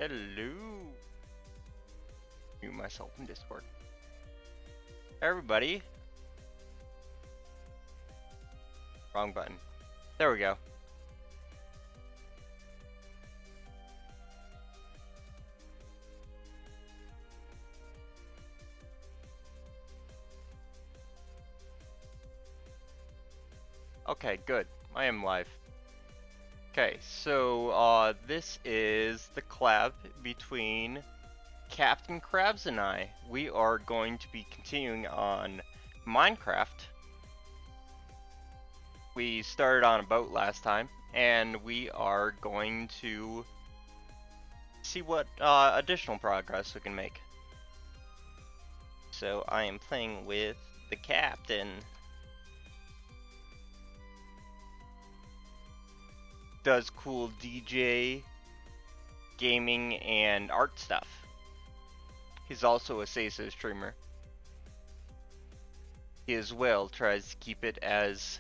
Hello. Mute myself in Discord. Everybody. Wrong button. There we go. Okay, good. I am live. Okay, so this is the collab between CaptCrabs and I. We are going to be continuing on Minecraft. We started on a boat last time, and we are going to see what additional progress we can make. So I am playing with the captain. Does cool DJ, gaming, and art stuff. He's also a Seiso streamer. He as well tries to keep it as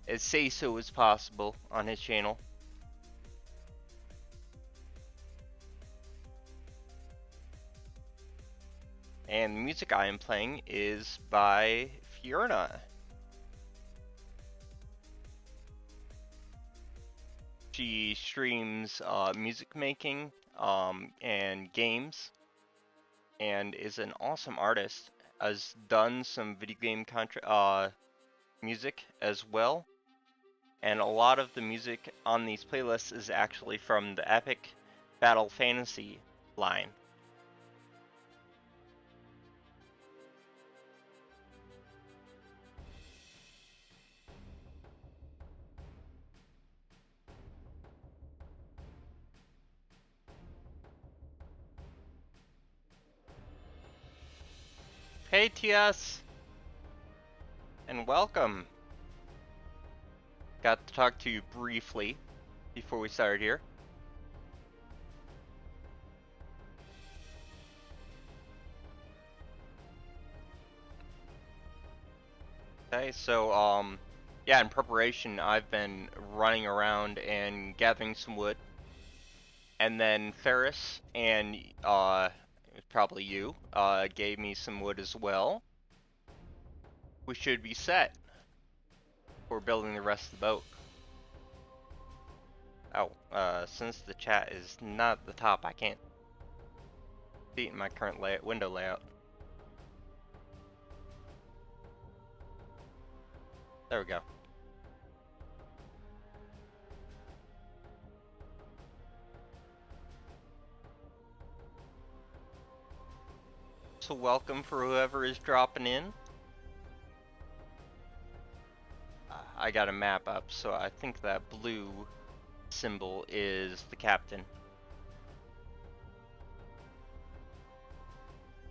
Seiso as possible on his channel. And the music I am playing is by Fiona. She streams music making and games, and is an awesome artist. Has done some video game music as well, and a lot of the music on these playlists is actually from the Epic Battle Fantasy line. Hey TS! And welcome! Got to talk to you briefly before we started here. Okay, so yeah, in preparation I've been running around and gathering some wood. And then Ferris and it was probably you gave me some wood as well. We should be set for building the rest of the boat. Oh, since the chat is not at the top, I can't see it in my current window layout. There we go. So welcome for whoever is dropping in. I got a map up, so I think that blue symbol is the captain.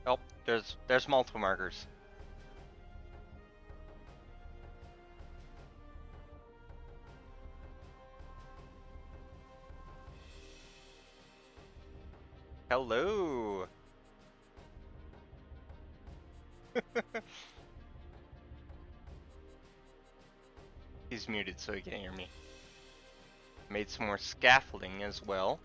Oh, there's multiple markers. Hello. He's muted so he can't hear me. Made some more scaffolding as well.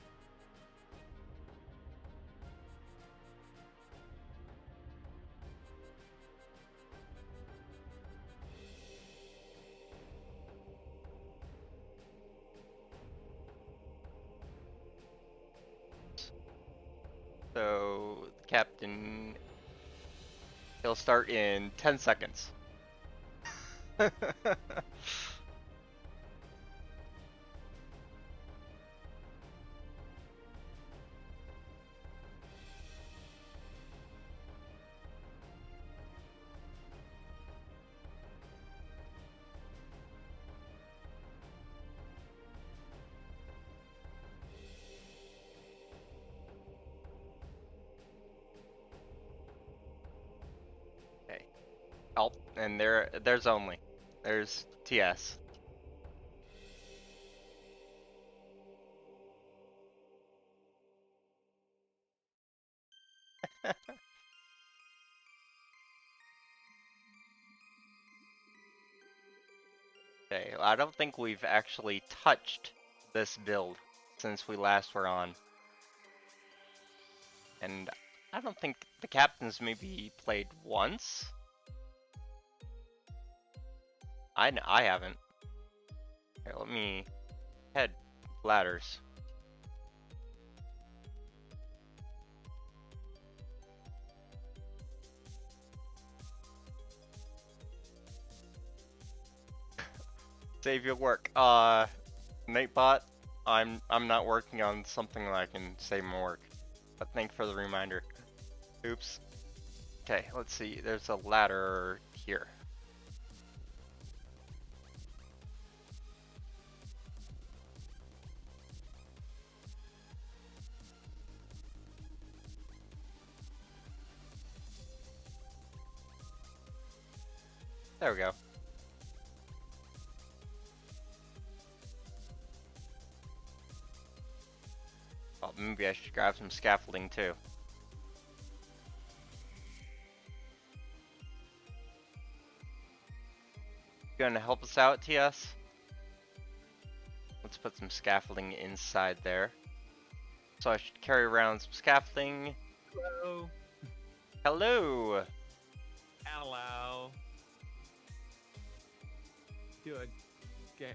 So, the captain, he'll start in 10 seconds. Okay. Oh, and there's TS. Okay, I don't think we've actually touched this build since we last were on. and I don't think the captains maybe played once. I haven't. Here, let me head ladders. Save your work. Nightbot, I'm not working on something that I can save my work. But thanks for the reminder. Oops. Okay, let's see. There's a ladder here. There we go. Oh, maybe I should grab some scaffolding too. You gonna help us out, TS? Let's put some scaffolding inside there. So I should carry around some scaffolding. Hello. Hello! Hello. Do a gang.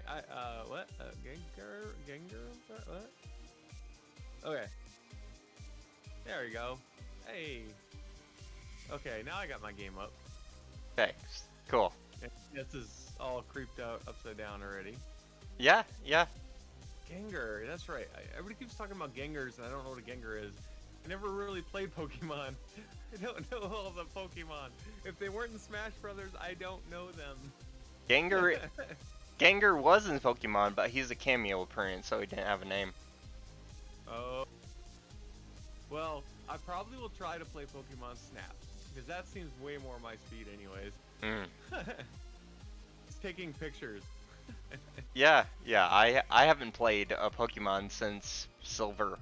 What? Ganger? What? Okay. There we go. Hey. Okay, now I got my game up. Thanks. Cool. This is all creeped out upside down already. Yeah, yeah. Gengar, that's right. Everybody keeps talking about Gengars, and I don't know what a Gengar is. I never really played Pokemon. I don't know all the Pokemon. If they weren't in Smash Brothers, I don't know them. Gengar was in Pokemon, but he's a cameo appearance, so he didn't have a name. Oh. Well, I probably will try to play Pokemon Snap, because that seems way more my speed anyways. Just taking pictures. Yeah, I haven't played a Pokemon since Silver.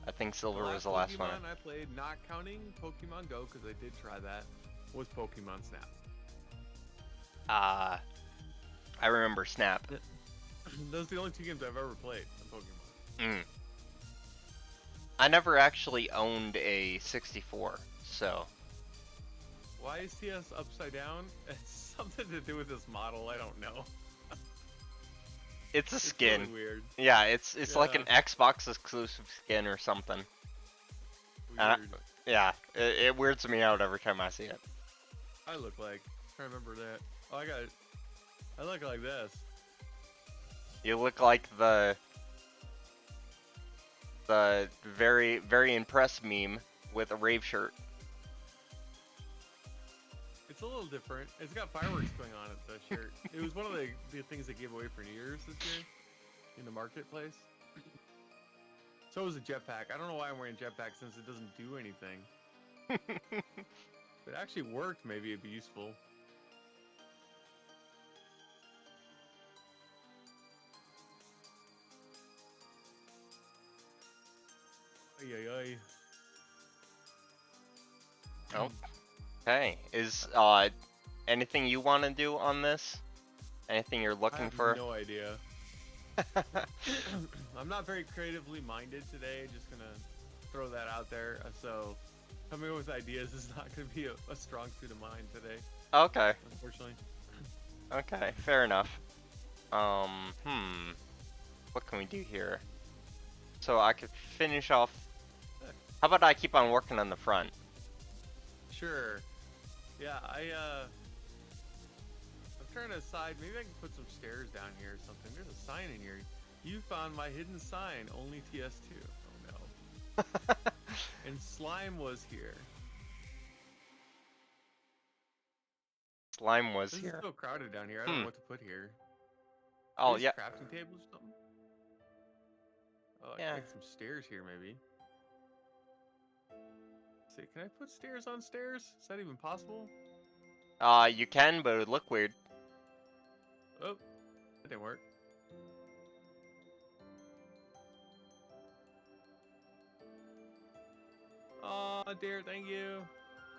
I think Silver was the last one. Pokemon I played, not counting Pokemon Go, because I did try that, was Pokemon Snap. I remember Snap. Those are the only two games I've ever played on Pokemon. I never actually owned a 64, so... Why is TS upside down? It's something to do with this model, I don't know. It's a skin. Really weird. Yeah, it's like an Xbox exclusive skin or something. Weird. Yeah, it weirds me out every time I see it. I look like... I remember that. Oh, I look like this. You look like the very, very impressed meme with a rave shirt. It's a little different. It's got fireworks going on at the shirt. It was one of the things they gave away for New Year's this year in the marketplace. So was a jetpack. I don't know why I'm wearing a jetpack since it doesn't do anything. If it actually worked, maybe it'd be useful. Ay, ay, ay. Oh. Okay. Is anything you want to do on this? Anything you're looking for? No idea. I'm not very creatively minded today. Just gonna throw that out there. So coming up with ideas is not gonna be a strong suit of mine today. Okay. Unfortunately. Okay. Fair enough. What can we do here? So I could finish off. How about I keep on working on the front? Sure. Yeah, I'm trying to decide, maybe I can put some stairs down here or something. There's a sign in here. You found my hidden sign, only TS2. Oh no. And Slime was here. Slime was This here. is so crowded down here, I don't know what to put here. Oh, These yeah. crafting tables or something? Oh, I Yeah. can make some stairs here maybe. See, can I put stairs on stairs? Is that even possible? You can, but it would look weird. Oh, that didn't work. Aw, dear, thank you.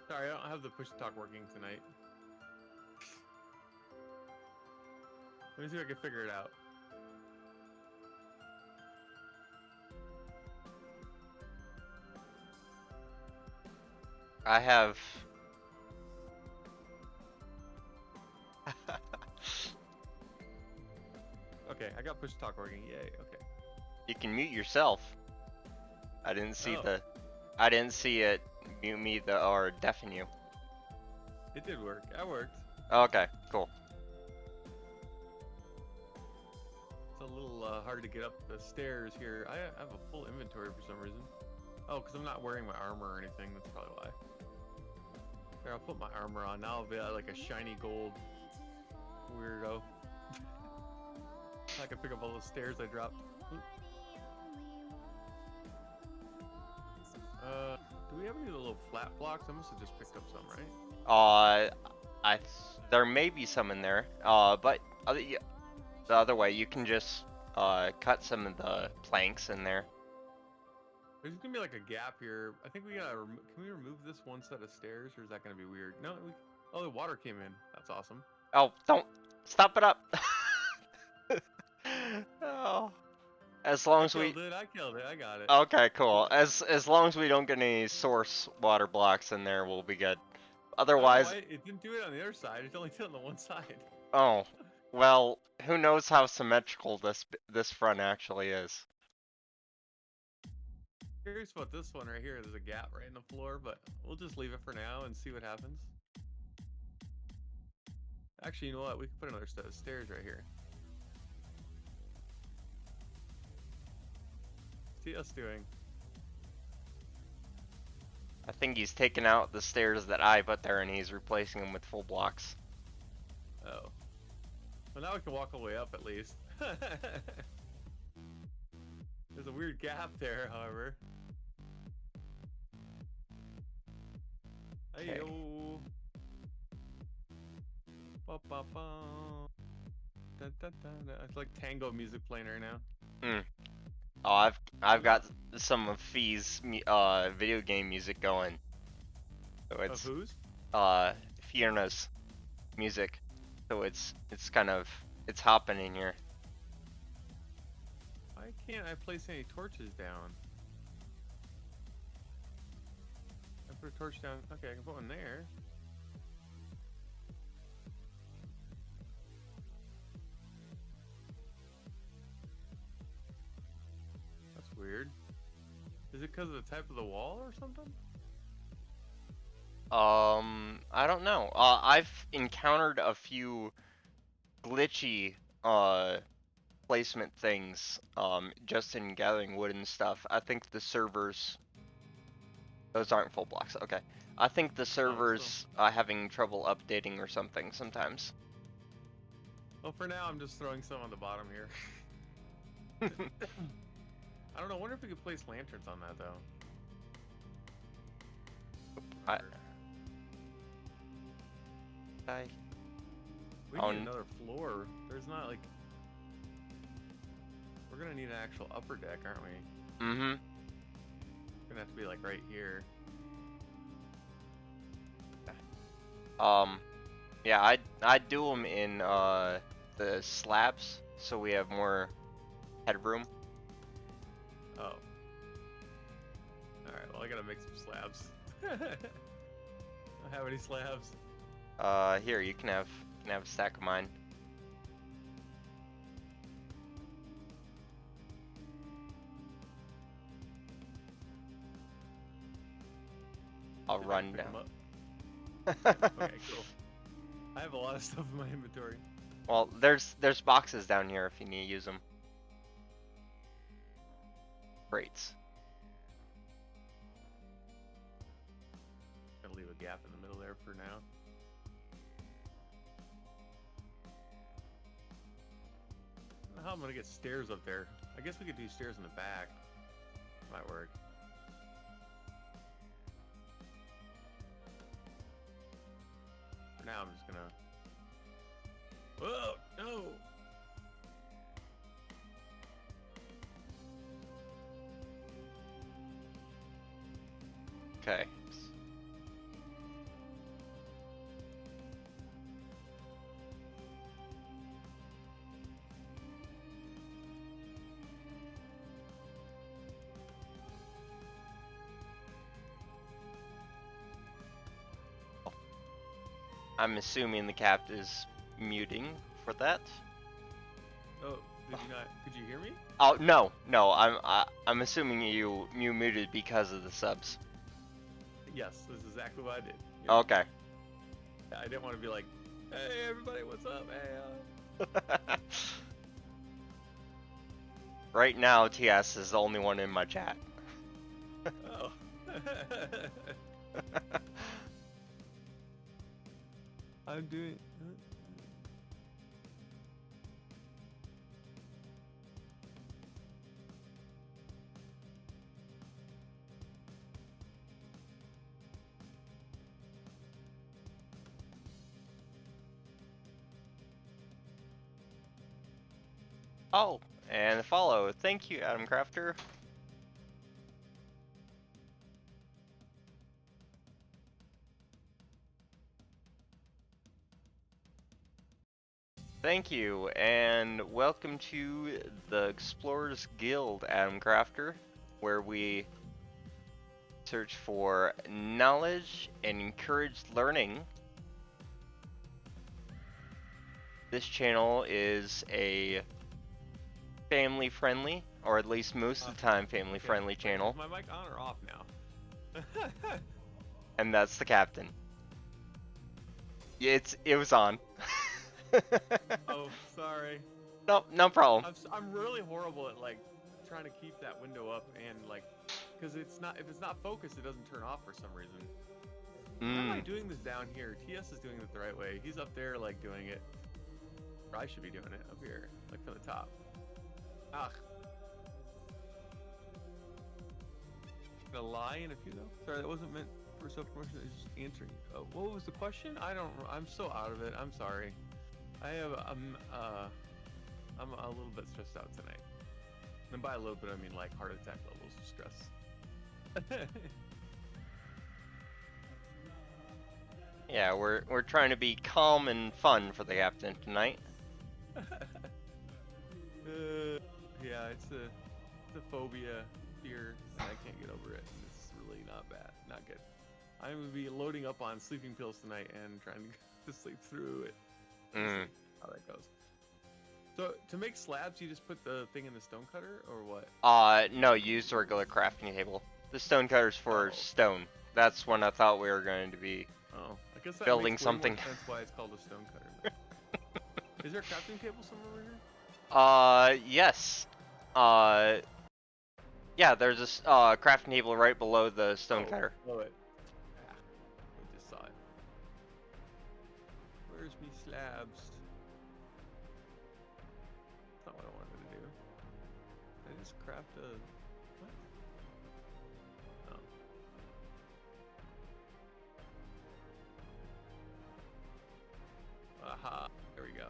Sorry, I don't have the push to talk working tonight. Let me see if I can figure it out. Oh, I have. Okay, I got push talk working. Yay. Okay. You can mute yourself. I didn't see Oh, the. I didn't see it mute me or deafen you. it did work. That worked. Okay, cool. It's a little hard to get up the stairs here. I have a full inventory for some reason. Oh, because I'm not wearing my armor or anything. That's probably why. Here, I'll put my armor on. Now I'll be like a shiny gold weirdo. I can pick up all those stairs I dropped. Oop. Do we have any little flat blocks? I must have just picked up some, right? There may be some in there. But the other way, you can just cut some of the planks in there. There's gonna be like a gap here. I think we gotta. Can we remove this one set of stairs, or is that gonna be weird? No. Oh, the water came in. That's awesome. Oh, don't stop it up. Oh, as long as we. I killed it. I got it. Okay, cool. As long as we don't get any source water blocks in there, we'll be good. I don't know Otherwise, why it didn't do it on the other side. It only did it on the one side. oh, well, who knows how symmetrical this front actually is. Curious about this one right here. There's a gap right in the floor, but we'll just leave it for now and see what happens. Actually, you know what? We can put another set of stairs right here. See us doing. I think he's taken out the stairs that I put there and he's replacing them with full blocks. Oh. Well, now we can walk all the way up at least. There's a weird gap there, however. Okay. Hey-yo. Ba-ba-ba. Da-da-da-da. It's like tango music playing right now. Oh, I've got some of Fee's video game music going. So it's Of whose? Fiona's music. So it's kind of hopping in here. Why can't I place any torches down? I put a torch down. Okay, I can put one there. That's weird. Is it because of the type of the wall or something? I don't know. I've encountered a few glitchy placement things just in gathering wood and stuff. I think the servers, those aren't full blocks. Okay. I think the servers are having trouble updating or something sometimes. Well, for now, I'm just throwing some on the bottom here. I don't know. I wonder if we could place lanterns on that, though. We need another floor. There's not, like... We're gonna need an actual upper deck, aren't we? Mm-hmm. Gonna have to be, like, right here. Yeah, I'd do them in the slabs so we have more headroom. Oh. Alright, well I gotta make some slabs. I don't have any slabs. Here, you can have a stack of mine. I'll run down. Okay, cool. I have a lot of stuff in my inventory. Well, there's boxes down here if you need to use them. Crates. Gonna leave a gap in the middle there for now. I don't know how I'm gonna get stairs up there. I guess we could do stairs in the back. Might work. For now, I'm just gonna... Whoa! No! Okay. I'm assuming the Capt is muting for that. Oh, did you not? Could you hear me? Oh no, I'm assuming you muted because of the subs. Yes, this is exactly what I did. Yeah. Okay. I didn't want to be like, hey everybody, what's up? Hey. Right now, TS is the only one in my chat. Oh. I'm doing. Oh, and follow. Thank you, Adam Crafter. Thank you, and welcome to the Explorers Guild, Adam Crafter, where we search for knowledge and encourage learning. This channel is a family-friendly, or at least most of the time family-friendly channel. Is my mic on or off now? And that's the captain. It was on. Oh, sorry. No problem. I'm really horrible at like trying to keep that window up and like, because if it's not focused, it doesn't turn off for some reason. How am I doing this down here? TS is doing it the right way. He's up there like doing it. Or I should be doing it up here, like from the top. Ugh. Gonna lie in a few though. Sorry, that wasn't meant for self-promotion. I was just answering. What was the question? I'm so out of it. I'm sorry. I'm a little bit stressed out tonight. And by a little bit, I mean like heart attack levels of stress. Yeah, we're trying to be calm and fun for the captain tonight. Yeah, it's a phobia, fear, and I can't get over it. And it's really not bad, not good. I'm gonna be loading up on sleeping pills tonight and trying to sleep through it. How that goes. So to make slabs, you just put the thing in the stone cutter, or what? No, use the regular crafting table. The stone cutter's for stone. That's when I thought we were going to be I guess that building makes way something. More sense why it's called a stone cutter. Is there a crafting table somewhere over here? Yes. Yeah, there's a crafting table right below the stone cutter. Below it. Yeah, I just saw it. Where's me slabs? That's not what I wanted to do. Did I just craft a... What? Oh. Aha, there we go.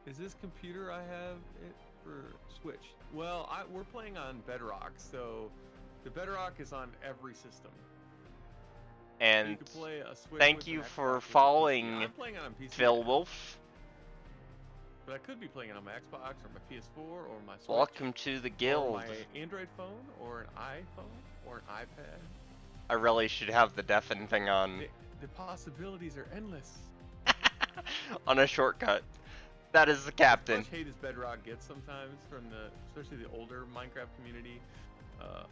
Is this computer I have it for Switch? Well, we're playing on Bedrock, so the Bedrock is on every system. And you can play a Switch thank you for following I'm playing it on PC Phil now, Wolf. but I could be playing it on my Xbox or my PS4 or my Switch. Welcome to the guild. Or my Android phone or an iPhone or an iPad. I really should have the deafen thing on. The possibilities are endless. On a shortcut. That is the captain. As much hate as Bedrock gets sometimes from especially the older Minecraft community,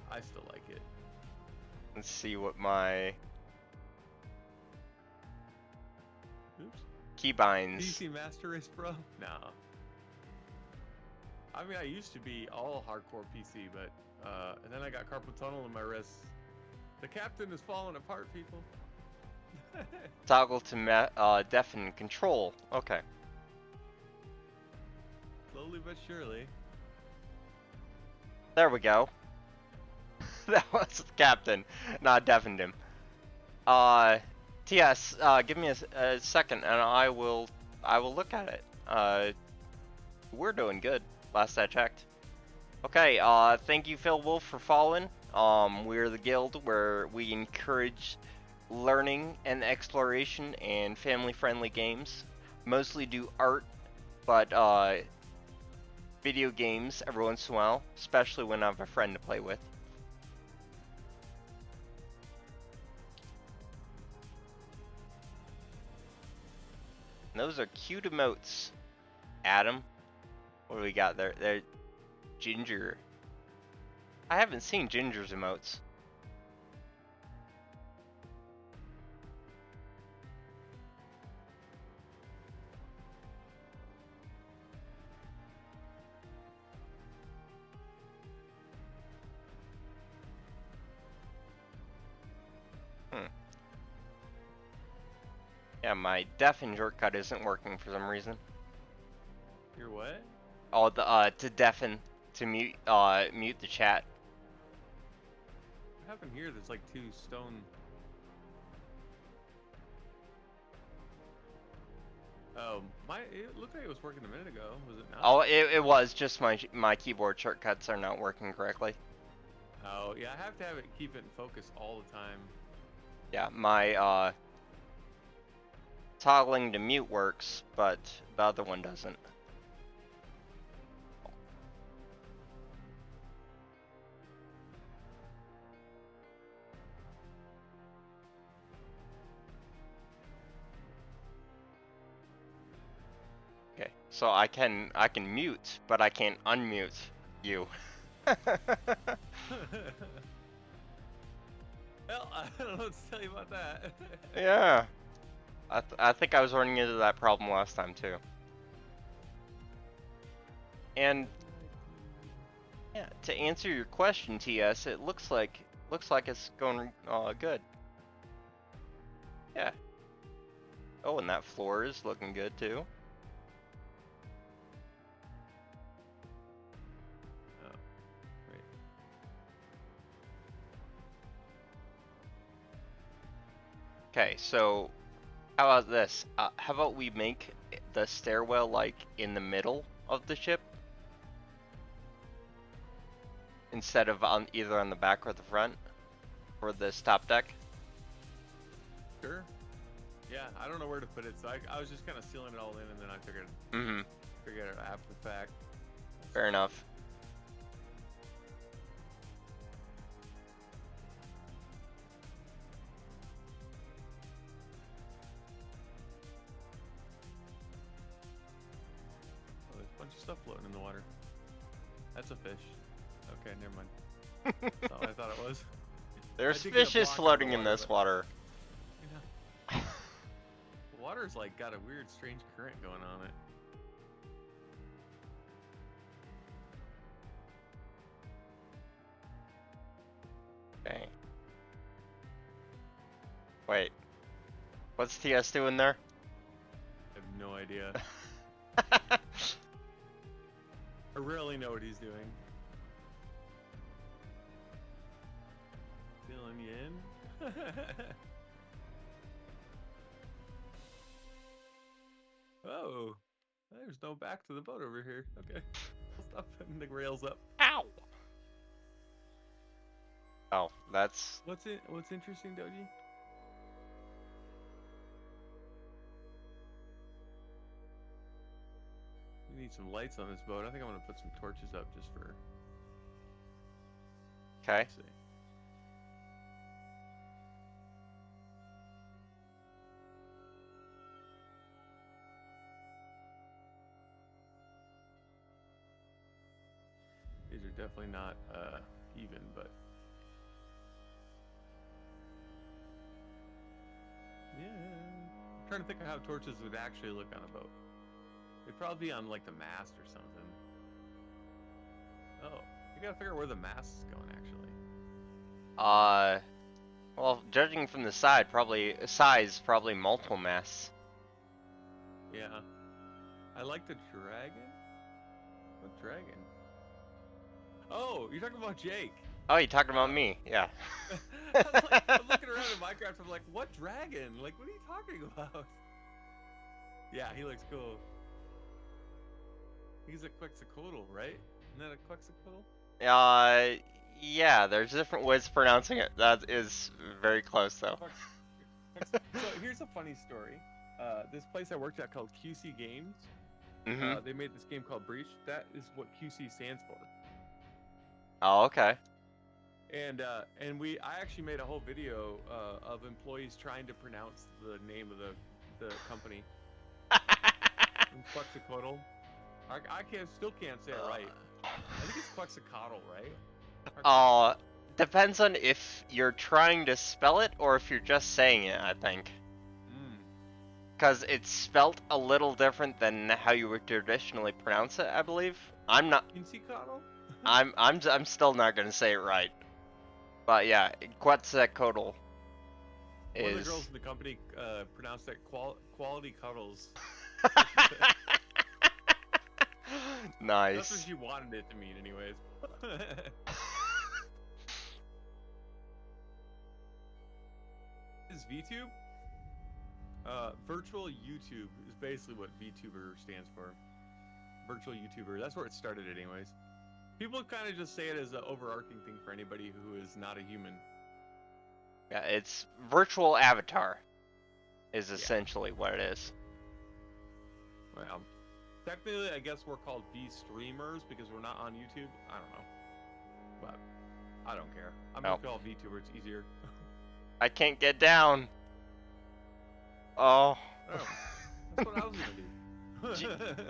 I still like it. Let's see what my keybinds. PC Master Race Pro? No. I mean, I used to be all hardcore PC, but and then I got carpal tunnel in my wrists. The captain is falling apart, people. Toggle to deafen control. Okay. Slowly but surely. There we go. That was the captain. Not deafened him. TS, give me a second and I will look at it. We're doing good, last I checked. Okay, thank you Phil Wolf for following. We're the guild where we encourage learning and exploration and family-friendly games. Mostly do art, but video games every once in a while, especially when I have a friend to play with. those are cute emotes. Adam, what do we got there? There, Ginger. I haven't seen Ginger's emotes. Yeah, my deafen shortcut isn't working for some reason. Your what? Oh, the to deafen, to mute mute the chat. What happened here? There's like 2 stone. Oh, it looked like it was working a minute ago. Was it not? Oh, it was just my keyboard shortcuts are not working correctly. Oh, yeah, I have to have it keep it in focus all the time. Yeah, my toggling to mute works, but the other one doesn't. Okay, so I can mute, but I can't unmute you. Well, I don't know what to tell you about that. Yeah, I think I was running into that problem last time too. And yeah, to answer your question, TS, it looks like it's going good. Yeah. Oh, and that floor is looking good too. Oh, wait. Okay, so how about this? How about we make the stairwell like in the middle of the ship instead of on either on the back or the front for this top deck? Sure. Yeah, I don't know where to put it, so I was just kind of sealing it all in, and then I figured it after the fact. Fair enough. Oh, there's a bunch of stuff floating in the water. That's a fish. Okay, never mind. That's not what I thought it was. There's I did get a fishes block floating the in this but- water. Yeah. The water's like got a weird, strange current going on it. Okay. Wait. What's TS doing there? I have no idea. I rarely know what he's doing. Filling you in? Oh, there's no back to the boat over here. Okay, I'll stop putting the rails up. Ow! Oh, that's... What's interesting, Doji? We need some lights on this boat. I think I'm gonna put some torches up just for. Okay. Let's see. These are definitely not even, but yeah. I'm trying to think of how torches would actually look on a boat. They'd probably be on like the mast or something. Oh, you gotta figure out where the mast is going actually. Well, judging from the size, probably multiple masts. Yeah. I like the dragon. What dragon? Oh, you're talking about Jake. Oh, you talking about me? Yeah. I'm looking around in Minecraft. I'm like, what dragon? Like, what are you talking about? Yeah, he looks cool. He's a Quetzalcoatl, right? Isn't that a Quetzalcoatl? Yeah, there's different ways of pronouncing it. That is very close, though. So here's a funny story. This place I worked at called QC Games. Mm-hmm. They made this game called Breach. That is what QC stands for. Oh, okay. And I actually made a whole video of employees trying to pronounce the name of the company. Quetzalcoatl. I still can't say it right. I think it's Quetzalcoatl, right? Uh, depends on if you're trying to spell it or if you're just saying it, I think. Because it's spelt a little different than how you would traditionally pronounce it, I believe. I'm not. Quetzalcoatl? I'm still not gonna say it right. But yeah, Quetzalcoatl One of the is. girls in the company pronounced that quality cuddles. Nice. That's what she wanted it to mean, anyways. Is VTube? Virtual YouTube is basically what VTuber stands for. Virtual YouTuber. That's where it started, anyways. People kind of just say it as an overarching thing for anybody who is not a human. Yeah, it's virtual avatar is essentially what it is. Well, technically, I guess we're called V-streamers because we're not on YouTube. I don't know. But I don't care. I'm going to call it VTuber. It's easier. I can't get down. Oh. That's what I was going to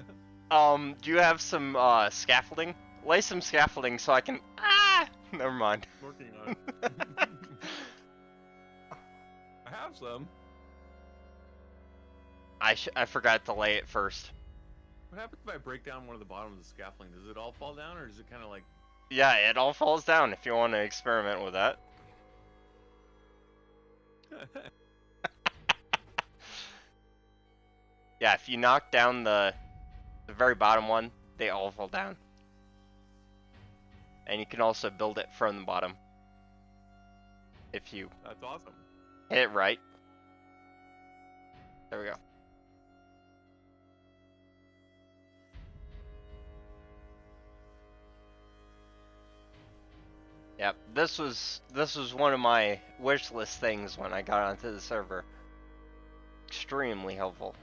do. Do you have some scaffolding? Lay some scaffolding so I can. Ah! Never mind. Working on it. I have some. I forgot to lay it first. What happens if I break down one of the bottoms of the scaffolding? Does it all fall down, or is it kind of like... Yeah, it all falls down if you want to experiment with that. Yeah, if you knock down the very bottom one, they all fall down. And you can also build it from the bottom. If you... That's awesome. Hit it right. There we go. Yep, this was one of my wish list things when I got onto the server. Extremely helpful.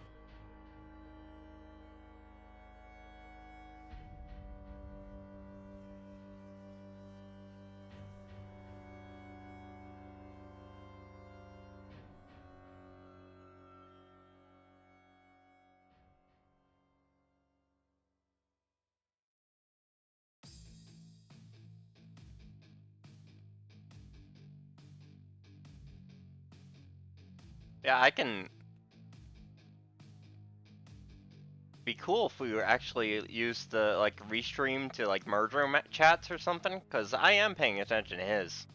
Yeah, I can... Be cool if we were actually use the like restream to like merge room chats or something, because I am paying attention to his.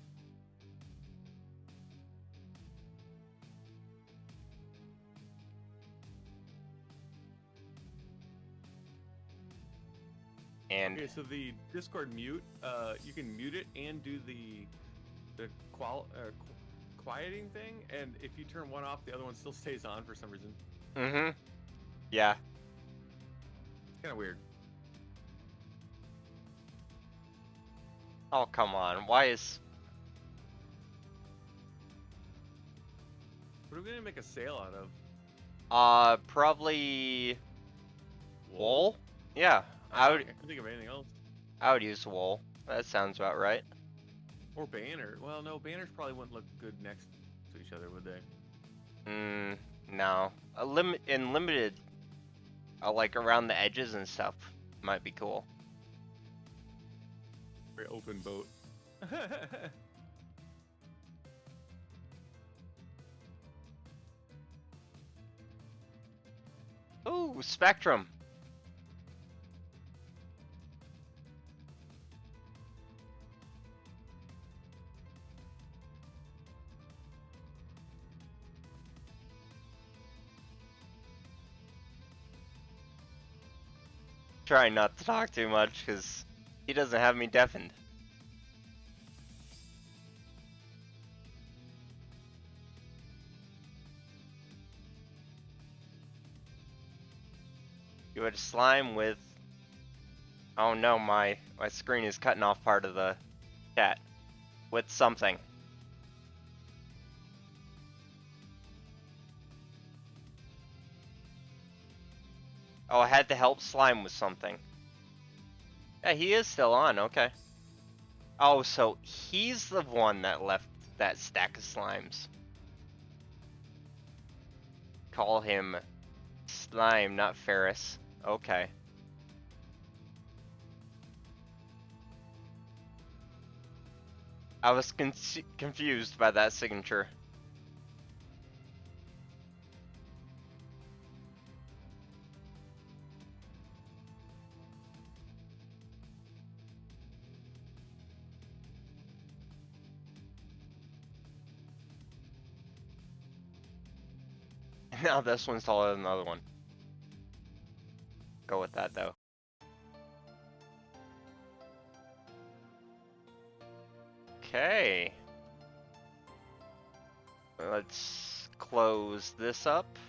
And okay, so the Discord mute, you can mute it and do the quieting thing, and if you turn one off, the other one still stays on for some reason. mm-hmm. Yeah. It's kind of weird. Oh, come on. Why is... What are we gonna make a sail out of? Probably... wool? Yeah, I can't think of anything else. I would use wool. That sounds about right. Or banner. Well, no, banners probably wouldn't look good next to each other, would they? No. In limited, like around the edges and stuff, might be cool. Very open boat. Ooh, Spectrom. Try not to talk too much, because he doesn't have me deafened. You had a slime with... Oh no, my screen is cutting off part of the chat. With something. Oh, I had to help slime with something. Yeah, he is still on, okay. Oh, so he's the one that left that stack of slimes. Call him Slime, not Ferris. Okay. I was confused by that signature. Now this one's taller than the other one. Go with that though. Okay. Let's close this up.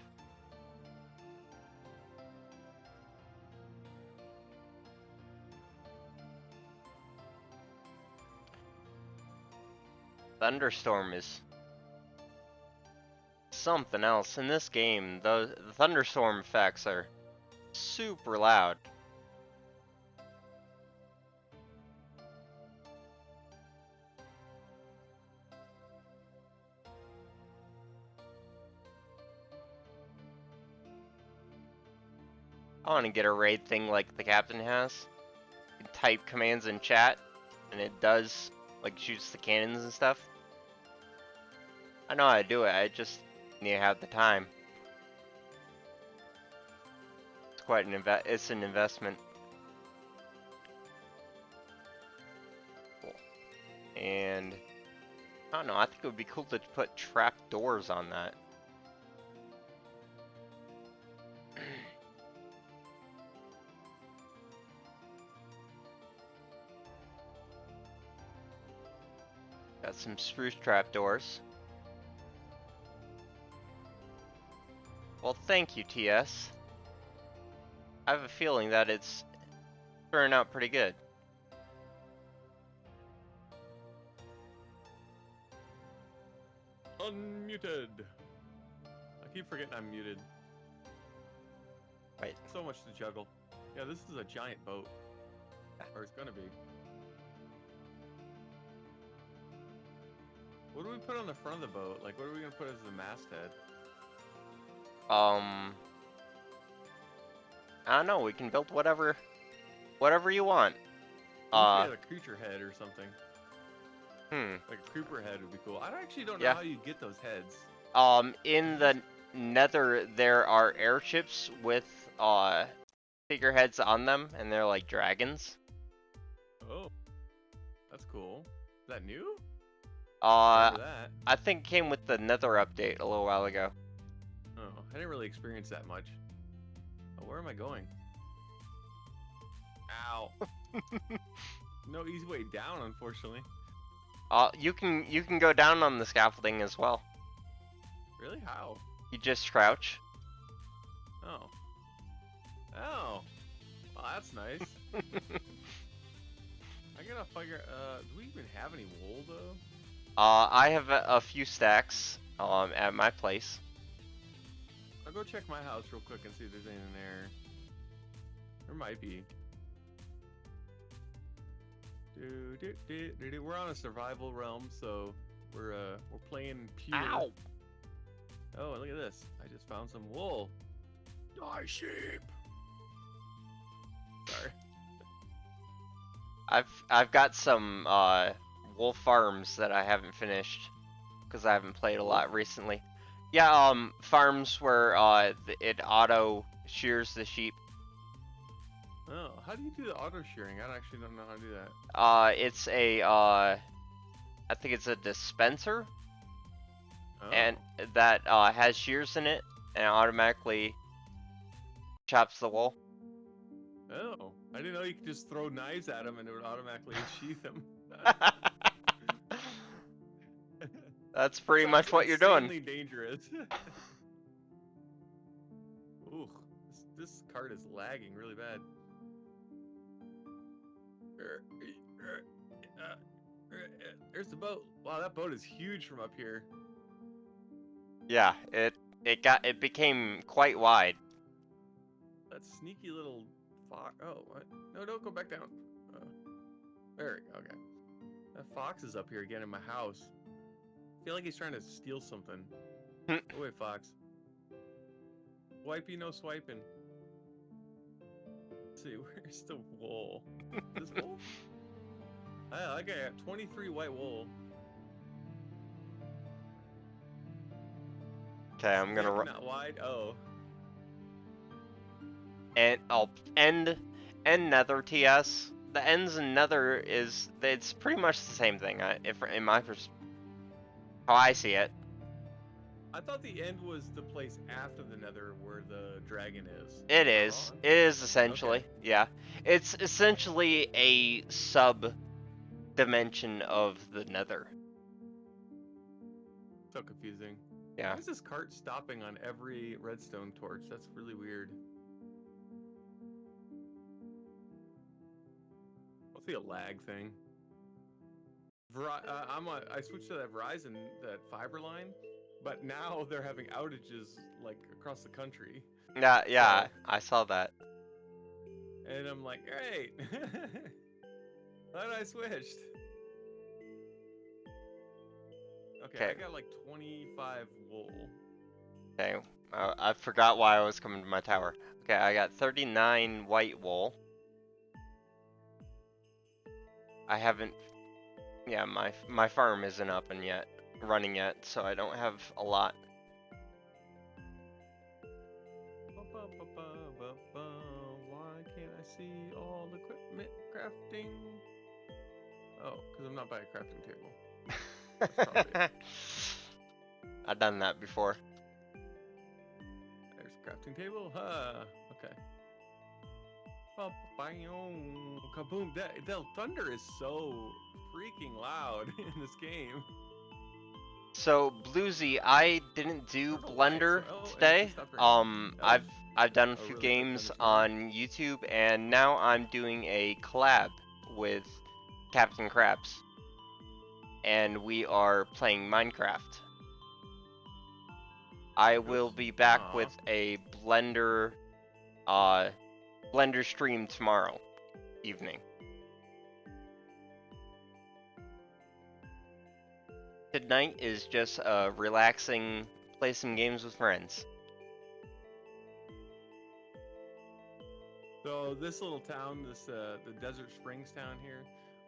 Thunderstorm is something else. In this game, the thunderstorm effects are super loud. I want to get a raid thing like the captain has. You can type commands in chat, and it does, like, shoots the cannons and stuff. I know how to do it, I just need to have the time. It's quite it's an investment. Cool. And I don't know, I think it would be cool to put trap doors on that. Got some spruce trap doors. Well, thank you, TS. I have a feeling that it's turning out pretty good. Unmuted. I keep forgetting I'm muted. Right. So much to juggle. Yeah, this is a giant boat. Or it's gonna be. What do we put on the front of the boat? Like, what are we gonna put as the masthead? I don't know, we can build whatever you want. What if we had a creature head or something? Like a creeper head would be cool. I actually don't know how you get those heads. In the Nether, there are airships with figureheads on them, and they're like dragons. Oh, that's cool. Is that new? I think it came with the Nether update a little while ago. Oh, I didn't really experience that much. Oh, where am I going? Ow. No easy way down, unfortunately. You can go down on the scaffolding as well. Really? How? You just crouch. Oh. Oh. Well, that's nice. I gotta figure. Do we even have any wool though? I have a few stacks at my place. I'll go check my house real quick and see if there's anything there. There might be. We're on a survival realm, so we're playing pure. Ow! Oh, look at this! I just found some wool. Die, sheep. Sorry. I've got some wool farms that I haven't finished because I haven't played a lot recently. Yeah, farms where it auto shears the sheep. Oh, how do you do the auto shearing? I actually don't know how to do that. It's a I think it's a dispenser, and that has shears in it, and it automatically chops the wool. Oh, I didn't know you could just throw knives at them and it would automatically sheath them. That's pretty much what you're doing. Insanely dangerous. Ooh, this cart is lagging really bad. There's the boat. Wow, that boat is huge from up here. Yeah, it became quite wide. That sneaky little fox. Oh, what? No, don't go back down. There we go. Okay. That fox is up here again in my house. I feel like he's trying to steal something. Go away, fox. Wipey, no swiping. Let's see, where's the wool? This wool? I got 23 white wool. Okay, I'm gonna Thick, not wide. Oh. and I'll end nether TS. The ends and nether it's pretty much the same thing. If in my how I see it. I thought the end was the place after the nether where the dragon is. It Am I is. wrong? It is essentially. Okay. Yeah. It's essentially a sub dimension of the nether. So confusing. Yeah. Why is this cart stopping on every redstone torch? That's really weird. Must be a lag thing. I switched to that Verizon, that fiber line, but now they're having outages like across the country. Yeah, yeah, So, I saw that. and I'm like, great. Glad I switched. Okay, Okay. I got like 25 wool. Okay. I forgot why I was coming to my tower. Okay, I got 39 white wool. I haven't. Yeah, my farm isn't up and running yet, so I don't have a lot. Why can't I see all the equipment crafting? Oh, because I'm not by a crafting table. I've done that before. There's a crafting table. Okay. Kaboom! That thunder is so freaking loud in this game. So Bluesy, I didn't do Blender today. I've done a few really quick games thunderstorm. on YouTube, and now I'm doing a collab with CaptCrabs, and we are playing Minecraft. I will be back with a Blender stream tomorrow evening. Tonight is just relaxing, play some games with friends. So this little town, the Desert Springs town here,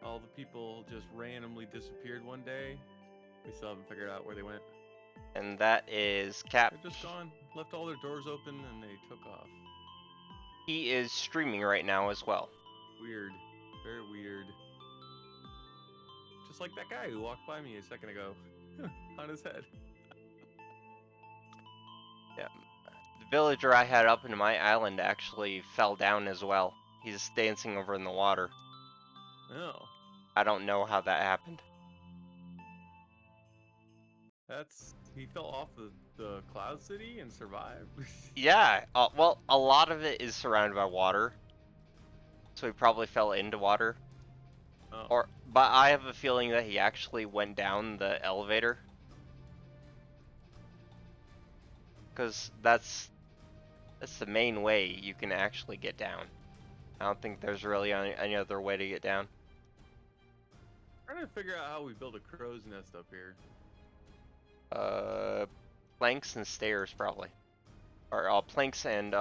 all the people just randomly disappeared one day. We still haven't figured out where they went. And that is Cap. They're just gone. Left all their doors open and they took off. He is streaming right now as well. Weird. Very weird. Just like that guy who walked by me a second ago. On his head. Yeah. The villager I had up in my island actually fell down as well. He's dancing over in the water. Oh. I don't know how that happened. He fell off the Cloud City and survived? Yeah, well, a lot of it is surrounded by water. So he probably fell into water. Oh. But I have a feeling that he actually went down the elevator. Because that's the main way you can actually get down. I don't think there's really any other way to get down. I'm trying to figure out how we build a crow's nest up here. Planks and stairs probably. Or planks and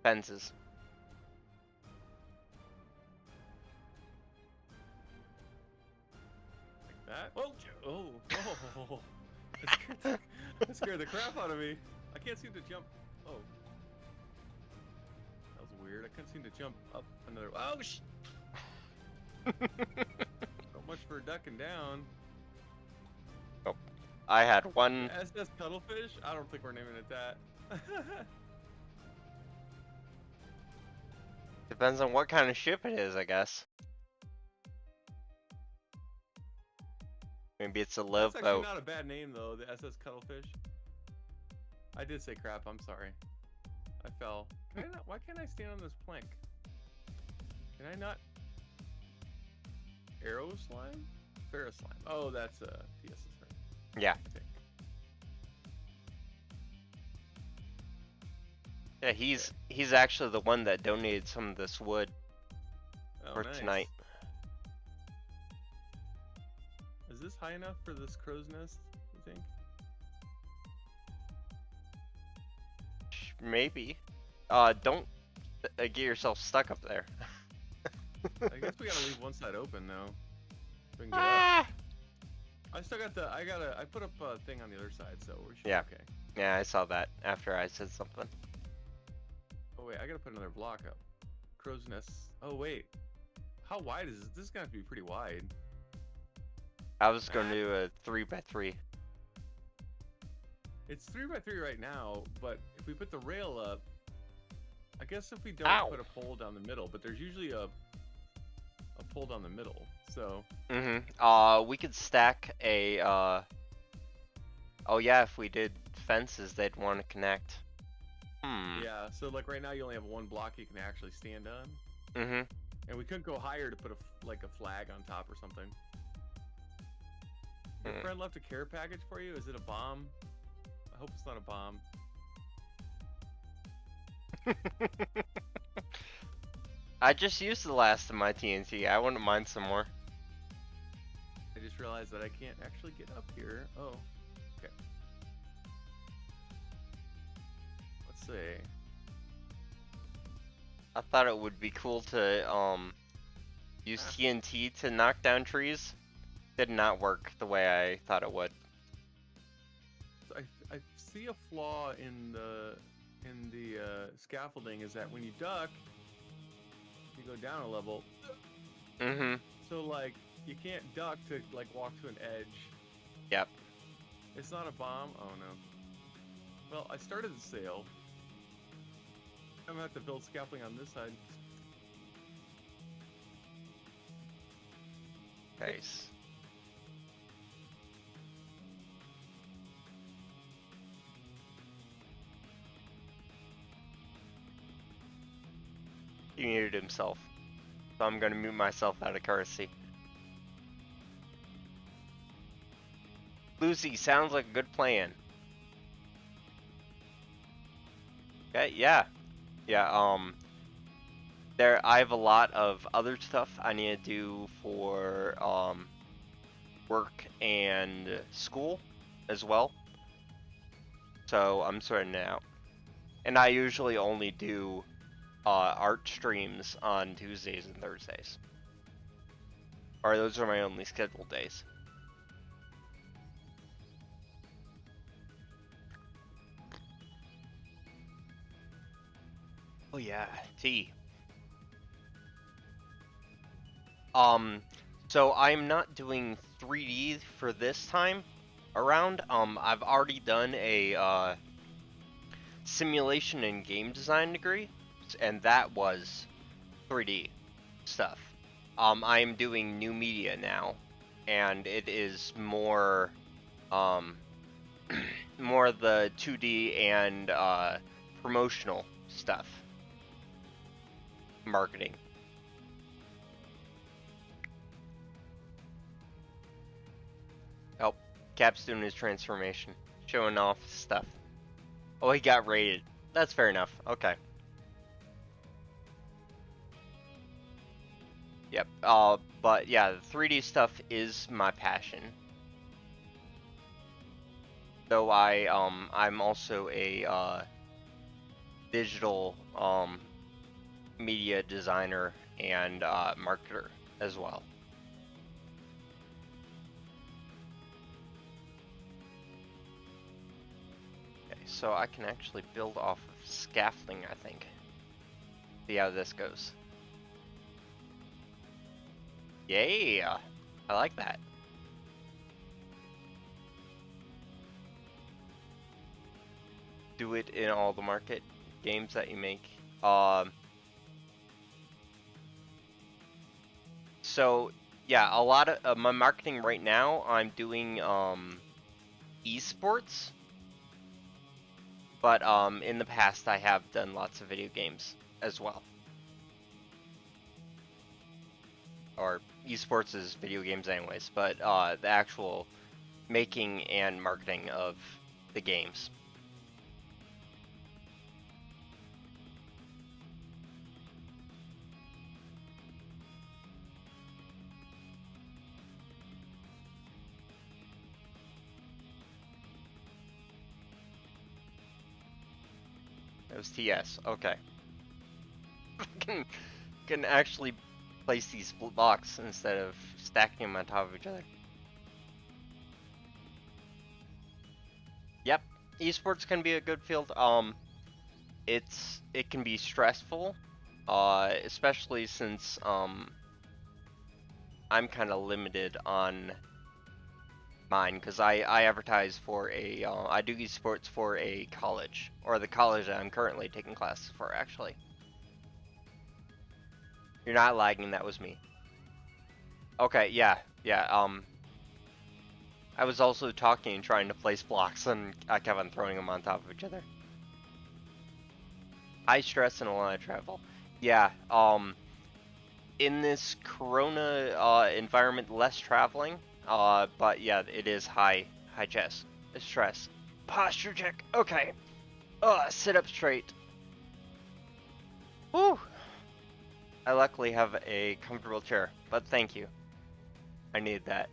fences. Like that? Oh. That scared the crap out of me. I can't seem to jump. Oh. That was weird. I couldn't seem to jump up another. Oh, So much for ducking down. Oh. I had one. SS Cuttlefish? I don't think we're naming it that. Depends on what kind of ship it is, I guess. Maybe it's a love That's actually boat. not a bad name though, the SS Cuttlefish. I did say crap, I'm sorry. I fell. Why can't I stand on this plank? Can I not? Arrow slime? Ferrous slime. Oh, that's TS's friend. Yeah. I think. Yeah, he's actually the one that donated some of this wood for nice. tonight. Is this high enough for this crow's nest, you think? maybe. Don't get yourself stuck up there. I guess we gotta leave one side open now. So we can get up. Ah! I still got I put up a thing on the other side, so we should Yeah. be okay. Yeah, I saw that after I said something. Oh wait, I gotta put another block up. Crow's nest. Oh wait. How wide is this? This is gonna have to be pretty wide. I was going to do a 3x3. It's 3x3 right now, but if we put the rail up, I guess if we don't Ow. put a pole down the middle, but there's usually a pole down the middle, so. We could stack a, oh yeah, if we did fences, they'd want to connect. Yeah, so like right now you only have one block you can actually stand on. And we couldn't go higher to put like a flag on top or something. Your friend left a care package for you? Is it a bomb? I hope it's not a bomb. I just used the last of my TNT. I wouldn't mind some more. I just realized that I can't actually get up here. Oh, okay. Let's see. I thought it would be cool to use TNT to knock down trees. Did not work the way I thought it would. I see a flaw in the scaffolding is that when you duck, you go down a level. So like you can't duck to like walk to an edge. Yep. It's not a bomb. Oh no. Well, I started the sail. I'm gonna have to build scaffolding on this side. Nice. He muted himself, so I'm gonna mute myself out of courtesy. Lucy, sounds like a good plan. Okay, yeah. I have a lot of other stuff I need to do for, work and school as well. So I'm sorting it out. And I usually only do, art streams on Tuesdays and Thursdays. Or those are my only scheduled days. Oh yeah, tea. So I'm not doing 3D for this time around. I've already done a, simulation and game design degree, and that was 3D stuff. I am doing new media now, and it is more, more the 2D and, promotional stuff. Marketing. Oh, Cap's doing his transformation. Showing off stuff. Oh, he got raided. That's fair enough. Okay. Yep. But yeah, the 3D stuff is my passion. Though I'm also a, digital, media designer and, marketer as well. Okay, so I can actually build off of scaffolding, I think. See how this goes. Yeah, I like that. Do it in all the market games that you make. So yeah, a lot of my marketing right now, I'm doing esports, but in the past I have done lots of video games as well. Or esports is video games anyways, but the actual making and marketing of the games. It was TS. Okay. can can actually place these blocks instead of stacking them on top of each other. Yep, esports can be a good field. It can be stressful, especially since I'm kind of limited on mine because I advertise for I do esports for a college, or the college that I'm currently taking classes for actually. You're not lagging, that was me. Okay, yeah, yeah. I was also talking and trying to place blocks, and I kept on throwing them on top of each other. High stress and a lot of travel. Yeah. In this Corona environment, less traveling. But yeah, it is high chest stress. Posture check. Okay. Sit up straight. Woo. I luckily have a comfortable chair, but thank you. I need that.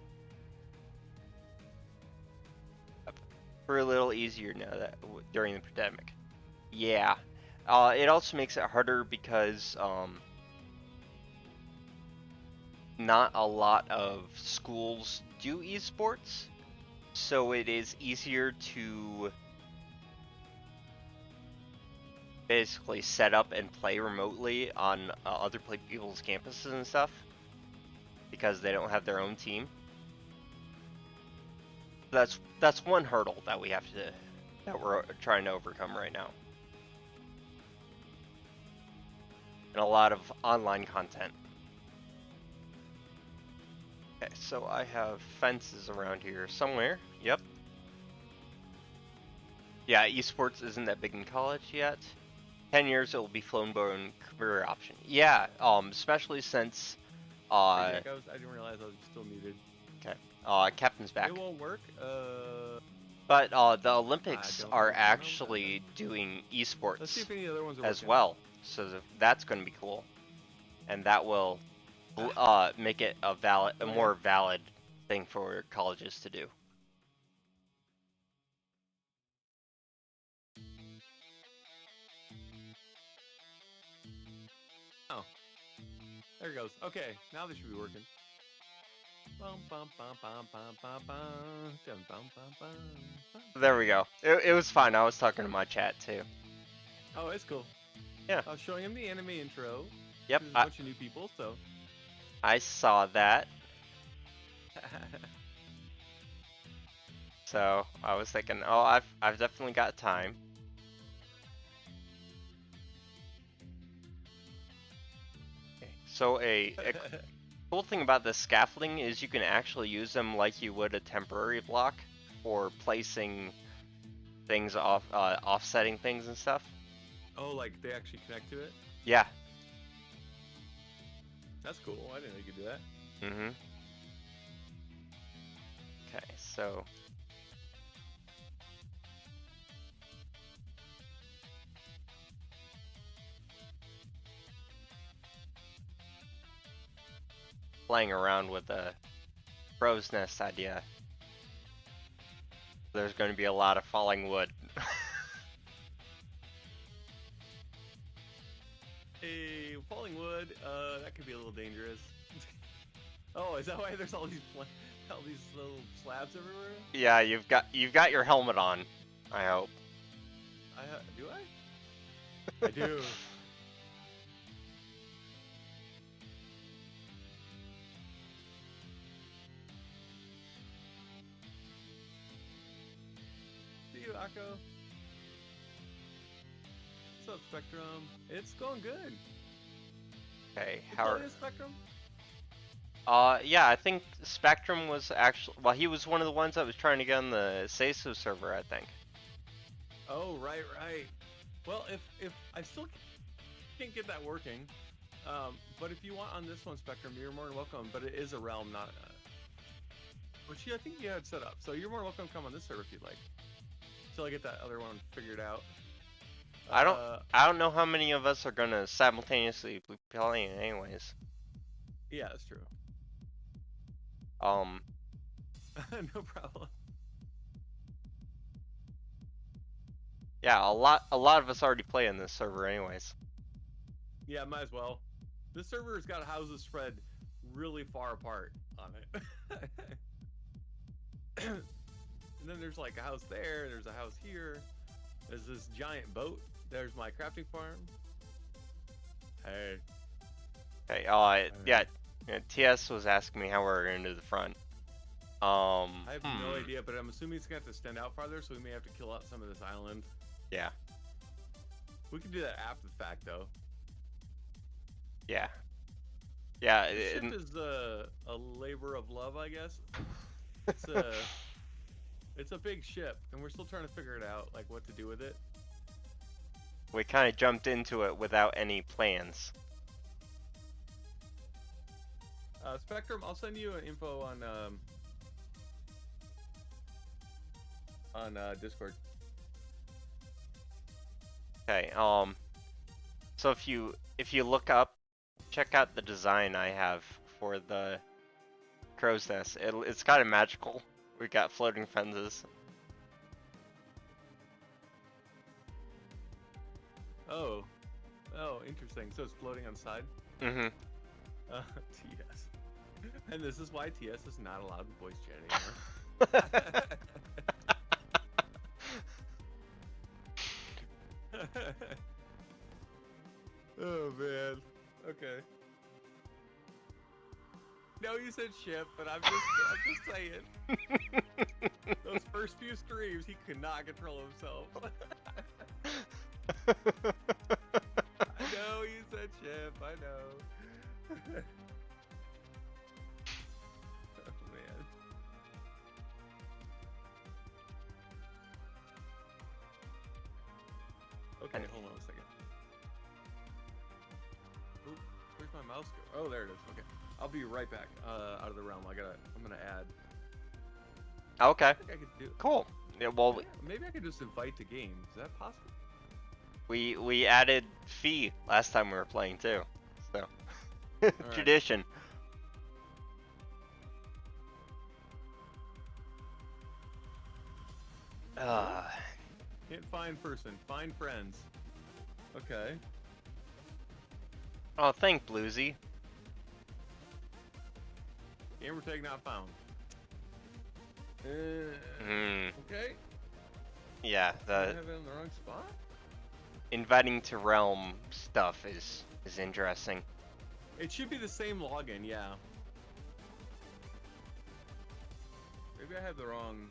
For a little easier now that during the pandemic. Yeah. It also makes it harder because not a lot of schools do esports, so it is easier to basically set up and play remotely on other people's campuses and stuff because they don't have their own team. That's one hurdle that we're trying to overcome right now. And a lot of online content. Okay, so I have fences around here somewhere. Yep. Yeah, esports isn't that big in college yet. 10 years it will be flown bone career option. Yeah, especially since I didn't realize I was still muted. okay. Captain's back. It won't work. But the Olympics are actually doing esports Let's see if any other ones are as working. well. So that's going to be cool. And that will make it a more valid thing for colleges to do. Oh. There it goes. Okay, now they should be working. There we go. It was fine. I was talking to my chat too. Oh, it's cool. Yeah. I was showing him the anime intro. Yep. There's a bunch of new people, so. I saw that. So I was thinking, oh, I've definitely got time. Okay. So a cool thing about the scaffolding is you can actually use them like you would a temporary block for placing things offsetting things and stuff. Oh, like they actually connect to it? Yeah. That's cool. I didn't know you could do that. Mm-hmm. Okay, so playing around with the crow's nest idea. There's going to be a lot of falling wood. Hey, falling wood, that could be a little dangerous. Oh, is that why there's all these little slabs everywhere? Yeah, you've got your helmet on. I hope. Do I? I do. See you, Akko. What's up, Spectrum? It's going good. Okay, How are you, Spectrum? yeah, I think Spectrum was actually, well, he was one of the ones that was trying to get on the Seisu server, I think. Oh, right. Well, if I still can't get that working, but if you want on this one, Spectrum, you're more than welcome. But it is a realm, not which I think you had set up. So you're more than welcome to come on this server if you'd like. Until I get that other one figured out. I don't know how many of us are gonna simultaneously be playing it anyways. Yeah, that's true. No problem. Yeah, a lot of us already play on this server anyways. Yeah, might as well. This server's got houses spread really far apart on it. And then there's like a house there, there's a house here. There's this giant boat. There's my crafting farm. Hey. Okay, yeah, TS was asking me how we're gonna do the front. I have no idea, but I'm assuming it's gonna have to extend out farther, so we may have to kill out some of this island. Yeah. We can do that after the fact, though. Yeah. Yeah. The ship is a labor of love, I guess. It's a it's a big ship, and we're still trying to figure it out, like what to do with it. We kind of jumped into it without any plans. Spectrum, I'll send you an info on Discord. Okay. So if you look up, check out the design I have for the crow's nest. It's kind of magical. We got floating fences. Oh, interesting. So it's floating on the side. Mm-hmm. TS. And this is why TS is not allowed in voice chat anymore. Oh man. Okay. No, you said ship, but I'm just saying. Those first few streams, he could not control himself. I know you said ship. I know. Oh man. Okay, hold on a second. Oop, where's my mouse go? Oh, there it is. Okay, I'll be right back. Out of the realm. I'm gonna add. Okay. I think I could do. Cool. Yeah. Well, maybe I could just invite to game. Is that possible? we added fee last time we were playing too. So tradition. Can't find person. Find friends. Okay. Oh, thank Bluesy. Gamer tag not found. Okay. Yeah, I have it in the wrong spot. Inviting to realm stuff is interesting. It should be the same login, yeah. Maybe I have the wrong.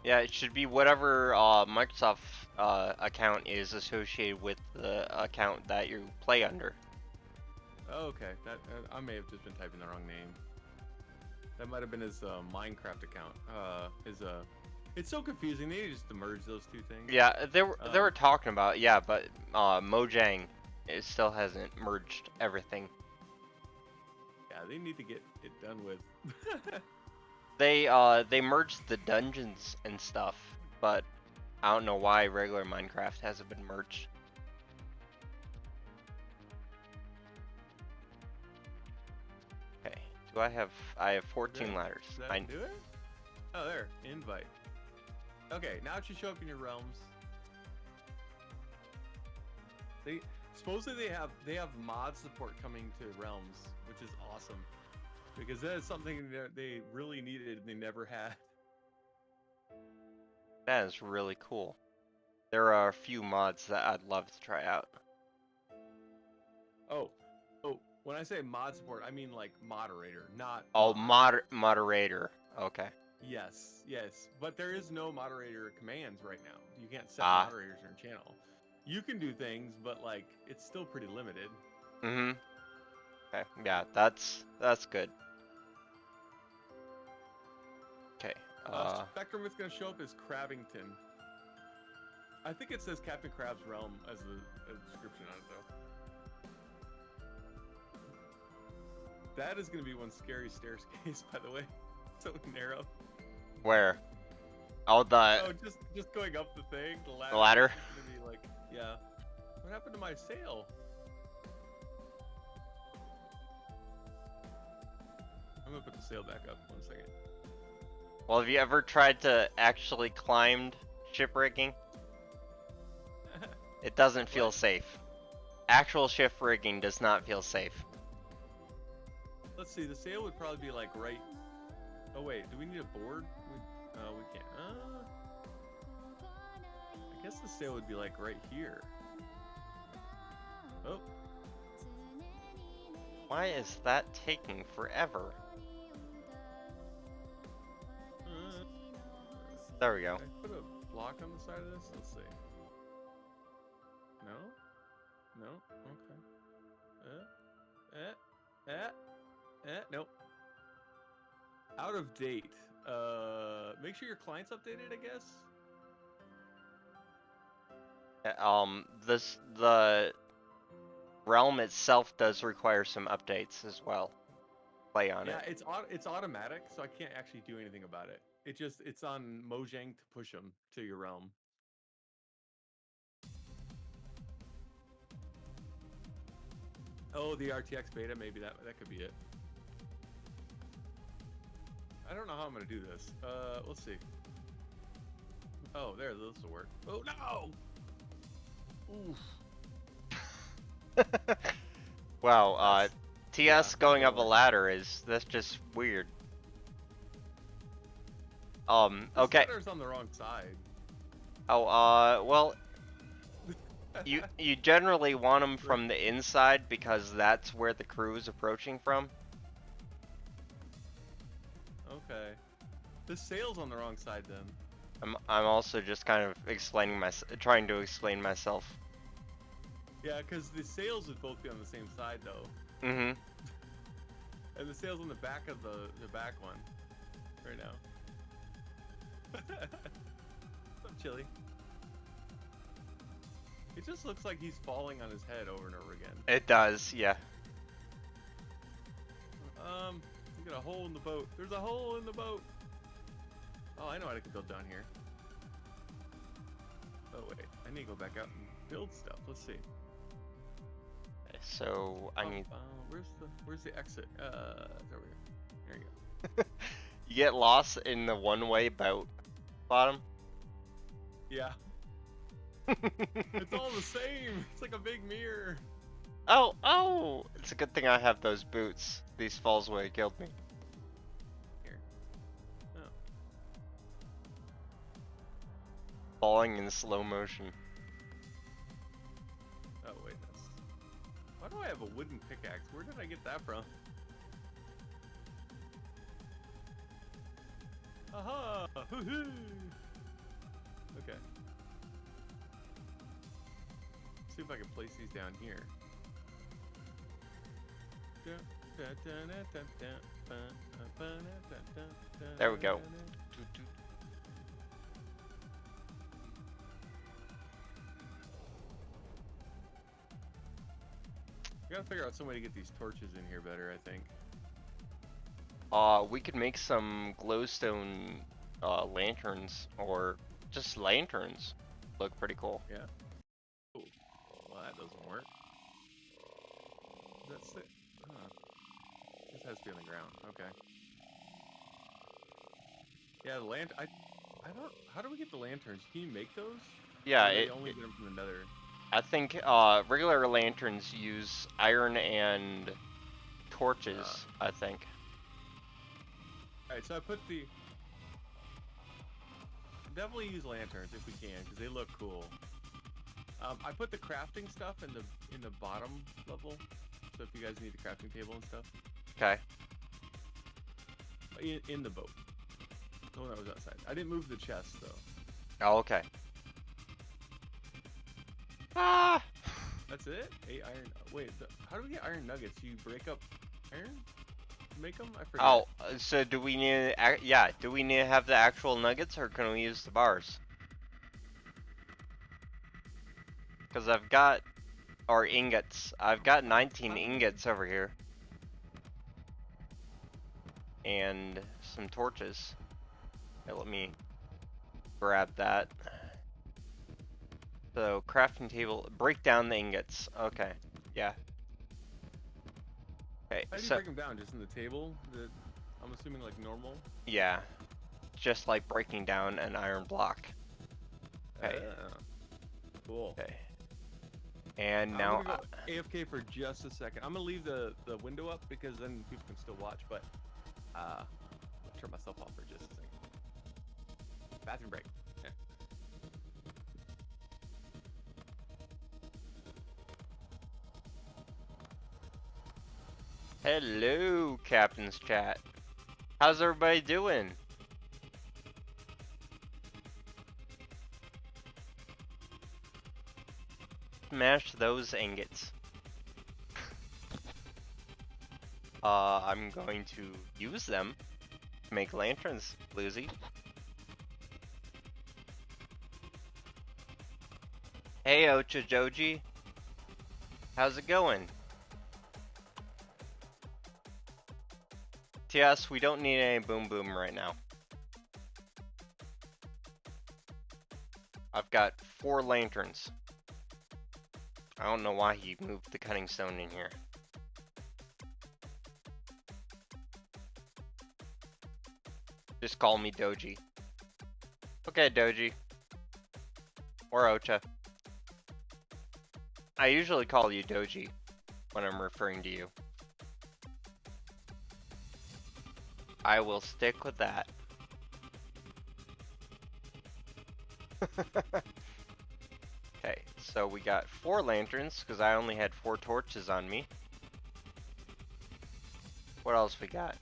Yeah, it should be whatever Microsoft account is associated with the account that you play under. Oh, okay, that I may have just been typing the wrong name. That might have been his Minecraft account. It's so confusing. They need just to merge those two things. Yeah, they were talking about but Mojang still hasn't merged everything. Yeah, they need to get it done with. They merged the dungeons and stuff, but I don't know why regular Minecraft hasn't been merged. Okay, I have 14 ladders. Does that do it? Oh, there, invite. Okay, now it should show up in your realms. Supposedly they have mod support coming to realms, which is awesome. Because that is something that they really needed and they never had. That is really cool. There are a few mods that I'd love to try out. Oh, when I say mod support, I mean like moderator, not. Oh, moderator. Okay. Yes. But there is no moderator commands right now. You can't set moderators in your channel. You can do things, but like it's still pretty limited. Mm-hmm. Okay. Yeah, that's good. Okay. Spectrum is going to show up as Crabbington. I think it says CaptCrabs Realm as a description on it, though. That is going to be one scary staircase, by the way. So narrow. Where? Oh, just going up the thing. The ladder. The ladder? It's going to be like, yeah. What happened to my sail? I'm going to put the sail back up. 1 second. Well, have you ever tried to actually climb ship rigging? It doesn't feel What? safe. Actual ship rigging does not feel safe. Let's see. The sail would probably be like right. Oh wait, do we need a board? We can't. I guess the sail would be like right here. Oh. Why is that taking forever? There we go. Can I put a block on the side of this? Let's see. No? No? Okay. Nope. Out of date. Make sure your client's updated, I guess. The realm itself does require some updates as well. Play on it. Yeah, it's automatic, so I can't actually do anything about it. It's on Mojang to push them to your realm. Oh, the RTX beta, maybe that could be it. I don't know how I'm gonna do this. Let's see. Oh, there, this will work. Oh no! Oof. Wow, TS yeah, going up a work. ladder that's just weird. This Okay. ladder's on the wrong side. Oh, well, you generally want them from the inside because that's where the crew is approaching from. Okay. The sail's on the wrong side then. I'm also just kind of trying to explain myself. Yeah, because the sails would both be on the same side though. Mm-hmm. And the sail's on the back of the back one. Right now. I'm chilly. It just looks like he's falling on his head over and over again. It does, yeah. You got a hole in the boat. There's a hole in the boat. Oh, I know what I can build down here. Oh wait, I need to go back out and build stuff. Let's see. So I need. Where's the exit? It's over here. There you go. You get lost in the one-way boat bottom. Yeah. It's all the same. It's like a big mirror. Oh! It's a good thing I have those boots. These falls away killed me. Here. Oh. Falling in slow motion. Oh wait, that's. Why do I have a wooden pickaxe? Where did I get that from? Aha! Hoo-hoo! Okay. See if I can place these down here. There we go. We gotta figure out some way to get these torches in here better, I think. We could make some glowstone lanterns, or just lanterns. Look pretty cool. Yeah. Oh, well that doesn't work. That's it. Huh. This has to be on the ground. Okay. Yeah, the I don't. How do we get the lanterns? Can you make those? Yeah, Or do they only get them from the Nether. I think regular lanterns use iron and torches, I think. Alright, so I put the... Definitely use lanterns if we can, because they look cool. I put the crafting stuff in the bottom level, so if you guys need the crafting table and stuff. Okay. In the boat. The one that was outside. I didn't move the chest, though. Oh, okay. Ah! That's it? 8 iron... Wait, how do we get iron nuggets? You break up iron? Make them? I forget. Oh, so do we need? Do we need to have the actual nuggets, or can we use the bars? Because I've got, or ingots. I've got 19 ingots over here, and some torches. Okay, let me grab that. So crafting table, break down the ingots. Okay, yeah. Okay, How do you so break them down? Just in the table? I'm assuming like normal? yeah, just like breaking down an iron block. Okay. Cool. Okay. And I'm now gonna go AFK for just a second. I'm gonna leave the window up because then people can still watch, but I'll turn myself off for just a second. Bathroom break. Yeah. hello, Captain's Chat. How's everybody doing? Smash those ingots. I'm going to use them to make lanterns, Lucy. Hey, Ochajoji. How's it going? TS, we don't need any boom boom right now. I've got 4 lanterns. I don't know why he moved the cutting stone in here. Just call me Doji. Okay, Doji. Or Ocha. I usually call you Doji when I'm referring to you. I will stick with that. Okay, so we got 4 lanterns, because I only had 4 torches on me. What else we got?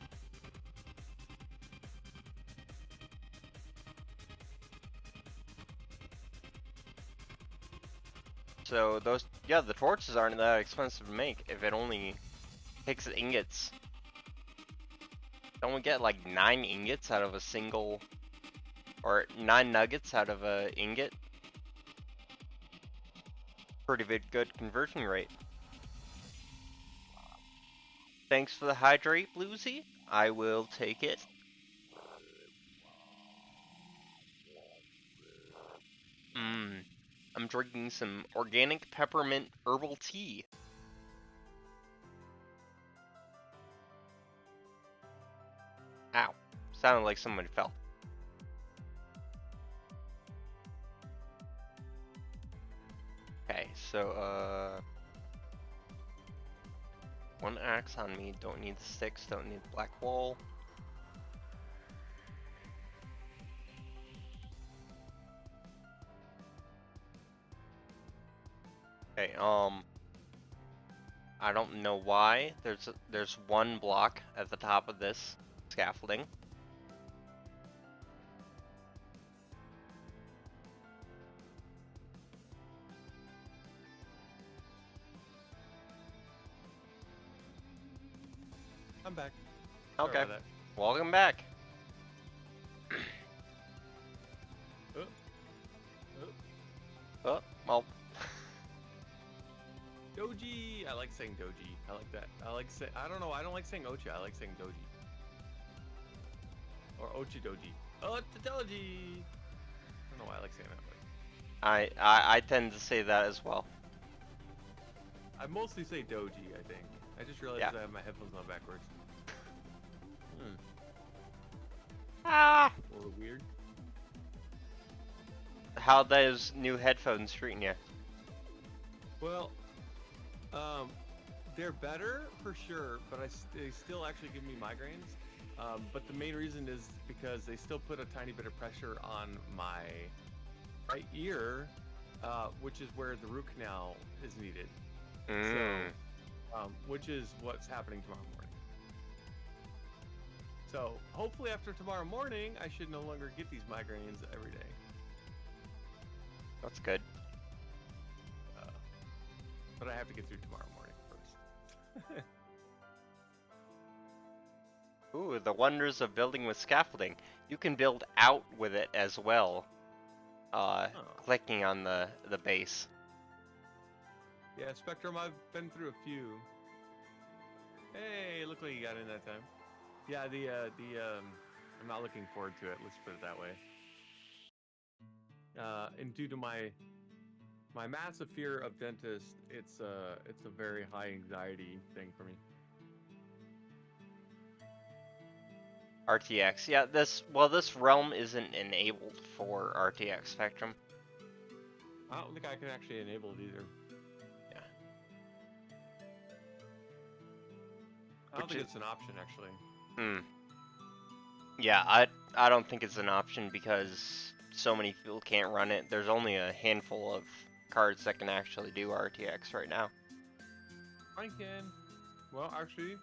So those, yeah, the torches aren't that expensive to make if it only takes ingots. Don't we get like 9 ingots out of a single, or 9 nuggets out of a ingot? Pretty good conversion rate. Thanks for the hydrate, Bluesy. I will take it. I'm drinking some organic peppermint herbal tea. Ow. Sounded like someone fell. Okay, so, 1 axe on me. Don't need the sticks, don't need the black wool. Okay, I don't know why. There's 1 block at the top of this scaffolding. I'm back. Okay. Sorry about that. Welcome back. Oh, well. Doji. I like saying Doji. I like that. I don't know. I don't like saying Ocha. I like saying Doji. Or Ochidoji. Ochidoji. I don't know why I like saying that, but I tend to say that as well. I mostly say Doji, I think. I just realized I have my headphones on backwards. Ah! A little weird. How those new headphones treating you? Well, they're better for sure, but they still actually give me migraines. But the main reason is because they still put a tiny bit of pressure on my right ear, which is where the root canal is needed. So, which is what's happening tomorrow morning. So hopefully after tomorrow morning, I should no longer get these migraines every day. That's good. But I have to get through tomorrow morning first. Ooh, the wonders of building with scaffolding. You can build out with it as well. Clicking on the base. Yeah, Spectrum, I've been through a few. Hey, look like you got in that time. Yeah, I'm not looking forward to it. Let's put it that way. And due to my massive fear of dentists, it's a very high anxiety thing for me. RTX. Yeah, this realm isn't enabled for RTX Spectrum. I don't think I can actually enable it either. Yeah. I don't think it's an option actually. Hmm. Yeah, I don't think it's an option because so many people can't run it. There's only a handful of cards that can actually do RTX right now. I can. Well, actually,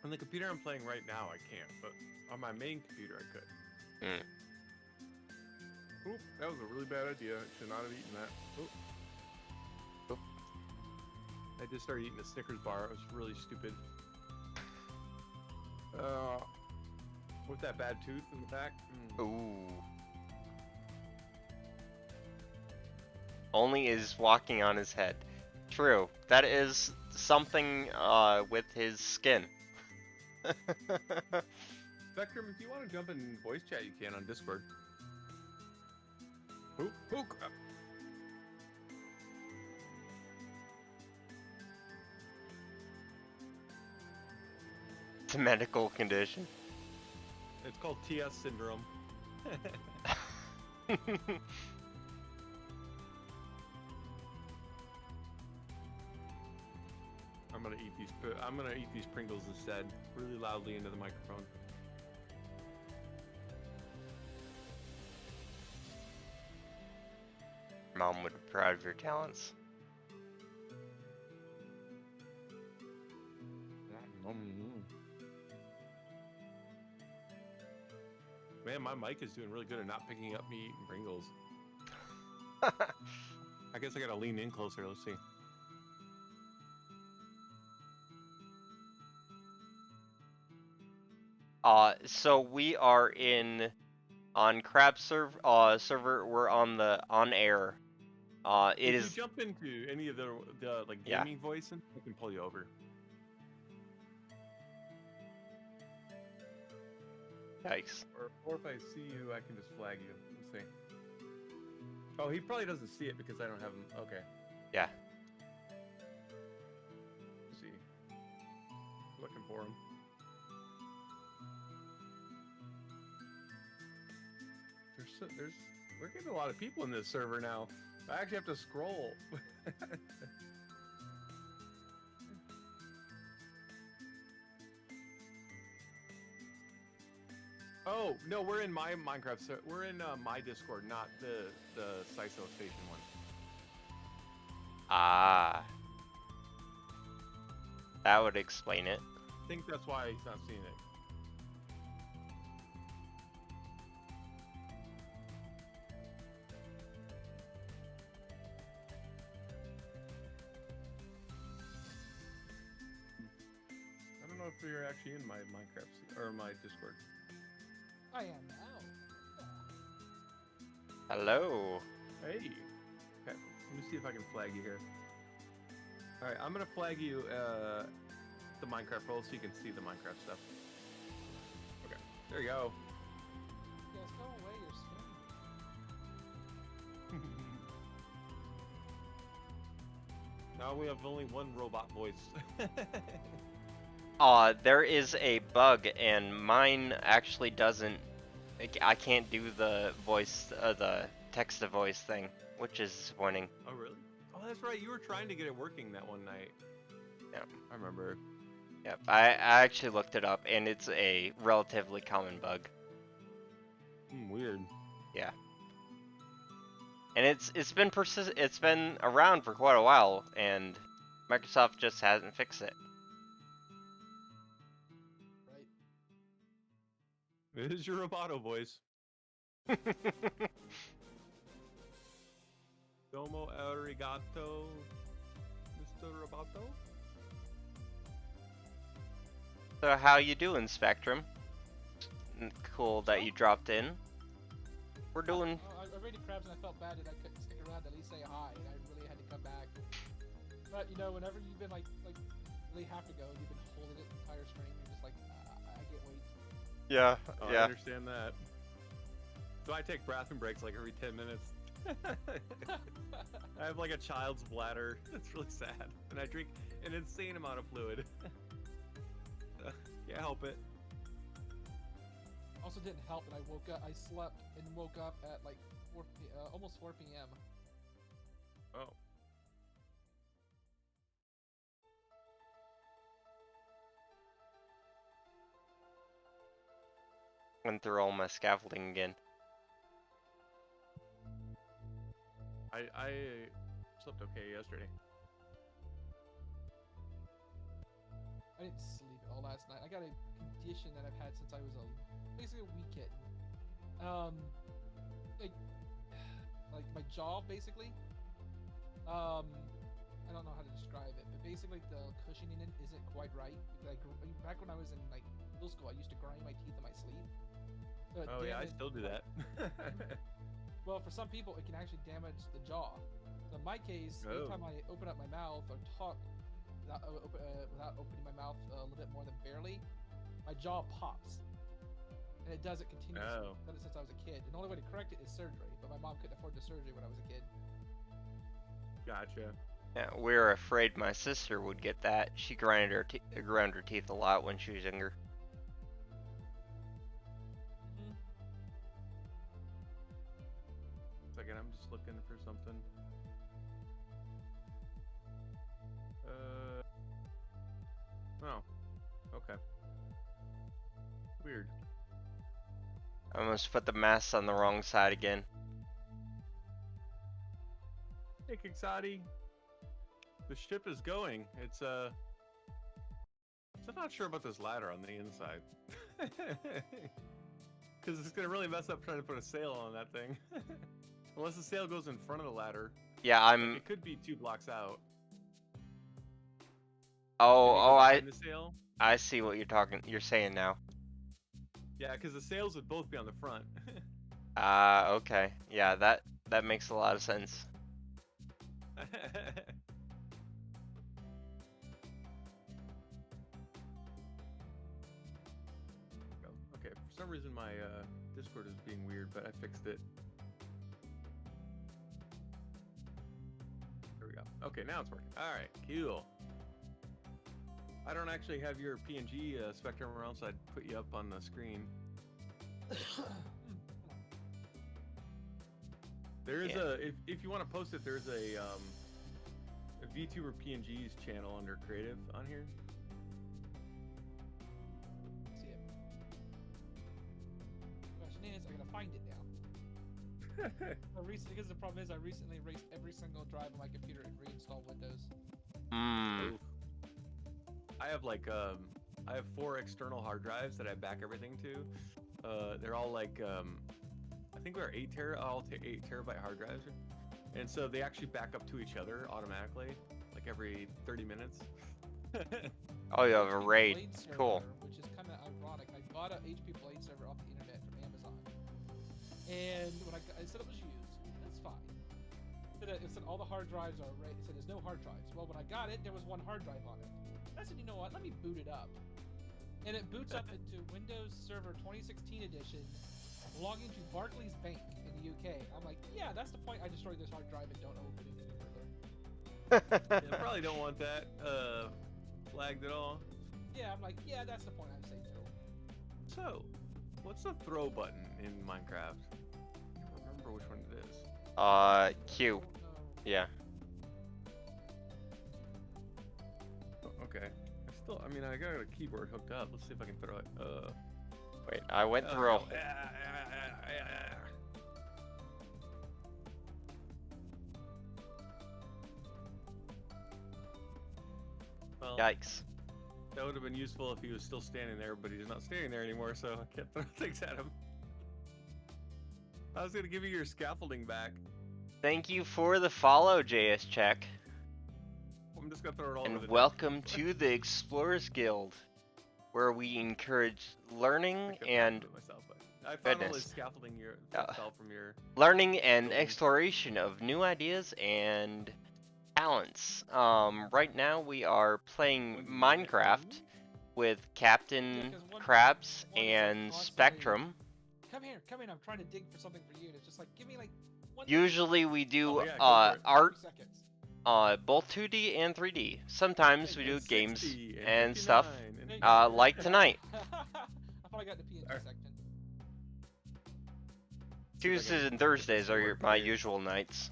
on the computer I'm playing right now, I can't. But on my main computer, I could. Hmm. Oop, that was a really bad idea. I should not have eaten that. Oop. Oop. I just started eating a Snickers bar. It was really stupid. With that bad tooth in the back. Ooh. Only is walking on his head. True. That is something with his skin. Spectrum, if you want to jump in voice chat, you can on Discord. Oh crap. It's a medical condition. It's called TS syndrome. I'm gonna eat these Pringles instead, really loudly into the microphone. Mom would be proud of your talents. Man, my mic is doing really good at not picking up me eating Pringles. I guess I gotta lean in closer. Let's see. So we are on Crab server. We're on air. It If you is. jump into any of the like Yeah. gaming voicing, I can pull you over. Yikes. Or if I see you, I can just flag you. Let's see. Oh, he probably doesn't see it because I don't have him. Okay. Yeah. Let's see. Looking for him. We're getting a lot of people in this server now. I actually have to scroll. Oh no, we're in my Minecraft. So we're in my Discord, not the CISO station one. Ah. That would explain it. I think that's why he's not seeing it. I don't know if you're actually in my Minecraft or my Discord. I am now. Hello. Hey. Okay, let me see if I can flag you here. All right, I'm gonna flag you the Minecraft role so you can see the Minecraft stuff. Okay, there you go. Yes, go away, you're scaring me. Now we have only one robot voice. There is a bug, and mine actually doesn't. I can't do the voice, the text to voice thing, which is disappointing. Oh really? Oh, that's right. You were trying to get it working that one night. Yeah. I remember. Yep. I actually looked it up, and it's a relatively common bug. Weird. Yeah. And it's been around for quite a while, and Microsoft just hasn't fixed it. Right. It is your roboto voice. Domo arigato, Mr. Roboto. So how you doing, Spectrum? Cool that you dropped in. We're doing. I raided crabs and I felt bad that I couldn't stick around to at least say hi, and I really had to come back. But you know, whenever you've been like really have to go, you've been holding it the entire stream. You're just like, I can't wait. Yeah. Oh, Yeah. I understand that. So I take bathroom breaks like every 10 minutes. I have like a child's bladder. It's really sad. And I drink an insane amount of fluid. Can't help it. Also didn't help that I woke up. I slept and woke up at like almost 4 p.m. Oh. Went through all my scaffolding again. I slept okay yesterday. I didn't sleep at all last night. I got a condition that I've had since I was basically a wee kid. Like my jaw basically. I don't know how to describe it, but basically the cushioning in isn't quite right. Like back when I was in like middle school, I used to grind my teeth in my sleep. So Oh yeah, I still do that. Well, for some people, it can actually damage the jaw. So in my case, anytime I open up my mouth or talk without opening my mouth a little bit more than barely, my jaw pops. And it does it continuously. I've done it since I was a kid. And the only way to correct it is surgery. But my mom couldn't afford the surgery when I was a kid. Gotcha. Yeah, we were afraid my sister would get that. She ground her teeth a lot when she was younger. Second, I'm just looking for something. Oh. Okay. Weird. I almost put the masts on the wrong side again. Hey, Kixati. The ship is going. It's I'm not sure about this ladder on the inside. Because it's gonna really mess up trying to put a sail on that thing. Unless the sail goes in front of the ladder. Yeah, Like, it could be 2 blocks out. I see what you're saying now. Yeah, because the sails would both be on the front. Okay. Yeah, that makes a lot of sense. Okay, for some reason my Discord is being weird, but I fixed it. There we go. Okay, now it's working. All right, cool. I don't actually have your PNG Spectrum, or else I'd put you up on the screen. There is if you want to post it, there's a VTuber PNG's channel under creative on here. See it. Gosh, Nanus, I gotta find it now. Because the problem is I recently erased every single drive on my computer and reinstalled Windows. I have like I have 4 external hard drives that I back everything to. They're all like I think they're 8 terabyte hard drives, and so they actually back up to each other automatically, like every 30 minutes. Oh, you have a RAID. Cool. Which is kind of ironic. I bought a HP Blade server off the internet from Amazon, and when I said it was used, that's fine. It said all the hard drives are RAID. It said there's no hard drives. Well, when I got it, there was 1 hard drive on it. I said, you know what? Let me boot it up, and it boots up into Windows Server 2016 edition, belonging to Barclays Bank in the UK. I'm like, yeah, that's the point. I destroyed this hard drive and don't open it any further. Yeah, probably don't want that flagged at all. Yeah, I'm like, yeah, that's the point. I'm saying no. So, what's the throw button in Minecraft? I can't remember which one it is. Q. Yeah. Okay. I mean, I got a keyboard hooked up. Let's see if I can throw it. Wait, I went through. Well, Yikes. that would have been useful if he was still standing there, but he's not standing there anymore, so I can't throw things at him. I was gonna give you your scaffolding back. Thank you for the follow, JS Check. I'm just gonna throw it all over the And welcome to the Explorers Guild, where we encourage learning and I found all this goodness. scaffolding fell from your learning and building. exploration of new ideas and talents. Right now we are playing Minecraft with Captain Crabs and Spectrum. Come here, I'm trying to dig for something for you, and it's just like, give me like 1 Usually we do Oh, yeah, go for it. art, 30 seconds. both 2D and 3D. Sometimes we do And games 60 and stuff, 59 and like tonight. I thought I got the PNG Alright. section. See if I Tuesdays can and get this Thursdays to are work my today. usual nights.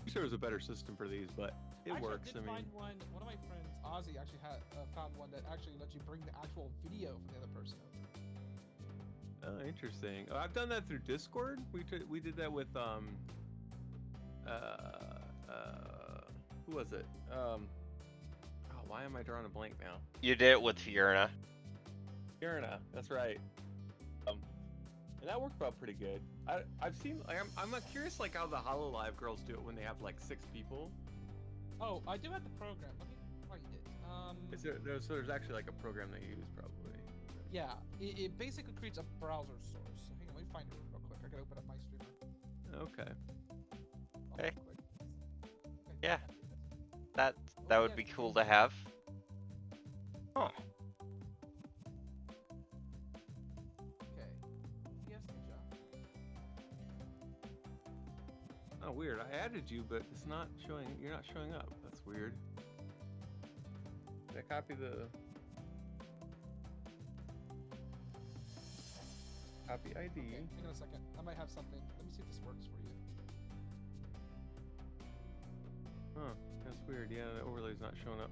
I wish there was a better system for these, but it Actually, works. I did find one. One of my friends, Ozzy, actually had found one that actually lets you bring the actual video from the other person over. Oh, interesting. Oh, I've done that through Discord. We did that with who was it? Oh, why am I drawing a blank now? You did it with Fiona. Irina, that's right. And that worked out pretty good. I've seen. I'm curious like how the HoloLive girls do it when they have like 6 people. Oh, I do have the program. Let me find it. Is there? So there's actually like a program they use probably. Yeah, it basically creates a browser source. So hang on, let me find it real quick. I gotta open up my streamer. Okay. Hey. Real quick. Okay. Yeah. That would be cool to have. Oh. Okay. Yes, Ninja. Oh, weird. I added you, but it's not showing. You're not showing up. That's weird. Did I copy the copy ID? Okay, hang on a second. I might have something. Let me see if this works for you. Huh. That's weird. Yeah, the overlay's not showing up.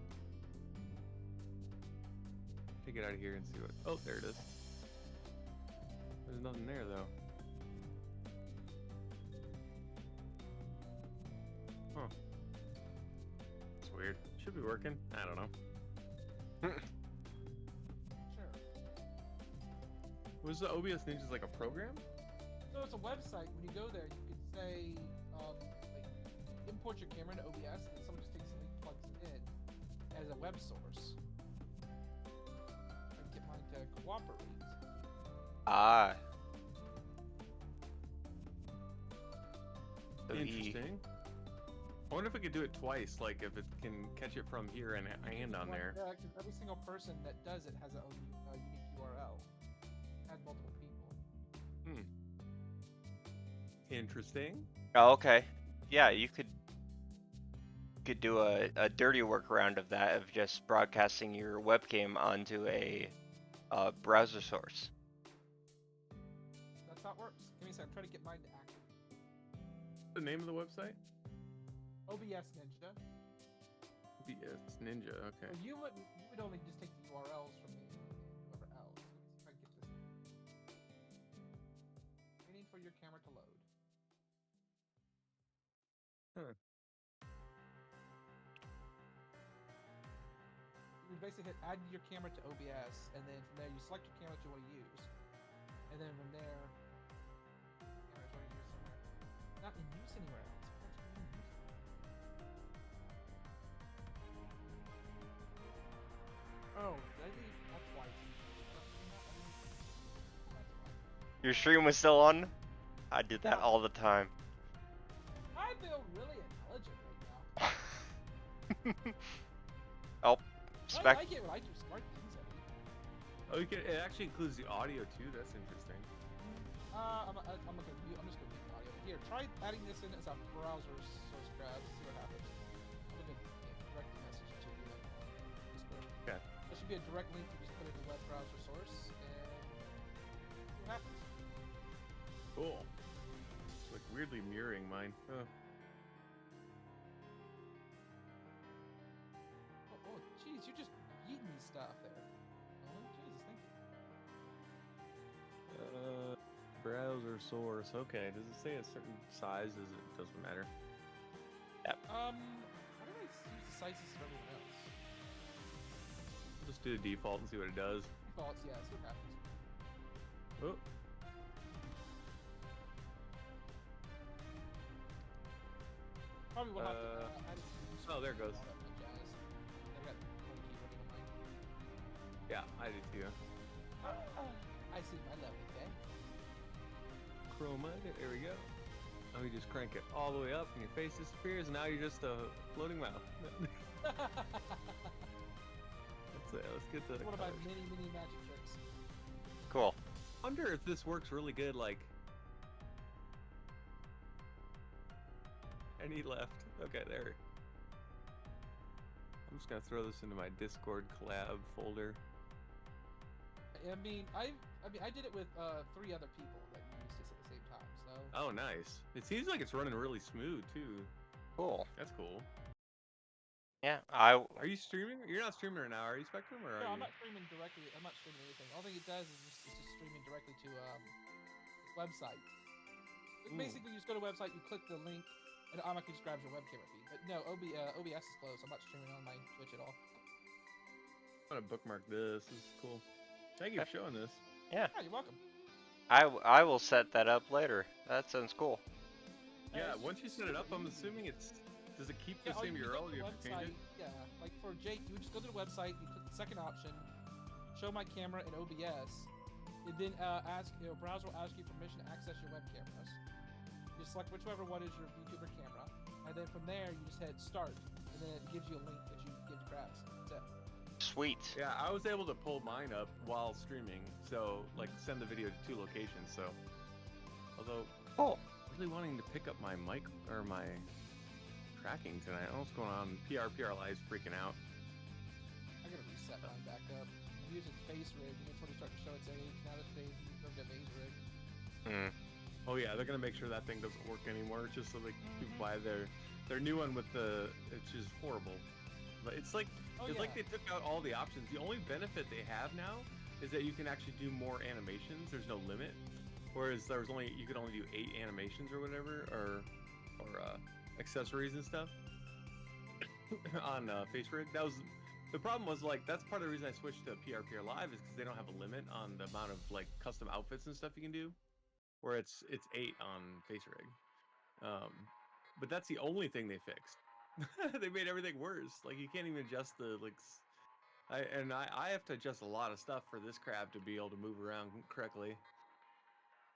Take it out of here and see what. Oh, there it is. There's nothing there though. Huh. It's weird. Should be working. I don't know. Sure. Was the OBS Ninjas like a program? So it's a website. When you go there, you can say, like, import your camera into OBS, and someone just takes something, plugs it in as a web source. I can get mine to cooperate. Ah. So Interesting. I wonder if it could do it twice, like if it can catch it from here and on there. Yeah, because every single person that does it has a unique URL. Add multiple people. Interesting. Oh, okay. Yeah, you could do a dirty workaround of that, of just broadcasting your webcam onto a browser source. That's how it works. Give me a second. I'm trying to get mine to active. The name of the website? OBS Ninja. BS Ninja. Okay. Or you would only just take the URLs from me, whoever else. Let me see if I can get this. Waiting for your camera to load. Huh. You basically hit add your camera to OBS, and then from there you select your camera that you want to use, and then from there, camera's already here somewhere. Not in use anywhere else. What's in use? Oh, maybe that's why. Your stream was still on? I did that all the time. I feel really intelligent right now. Oh, I like it when I do smart things. Oh, it actually includes the audio too. That's interesting. I'm just gonna mute the audio. Here, try adding this in as a browser source grab. See what happens. I'm gonna direct message to you. Discord. Okay. There should be a direct link. You just put in the web browser source and see what happens. Cool. It's like weirdly mirroring mine. Huh. Oh, jeez, you're just eating me stuff there. Oh, Jesus, thank you. Browser source. Okay. Does it say a certain size? It doesn't matter. How do I use the sizes of everyone else? I'll just do the default and see what it does. Defaults, yeah, see what happens. Oh. Probably will have to add it to the Oh, there it goes. all that good jazz. I got one keyboard in mine. Yeah, I did too. I see my lovely thing. Chroma. There we go. Now we just crank it all the way up, and your face disappears, and now you're just a floating mouth. Let's get to the One of my colors. many magic tricks. Cool. I wonder if this works really good, like... Any left. Okay, there. I'm just gonna throw this into my Discord collab folder. I mean, I did it with 3 other people that used this at the same time. So. Oh, nice. It seems like it's running really smooth too. Cool. That's cool. Yeah, Are you streaming? You're not streaming right now, are you, Spectrum? Or are No, I'm you? not streaming directly. I'm not streaming anything. All thing it does is it's just streaming directly to this website. Basically, you just go to the website, you click the link, and it automatically just grabs your web camera feed. But no, OBS is closed. I'm not streaming on my Twitch at all. I'm gonna bookmark this. This is cool. Thank you for showing this. yeah. Yeah, you're welcome. I will set that up later. That sounds cool. Yeah, it's once you just set it up, I'm easy. assuming it's. Does it keep the all same you URL? go to You the have to change it. website. Yeah, like for Jake, you would just go to the website, you click the second option, show my camera in OBS. It then browser will ask you permission to access your web cameras. You select whichever one is your VTuber camera, and then from there you just hit start, and then it gives you a link that you give to Crabs. That's it. Sweet. Yeah, I was able to pull mine up while streaming, so like send the video to 2 locations. So, although Cool. really wanting to pick up my mic or my tracking tonight. I don't know what's going on. PR Live's freaking out. I gotta reset mine back up. I'm using face rig, and it's already starting to show its age now that they've moved to face rig. Mm. Oh yeah, they're gonna make sure that thing doesn't work anymore, just so they can buy their new one with the. It's just horrible. But it's like it's like they took out all the options. The only benefit they have now is that you can actually do more animations. There's no limit. Whereas you could only do 8 animations or whatever, or accessories and stuff on Face Rig. That was the problem. Was like that's part of the reason I switched to PR Live is because they don't have a limit on the amount of like custom outfits and stuff you can do. Where it's 8 on Face Rig. But that's the only thing they fixed. They made everything worse. Like you can't even adjust the like. I have to adjust a lot of stuff for this crab to be able to move around correctly.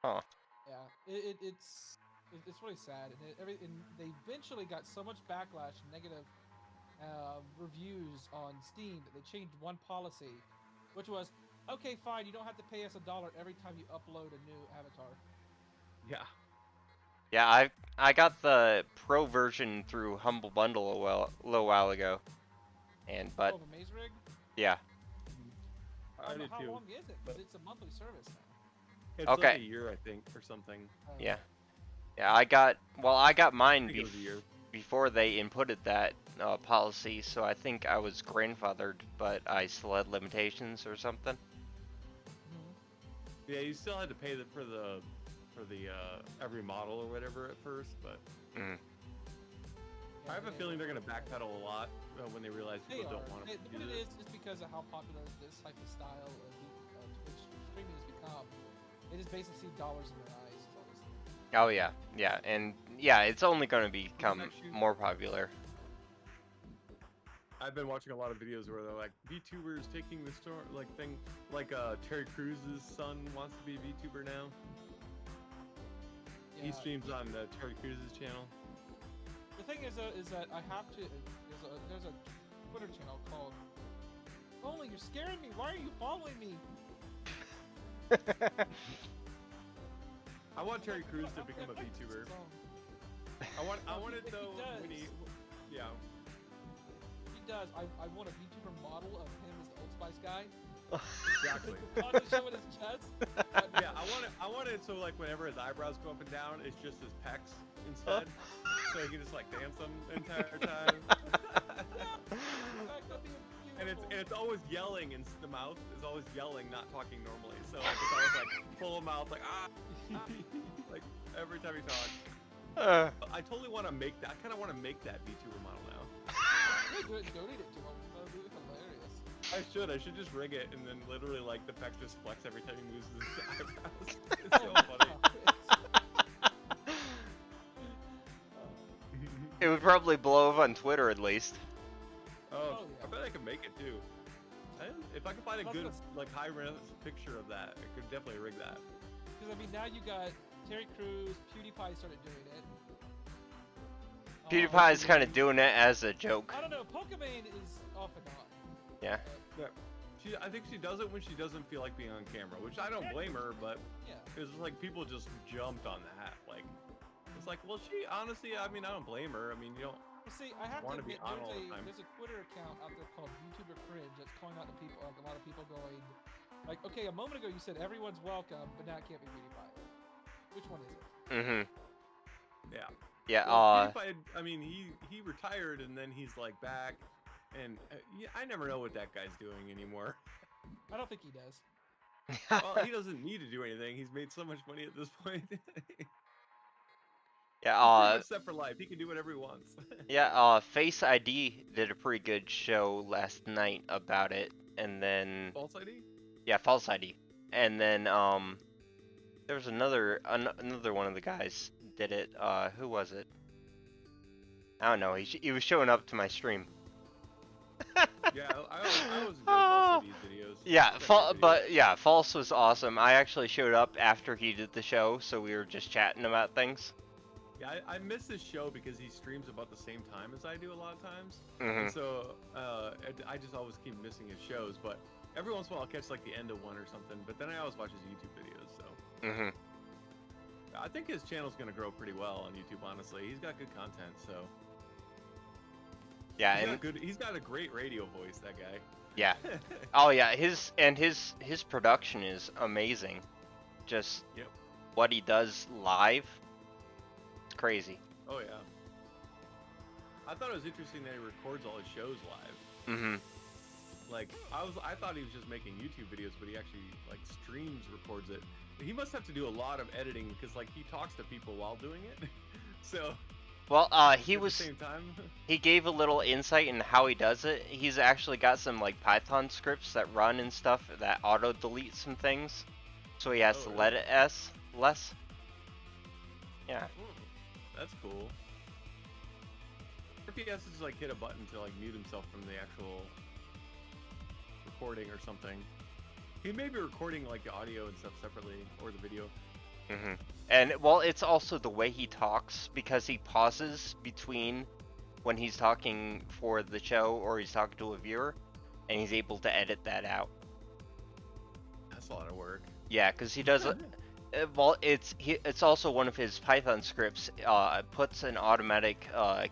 Huh. Yeah, it's really sad, and they eventually got so much backlash and negative reviews on Steam that they changed one policy, which was, okay, fine, you don't have to pay us $1 every time you upload a new avatar. Yeah. Yeah, I got the pro version through Humble Bundle a little while ago, but the Maze Rig? yeah. I did How too. long is it? Because it's a monthly service now. It's Okay. like a year, I think, or something. Yeah. Yeah, I got mine I think it was a year. before they inputted that policy, so I think I was grandfathered, but I still had limitations or something. Yeah, you still had to pay for the every model or whatever at first, but I have a feeling they're gonna backpedal a lot when they realize people don't want to use What it it. is because of how popular this type of style of Twitch streaming has become. They just basically see dollars in their eyes. Is all they see. Oh yeah, yeah, and yeah, it's only going to become Actually- more popular. I've been watching a lot of videos where they're like VTubers taking the store thing, like Terry Crews's son wants to be a VTuber now. He Yeah. streams on Terry Crews's channel. The thing is that I have to. There's a Twitter channel called. Only you're scaring me. Why are you following me? I want Terry Crews to become a VTuber. I want it though when he, yeah. He does. I want a VTuber model of him as the Old Spice guy. Exactly. Showing his chest. Yeah, I want it so like whenever his eyebrows go up and down, it's just his pecs instead, so he can just like dance them the entire time. And it's always yelling, and the mouth is always yelling, not talking normally. So like, it's always like full mouth, like like every time he talks. I totally want to make that. I kind of want to make that VTuber model now. Donate it to him. That would be hilarious. I should just rig it, and then literally like the pecs just flex every time he moves his eyebrows. It's so funny. It would probably blow up on Twitter at least. Oh, yeah. I bet I could make it too. If I could find a good, like, high-res picture of that, I could definitely rig that. Because I mean, now you got Terry Crews, PewDiePie started doing it. PewDiePie's kind of doing it as a joke. I don't know. Pokemon is off and on. Yeah. I think she does it when she doesn't feel like being on camera, which I don't blame her, but Yeah. it's like people just jumped on that. Like, it's like, well, she honestly, I mean, I don't blame her. I mean, you don't. See, I have to Want to be admit, on all the time. there's a Twitter account out there called vtuber cringe that's calling out to people, like a lot of people going, like, okay, a moment ago you said everyone's welcome, but now it can't be PewDiePie. Which one is it? Mm-hmm. Yeah. Yeah. Well, PewDiePie, I mean, he retired and then he's like back, and yeah, I never know what that guy's doing anymore. I don't think he does. Well, he doesn't need to do anything. He's made so much money at this point. Yeah. He's pretty much set for life. He can do whatever he wants. Yeah. Face ID did a pretty good show last night about it, and then False ID? yeah, False ID, and then there was another one of the guys did it. Who was it? I don't know. He was showing up to my stream. Yeah, I always enjoy False ID's videos. Yeah, He's got great but videos. yeah, False was awesome. I actually showed up after he did the show, so we were just chatting about things. Yeah, I miss this show because he streams about the same time as I do a lot of times. Hmm. And so I just always keep missing his shows. But every once in a while I'll catch like the end of one or something. But then I always watch his YouTube videos. So Hmm. I think his channel's going to grow pretty well on YouTube, honestly. He's got good content. So Yeah, he's got a great radio voice, that guy. yeah. Oh yeah, his production is amazing. Just Yep. what he does live, it's crazy. Oh, yeah. I thought it was interesting that he records all his shows live. Hmm. Like I thought he was just making YouTube videos, but he actually like streams, records it. He must have to do a lot of editing because like he talks to people while doing it. So Well, at he the same time. he gave a little insight in how he does it. He's actually got some like Python scripts that run and stuff that auto delete some things, so he has Oh, to really? let it less. Yeah. That's cool. If he has to just like hit a button to like mute himself from the actual recording or something. He may be recording like the audio and stuff separately or the video. Hmm. And well, it's also the way he talks, because he pauses between when he's talking for the show or he's talking to a viewer, and he's able to edit that out. That's a lot of work. Yeah, because he does. Well, it's also one of his Python scripts. Puts an automatic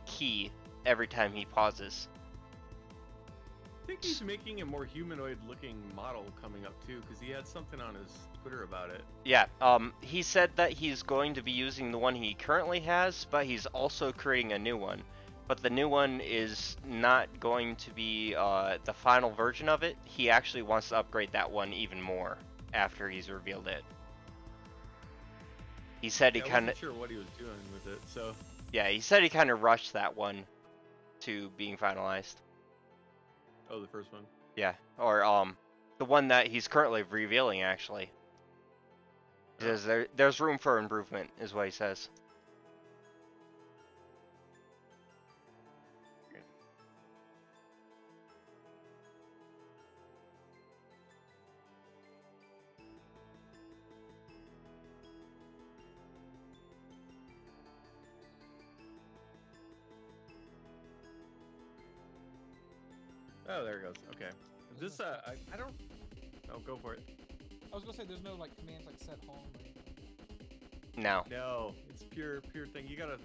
key every time he pauses. I think he's making a more humanoid-looking model coming up too, because he had something on his Twitter about it. Yeah. He said that he's going to be using the one he currently has, but he's also creating a new one. But the new one is not going to be the final version of it. He actually wants to upgrade that one even more after he's revealed it. He said he I kind of wasn't sure what he was doing with it, so he said he kind of rushed that one to being finalized. oh, the first one. Yeah, or the one that he's currently revealing actually. He says there's room for improvement, is what he says. Oh, there it goes. Okay. Is this I don't. Oh, go for it. I was gonna say there's no like commands like set home or anything. No. No, it's pure thing. You gotta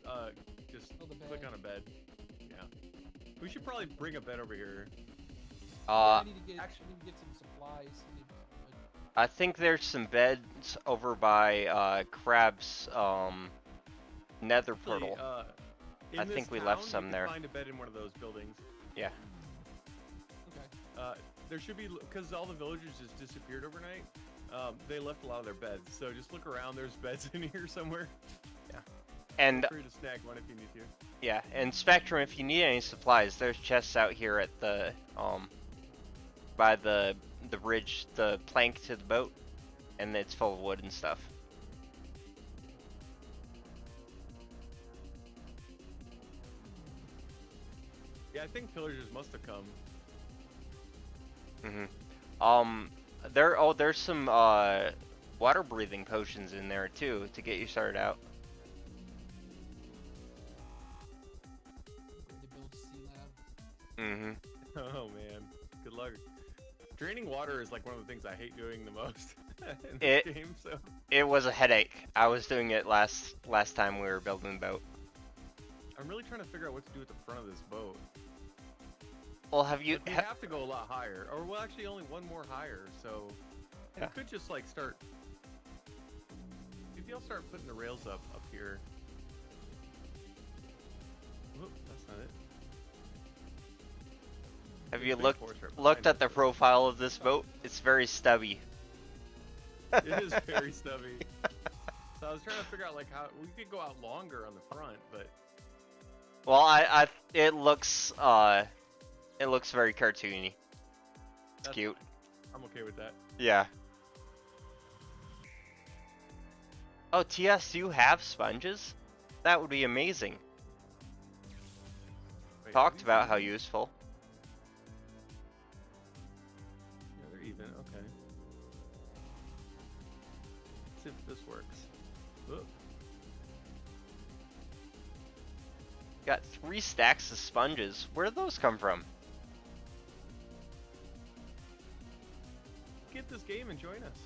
just Oh, the click bed. on a bed. Yeah. We should probably bring a bed over here. I need to get some supplies. I need, I think there's some beds over by Crab's nether Actually, portal. in I this think we left town, some you there. can find a bed in one of those buildings. Yeah. okay. There should be, because all the villagers just disappeared overnight. They left a lot of their beds, so just look around. There's beds in here somewhere. And Feel free to snag one if you need to. yeah, and Spectrum, if you need any supplies, there's chests out here at the by the bridge, the plank to the boat, and it's full of wood and stuff. Yeah, I think pillagers must have come. There's some water breathing potions in there too to get you started out. They build sea lab. Oh man, good luck. Draining water is like one of the things I hate doing the most in It- this game. So It was a headache. I was doing it last time we were building the boat. I I'm really trying to figure out what to do with the front of this boat. Well, have you? Like, we have to go a lot higher, or well, actually only one more higher. So Yeah. we could just like start. Maybe I'll start putting the rails up here. Whoop, that's not it. Have There's you a big looked forest right looked behind at the us. profile of this boat? It's very stubby. It is very stubby. So I was trying to figure out like how we could go out longer on the front, but Well, it looks very cartoony. It's that's cute. fine. I'm okay with that. Yeah. Oh, TS, do you have sponges? That would be amazing. Wait, Talked these about how even? useful. Yeah, they're even. Okay. Let's see if this works. Whoop. Got 3 stacks of sponges. Where did those come from? Get this game and join us.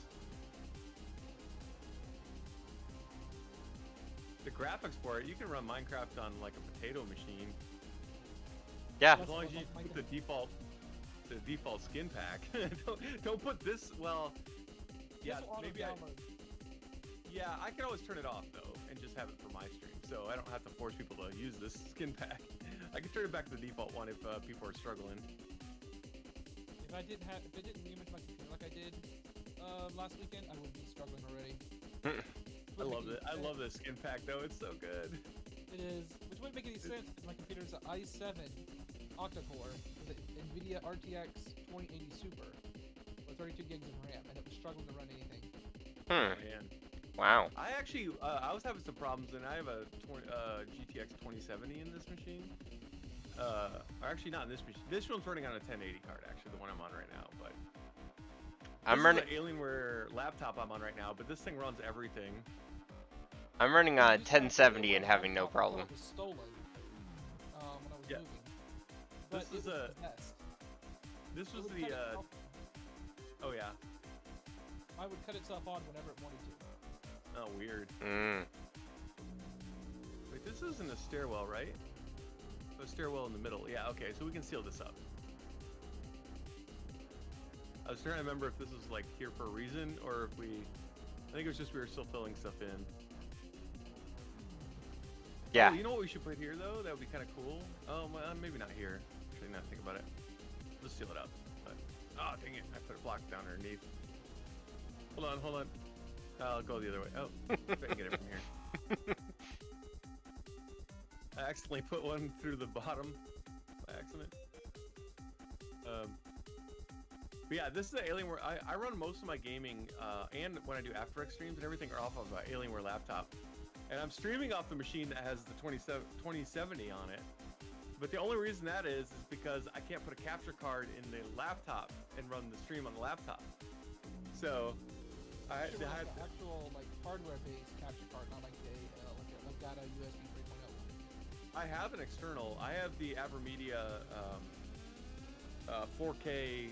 The graphics for it, you can run Minecraft on like a potato machine. Yeah. As long as you put the default skin pack. don't put this. Well, yeah, maybe yeah, I can always turn it off though and just have it for my stream, so I don't have to force people to use this skin pack. I can turn it back to the default one if people are struggling. If it didn't image my computer like I did last weekend, I would be struggling already. I love this skin pack though. It's so good. It is, which wouldn't make any sense because my computer's an i7 octa-core with an NVIDIA RTX 2080 Super with 32 gigs of RAM, and it was struggling to run anything. Hmm. Oh, man. Wow. I actually, I was having some problems, and I have a GTX 2070 in this machine. Or actually, not in this machine. This one's running on a 1080 card, actually, the one I'm on right now. But I'm this running. is the Alienware laptop I'm on right now, but this thing runs everything. I'm running on I used my 1070 and Alienware having no laptop before problem. It was stolen when I was Yeah. moving. But This it is was a- possessed. This It was would the, cut itself- oh yeah. I would cut itself on whenever it wanted to. Oh, weird. Mm. Wait, this isn't a stairwell, right? A stairwell in the middle. Yeah, okay, so we can seal this up. I was trying to remember if this was like here for a reason or if I think it was just we were still filling stuff in. Yeah. Oh, you know what we should put here though? That would be kind of cool. Oh, well, maybe not here. Actually, now think about it. Let's seal it up. But, oh, dang it! I put a block down underneath. Hold on. I'll go the other way. Oh, I can get it from here. I accidentally put one through the bottom by accident. But yeah, this is the Alienware. I run most of my gaming and when I do After Effects streams and everything are off of an Alienware laptop. And I'm streaming off the machine that has the 2070 on it. But the only reason that is because I can't put a capture card in the laptop and run the stream on the laptop. So I It should had run an actual like hardware-based capture card, not like a Elgato USB 3.0. I have an external. I have the AverMedia 4K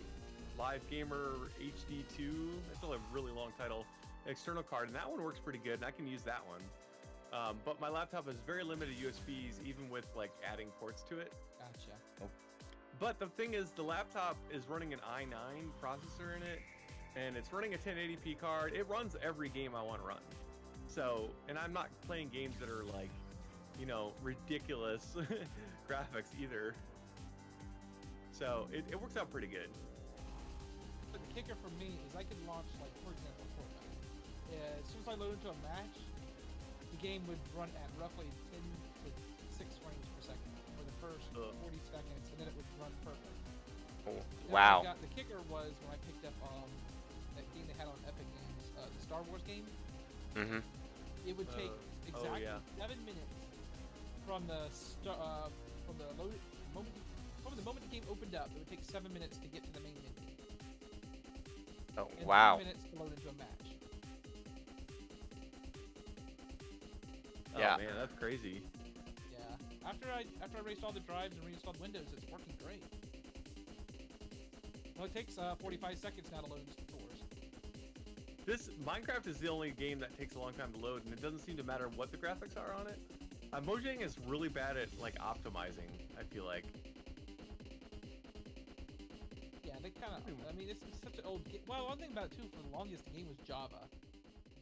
Live Gamer HD2. That's a really long title. External card, and that one works pretty good, and I can use that one. But my laptop has very limited USBs, even with like adding ports to it. Gotcha. But the thing is, the laptop is running an i9 processor in it, and it's running a 1080p card. It runs every game I want to run. So, and I'm not playing games that are like, you know, ridiculous graphics either. So it works out pretty good. But the kicker for me is I can launch, like, for example, Fortnite. As soon as I load into a match, the game would run at roughly 10 to 6 frames per second for the first 40 seconds, and then it would run perfect. Oh, And wow. The kicker was when I picked up that game they had on Epic Games, the Star Wars game. Mm-hmm. It would take exactly yeah. 7 minutes from the moment the game opened up. It would take 7 minutes to get to the main menu. Oh, And wow. 3 minutes to load into a match. Yeah. Oh man, that's crazy. Yeah. After I erased all the drives and reinstalled Windows, it's working great. Well, it takes 45 seconds now to load stores. This Minecraft is the only game that takes a long time to load, and it doesn't seem to matter what the graphics are on it. Mojang is really bad at like optimizing. I feel like. Yeah, they kind of. I mean, it's such an old game. Well, one thing about it too, for the longest, the game was Java.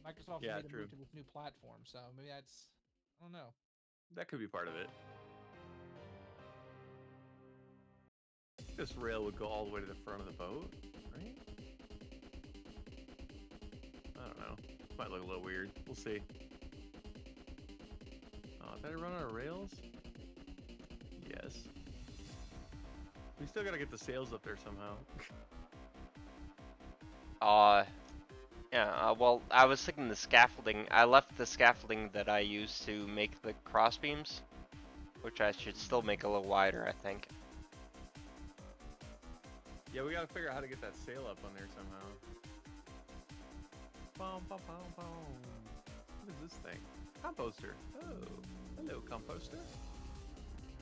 Microsoft Yeah, made a true. move to this new platform, so maybe that's. I don't know. That could be part of it. This rail would go all the way to the front of the boat, right? I don't know. Might look a little weird. We'll see. Did I run out of rails? Yes. We still gotta get the sails up there somehow. Yeah, well, I was thinking the scaffolding. I left the scaffolding that I used to make the crossbeams, which I should still make a little wider, I think. Yeah, we gotta figure out how to get that sail up on there somehow. Boom, boom, boom, boom. What is this thing? Composter. Oh, hello, composter.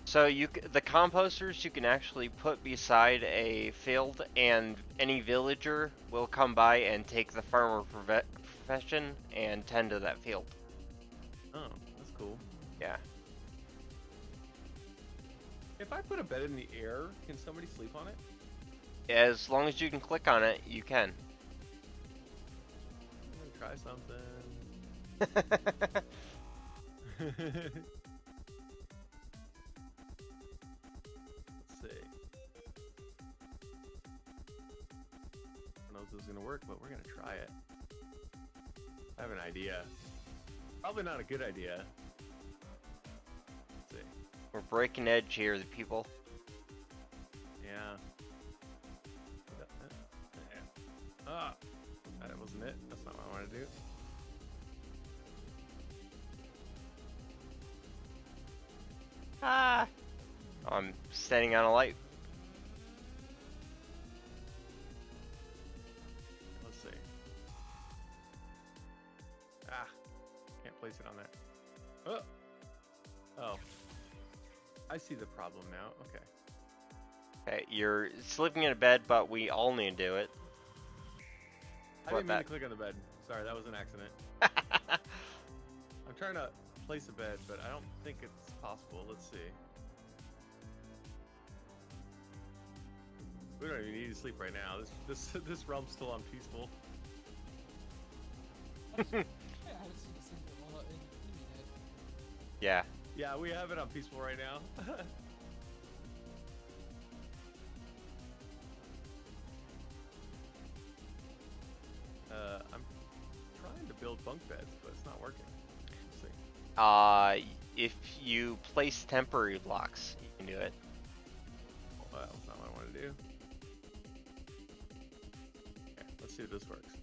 So the composters you can actually put beside a field, and any villager will come by and take the farmer profession and tend to that field. Oh, that's cool. Yeah. If I put a bed in the air, can somebody sleep on it? As long as you can click on it, you can. I'm gonna try something. Let's see. I don't know if this is gonna work, but we're gonna try it. I have an idea. Probably not a good idea. Let's see. We're breaking edge here, the people. Yeah. Ah, that wasn't it. That's not what I wanted to do. Ah! I'm standing on a light. Let's see. Ah, can't place it on there. Oh, oh. I see the problem now. Okay. Okay, you're sleeping in a bed, but we all need to do it. I didn't mean to click on the bed. Sorry, that was an accident. I'm trying to place a bed, but I don't think it's possible. Let's see. We don't even need to sleep right now. This realm's still on peaceful. Yeah, I haven't seen a single one in Internet. Yeah. Yeah, we have it on peaceful right now. I'm trying to build bunk beds, but it's not working. Let's see. If you place temporary blocks, you can do it. Well, that's not what I want to do. Okay, let's see if this works.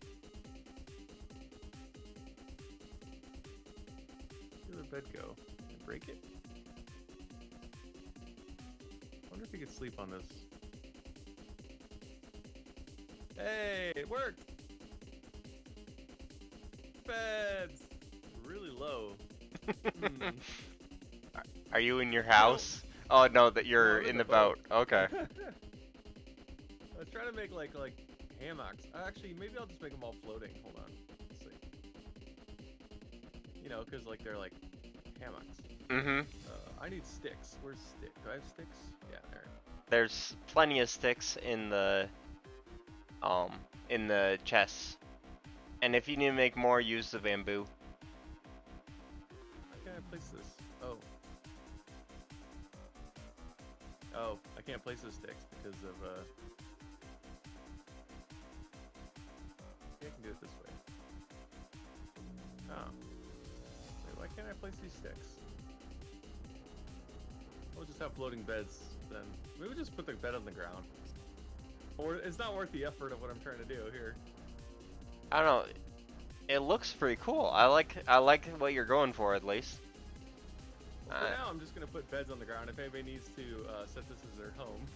Where did the bed go? Did I break it? I wonder if you could sleep on this. Hey, it worked! Beds! Really low. Are you in your house? Oh no, that you're I'm in the boat. Okay. I was trying to make like hammocks. Actually, maybe I'll just make them all floating. Hold on. Let's see. You know, because like they're like hammocks. Mm-hmm. I need sticks. Where's stick? Do I have sticks? Yeah, there. There's plenty of sticks in the chests. And if you need to make more, use the bamboo. How can I place this? Oh. Oh, I can't place the sticks because of I can do it this way. Oh. Wait, why can't I place these sticks? We'll just have floating beds then. Maybe we'll just put the bed on the ground. Or it's not worth the effort of what I'm trying to do here. I don't know. It looks pretty cool. I like what you're going for, at least. Well, for now, I'm just gonna put beds on the ground. If anybody needs to set this as their home.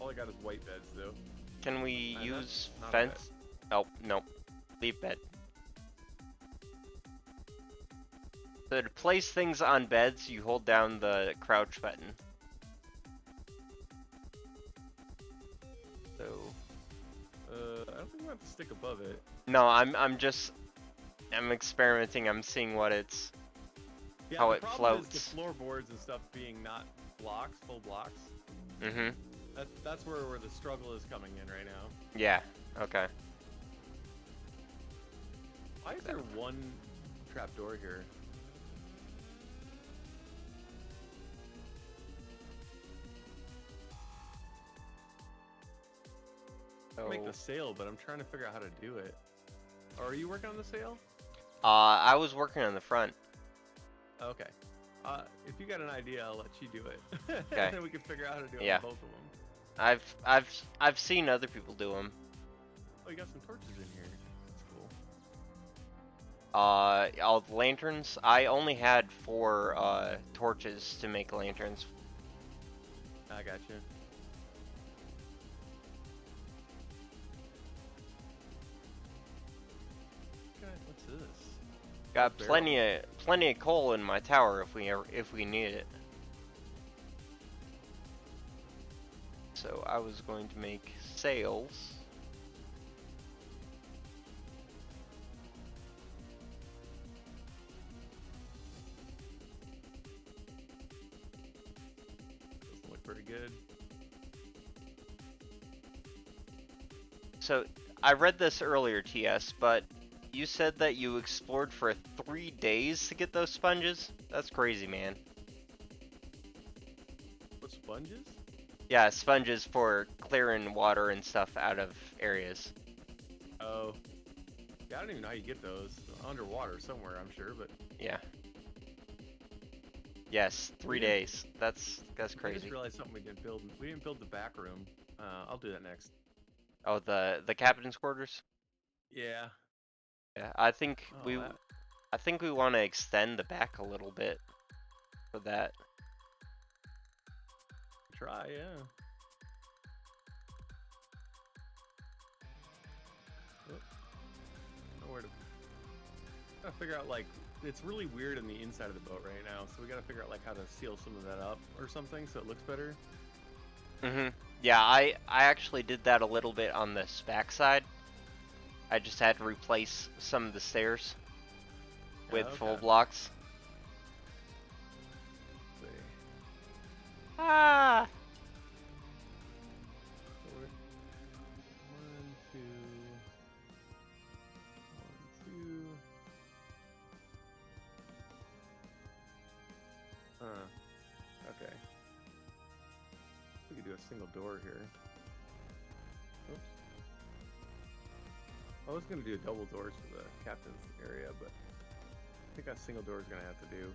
All I got is white beds, though. Can we And use that's not a fence? Oh, no. Leave bed. So to place things on beds, you hold down the crouch button. So I don't think we have to stick above it. no, I'm just I'm experimenting. I'm seeing what it's Yeah, how the it problem is the floats. floorboards and stuff being not blocks, full blocks. Mm-hmm. That's where the struggle is coming in right now. Yeah. Okay. Why is there one trapdoor here? I make the sail, but I'm trying to figure out how to do it. Or are you working on the sail? I was working on the front. Okay. If you got an idea, I'll let you do it. Okay. And then we can figure out how to do it Yeah. on both of them. I've seen other people do them. Oh, you got some torches in here. That's cool. All the lanterns. I only had 4 torches to make lanterns. I got you. Okay, what's this? Got Barrel. plenty of coal in my tower if we need it. So I was going to make sails. Doesn't look very good. So I read this earlier, TS, but you said that you explored for 3 days to get those sponges? That's crazy, man. What, sponges? Yeah, sponges for clearing water and stuff out of areas. Oh. Yeah, I don't even know how you get those. Underwater somewhere, I'm sure, but... Yeah. Yes, 3 Yeah. days. That's I just crazy. realized something we didn't build. We didn't build the back room. I'll do that next. Oh, the captain's quarters? Yeah. Yeah, Oh, that... I think we want to extend the back a little bit for that. Try, yeah. Oop. Nowhere to... Gotta figure out, like... It's really weird in the inside of the boat right now, so we gotta figure out, like, how to seal some of that up or something so it looks better. Mm-hmm. Yeah, I actually did that a little bit on this backside. I just had to replace some of the stairs with Okay. full blocks. Let's see. Ah! So we're... 1, 2... 1, 2... Okay. We could do a single door here. Oops. I was gonna do double doors for the captain's area, but I think a single door is gonna have to do.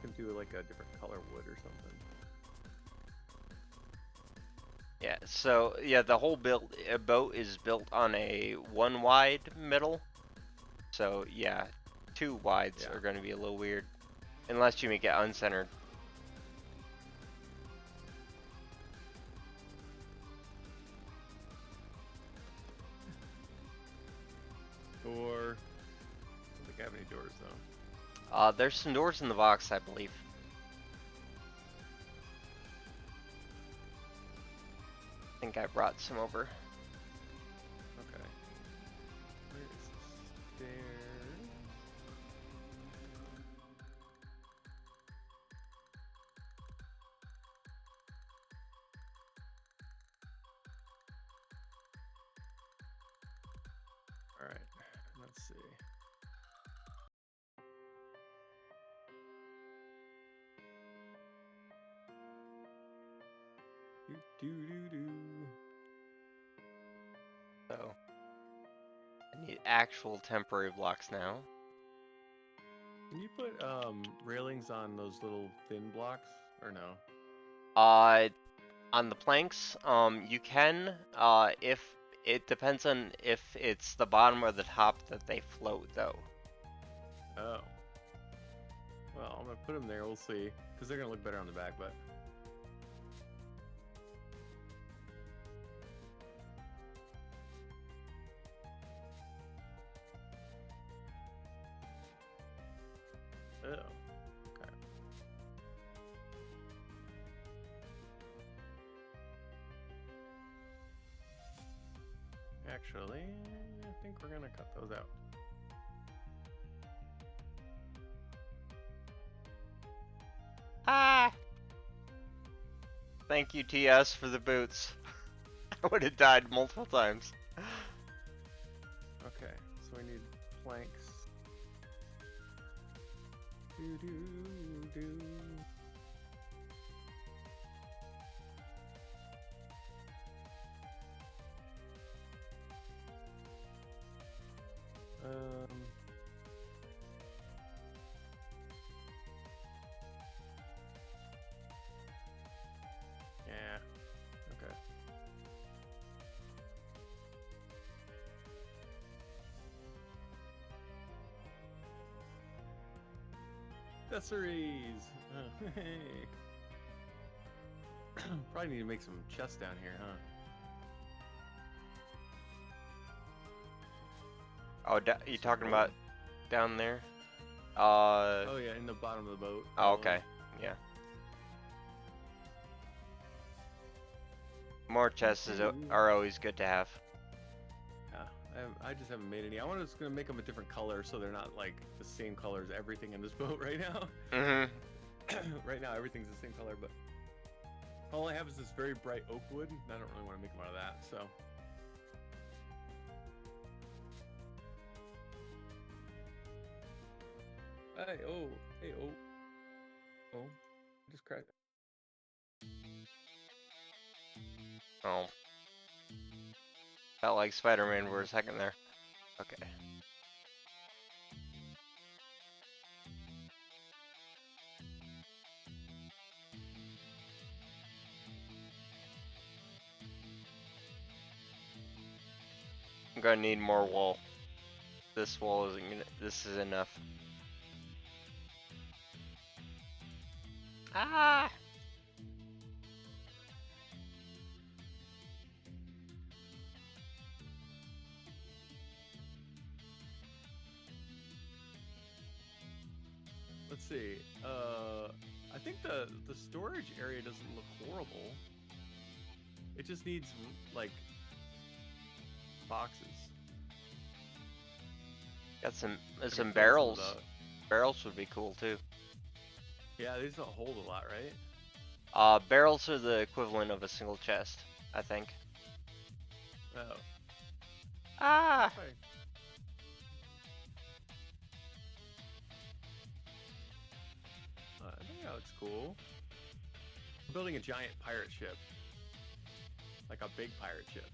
Can do like a different color wood or something. Yeah, so yeah, the whole boat is built on a 1 wide middle. So yeah, 2 wides Yeah. are going to be a little weird. Unless you make it uncentered. Or I don't think I have any doors though. There's some doors in the box, I believe. I think I brought some over. Okay. Where is the stairs? Alright, let's see. Do do do do. So I need actual temporary blocks now. Can you put railings on those little thin blocks or no? On the planks, you can, if it depends on if it's the bottom or the top that they float, though. Oh. Well, I'm gonna put them there. We'll see, because they're gonna look better on the back. But oh, okay. Actually, I think we're gonna cut those out. Ah! Thank you, TS, for the boots. I would have died multiple times. Okay, so we need planks. Do do do. Yeah. Okay. Accessories. Hey. Probably need to make some chests down here, huh? Oh, you talking about down there? Oh yeah, in the bottom of the boat. Oh, okay. Yeah. More chests are always good to have. Yeah, I just haven't made any. I was gonna make them a different color so they're not like the same color as everything in this boat right now. Right now everything's the same color, but all I have is this very bright oak wood, and I don't really want to make them out of that. So. Hey, oh, hey, oh. Oh, I just cracked. Oh. Felt like Spider-Man for a second there. Okay. I'm gonna need more wool. This wool isn't gonna. This is enough. Ah! Let's see. I think the storage area doesn't look horrible. It just needs like boxes. Got some I some can fill barrels. some of Barrels would be cool too. Yeah, these don't hold a lot, right? Barrels are the equivalent of a single chest, I think. Oh. Ah! Okay. I think that looks cool. I'm building a giant pirate ship. Like a big pirate ship.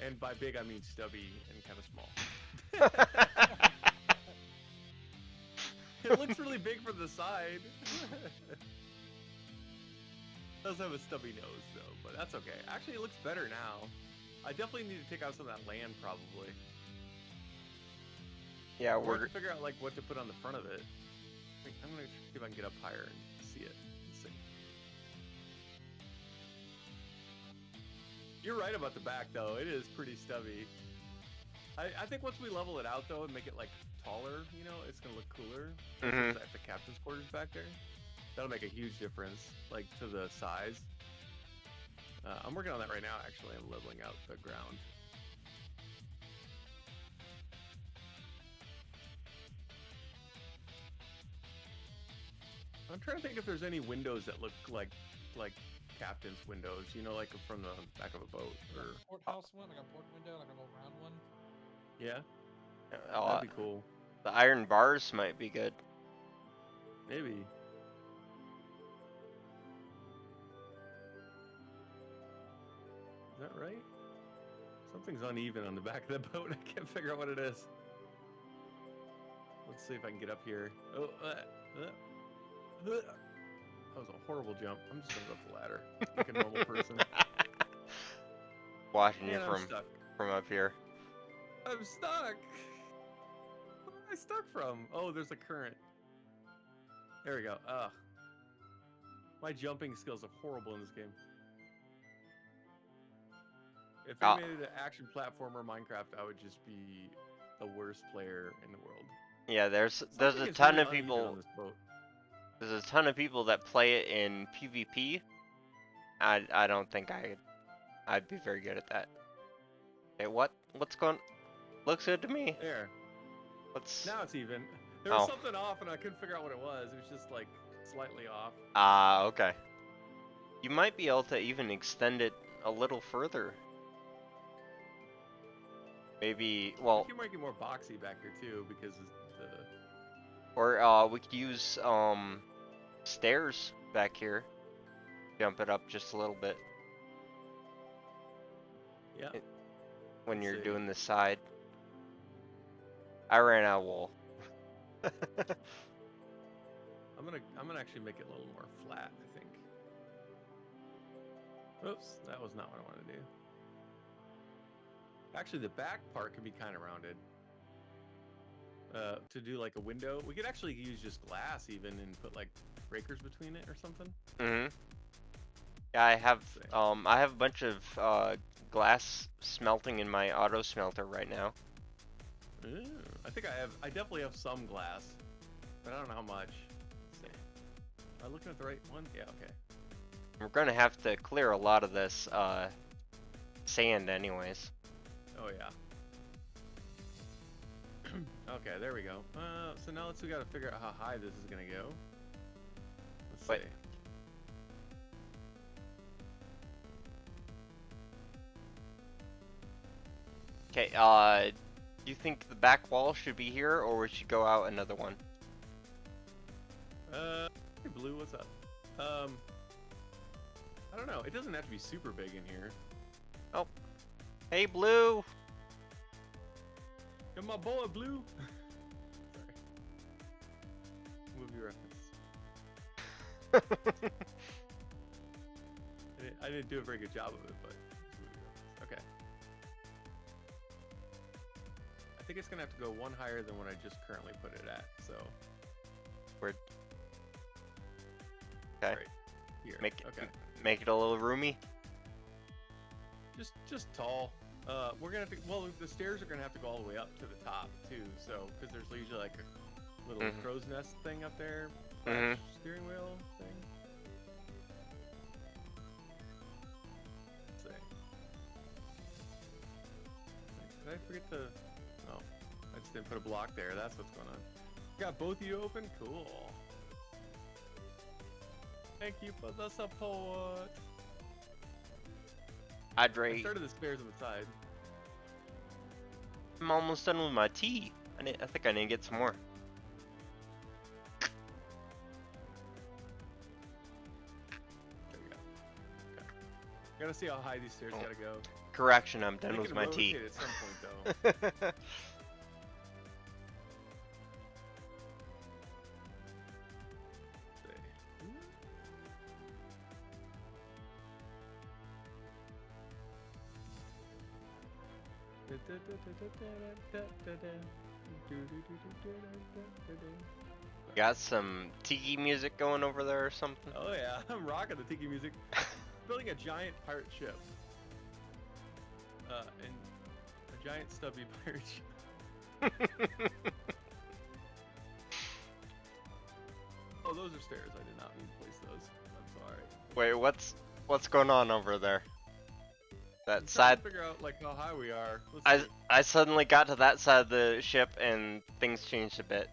And by big, I mean stubby and kind of small. It looks really big from the side. Does have a stubby nose though, but that's okay. Actually, it looks better now. I definitely need to take out some of that land, probably. Yeah, Or I we're can figure out like what to put on the front of it. I'm gonna see if I can get up higher and see it. Let's see. You're right about the back though. It is pretty stubby. I think once we level it out though and make it like taller, you know, it's gonna look cooler. At the captain's quarters back there. That'll make a huge difference, like to the size. I'm working on that right now. Actually, I'm leveling out the ground. I'm trying to think if there's any windows that look like captain's windows. You know, like from the back of a boat or Port house one, like a port window, like a little round one. yeah. oh, That'd be cool. the iron bars might be good. Maybe. Is that right? Something's uneven on the back of the boat. I can't figure out what it is. Let's see if I can get up here. Oh, that was a horrible jump. I'm just gonna go up the ladder like a normal person. Watching Man, you I'm stuck. from up here. I'm stuck. Where am I stuck from? Oh, there's a current. There we go. Ugh. My jumping skills are horrible in this game. If they made it an action platformer Minecraft, I would just be the worst player in the world. Yeah, there's Something a is ton really of uneven people. on this boat. There's a ton of people that play it in PvP. I don't think I'd be very good at that. Hey, what What's going? Looks good to me. There. What's? Now it's even. There was Oh. something off, and I couldn't figure out what it was. It was just like slightly off. Ah, okay. You might be able to even extend it a little further. Maybe, I well, think you might get more boxy back here too, because the. or we could use stairs back here. Jump it up just a little bit Yeah. when Let's you're see. doing the side. I ran out of wool. I'm gonna actually make it a little more flat, I think. Oops, that was not what I wanted to do. Actually, the back part could be kind of rounded. To do like a window, we could actually use just glass even and put like breakers between it or something. Mhm. Yeah, I have a bunch of glass smelting in my auto smelter right now. Ooh, I definitely have some glass, but I don't know how much. Let's see. Am I looking at the right one? Yeah, okay. We're gonna have to clear a lot of this sand anyways. Oh yeah. Okay, there we go. So now we gotta figure out how high this is gonna go. Let's Wait. see. Okay, do you think the back wall should be here or we should go out another one? Hey Blue, what's up? I don't know. It doesn't have to be super big in here. Oh. Hey Blue! You're my boy, Blue. Sorry. Movie reference. I didn't do a very good job of it, but okay. I think it's gonna have to go one higher than what I just currently put it at. So. We're okay. Right here. Make it a little roomy. Just tall. We're gonna have to. Well, the stairs are gonna have to go all the way up to the top too. So, because there's usually like a little crow's nest thing up there, steering wheel thing. Let's see. Did I forget to? Oh, I just didn't put a block there. That's what's going on. Got both of you open. Cool. Thank you for the support. I Hydrate. started the stairs on the side. I'm almost done with my tea. I think I need to get some more. There we go. Okay. Gotta see how high these stairs gotta go. Correction, I'm They done with can my tea. rotate at some point though. Got some tiki music going over there or something? Oh yeah, I'm rocking the tiki music. Building a giant pirate ship. And a giant stubby pirate ship. Oh, those are stairs. I did not mean to place those. I'm sorry. Wait, what's going on over there? That I'm trying side. to figure out like how high we are. Let's see. I suddenly got to that side of the ship and things changed a bit.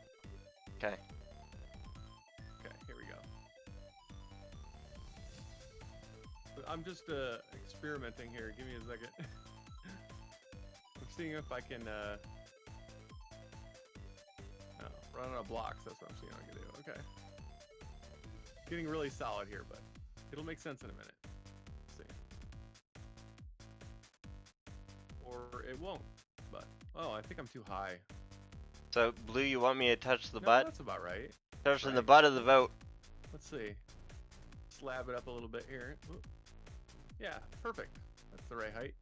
Okay. Okay, here we go. I'm just experimenting here. Give me a second. I'm seeing if I can run out of blocks. That's what I'm seeing I can do. Okay. Getting really solid here, but it'll make sense in a minute. Let's see. Or it won't. But oh, I think I'm too high. So, Blue, you want me to touch the No, butt? that's about right. Touching the butt of the boat. Let's see. Slab it up a little bit here. Ooh. Yeah, perfect. That's the right height.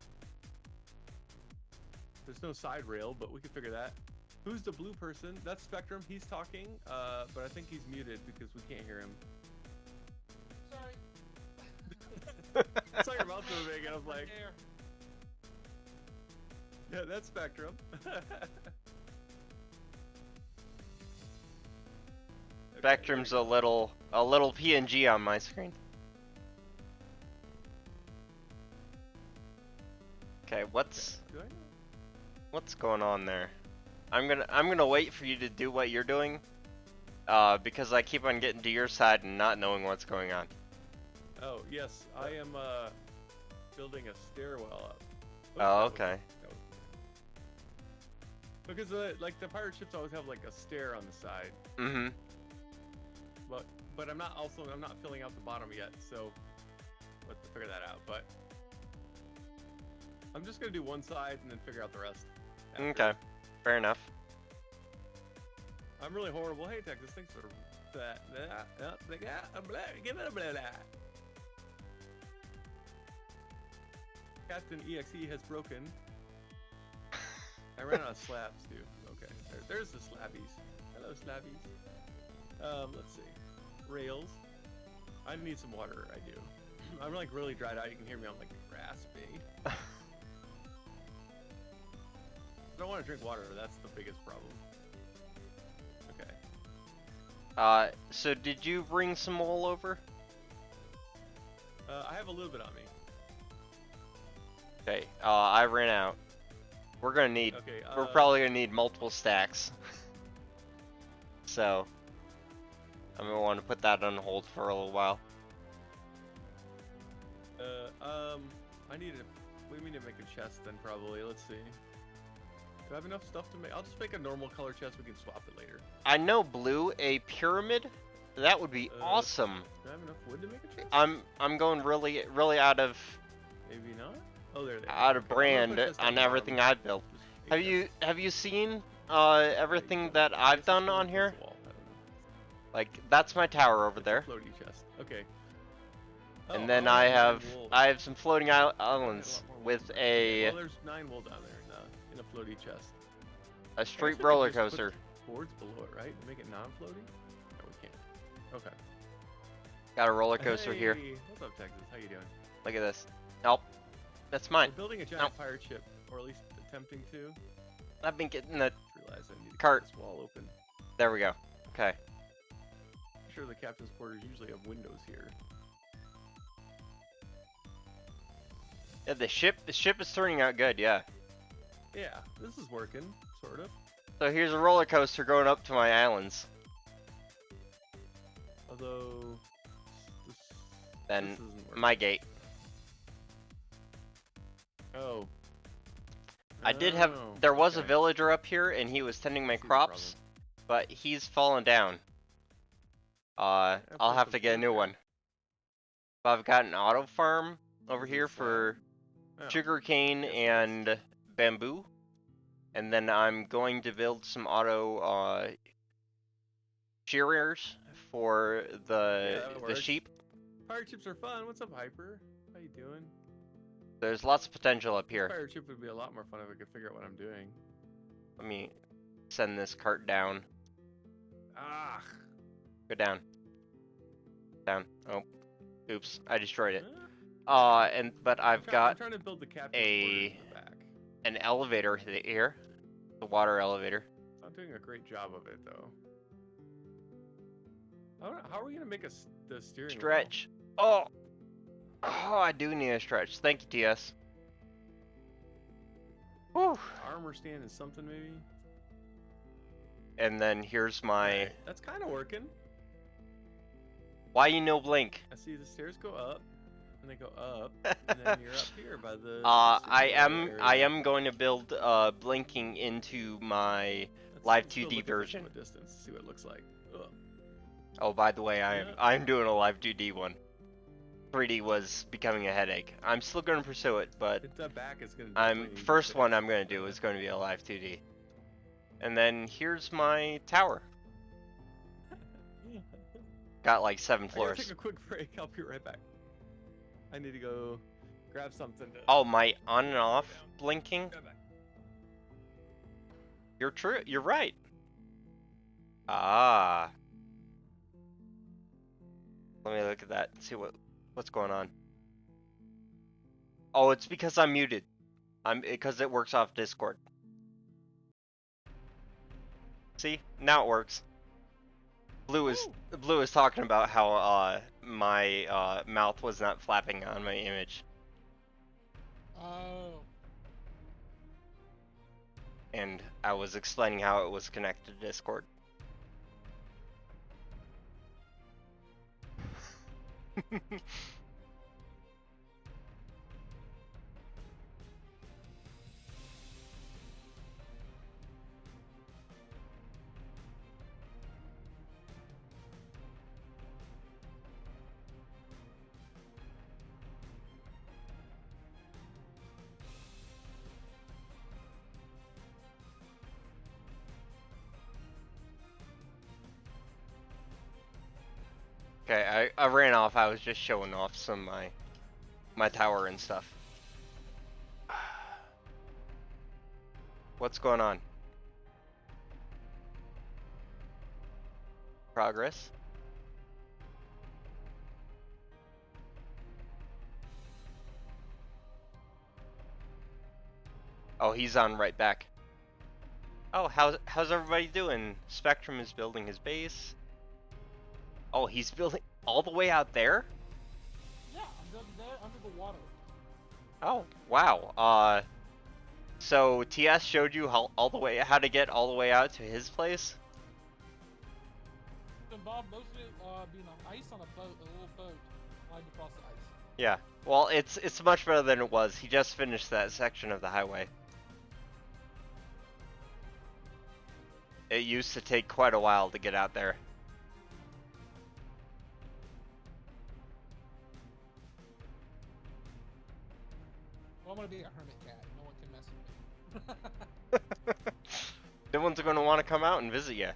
There's no side rail, but we can figure that. Who's the blue person? That's Spectrum. He's talking, but I think he's muted because we can't hear him. Sorry. I saw your mouth moving, and I was like, yeah, that's Spectrum. Spectrum's a little PNG on my screen. Okay, what's... Do I know? What's going on there? I'm gonna wait for you to do what you're doing. Because I keep on getting to your side and not knowing what's going on. Oh yes, I am building a stairwell up. Oops, Oh, okay. that was- Because like the pirate ships always have like a stair on the side, Mm-hmm. but I'm not filling out the bottom yet, so let's figure that out. But I'm just gonna do one side and then figure out the rest. after. Okay. Fair enough. I'm really horrible. Hey Texas, thanks for that. Give it a blah. Captain EXE has broken. I ran out of slabs too. Okay, there's the slabbies. Hello slabbies. Let's see. Rails. I need some water. I do. I'm like really dried out. You can hear me. I'm like raspy. I don't want to drink water. That's the biggest problem. Okay. So did you bring some wool over? I have a little bit on me. Okay. I ran out. We're gonna need. Okay. We're probably gonna need multiple stacks. So I'm gonna want to put that on hold for a little while. I need to. We need to make a chest then probably. Let's see. Do I have enough stuff to make? I'll just make a normal color chest. We can swap it later. I know blue, a pyramid. That would be awesome. Do I have enough wood to make a chest? I'm going really out of Maybe not. Oh, there. out of Okay, I'm gonna brand put a chest on the everything bottom. I've built. Just a Have you chest. seen everything that I I've guess done it's on against here? the wall. I don't know. Like that's my tower over It's a there, floaty chest. Okay. and Oh, then I I have have 9 wool. some floating I had a islands lot more wool with than that. Okay, a well, there's 9 wool down there in a floaty chest. street we could roller just put coaster. Boards below it, right? Make it non-floaty? No, we can't. Okay. Got a roller coaster here. Hey, what's up, Texas? How you doing? Look at this. Nope, that's mine. We're building a giant pirate ship, or at least attempting to. I've been getting the. Just realized I need to Cart. keep this wall open. There we go. Okay. I'm sure the captain's quarters usually have windows here. Yeah, the ship is turning out good. Yeah. Yeah, this is working, sort of. So here's a roller coaster going up to my islands. Although, this Then isn't working. my gate. Oh. I did have. Oh, There was a okay. villager up here, and he was tending my I see the crops, but he's fallen down. I'll put have some to get a food new there. one. But I've got an auto farm over Is it here flat? for Oh. sugarcane Yes, it is. and bamboo, and then I'm going to build some auto shearers for Yeah, the that works. sheep. Pirate ships are fun. What's up, Hyper? How you doing? There's lots of potential up here. Pirate ship would be a lot more fun if I could figure out what I'm doing. Let me send this cart down. Ah. Go down. Down. Oh, oops! I destroyed it. Huh? But I've I'm got trying to build the captain's a- quarters in the back. an elevator here, the water elevator. It's not doing a great job of it though. How are we gonna make the steering wheel? Stretch. Oh, I do need a stretch. Thank you, TS. Whew. Armor stand is something maybe. And then here's my. Okay, that's kind of working. Why you no blink? I see the stairs go up, and they go up, and then you're up here by the. I steering wheel area. am going to build blinking into my. Let's live go 2D look at this version. from a distance, see what it looks like. Ugh. Oh, by the way, Yeah. I'm doing a live 2D one. 3D was becoming a headache. I'm still going to pursue it, but The back is gonna. I'm definitely need first fixed. one I'm going to do is going to be a live 2D. And then here's my tower. Got like 7 I gotta floors. take a quick break. I'll be right back. I need to go grab something. Oh, my on and off blinking. Right back. You're true. You're right. Ah. Let me look at that and see what's going on. Oh, it's because I'm muted. Because it works off Discord. See? Now it works. Blue is talking about how my mouth was not flapping on my image. Oh. and I was explaining how it was connected to Discord. Okay, I ran off. I was just showing off some of my tower and stuff. What's going on? Progress? Oh, he's on right back. Oh, how's everybody doing? Spectrom is building his base. Oh, he's building all the way out there? Yeah, I'm building there under the water. Oh, wow. So TS showed you how to get all the way out to his place? It involved mostly being on ice on a boat, a little boat, flying across the ice. Yeah. Well, it's much better than it was. He just finished that section of the highway. It used to take quite a while to get out there. Well, I'm gonna be a hermit cat. No one can mess with me. No one's going to want to come out and visit you.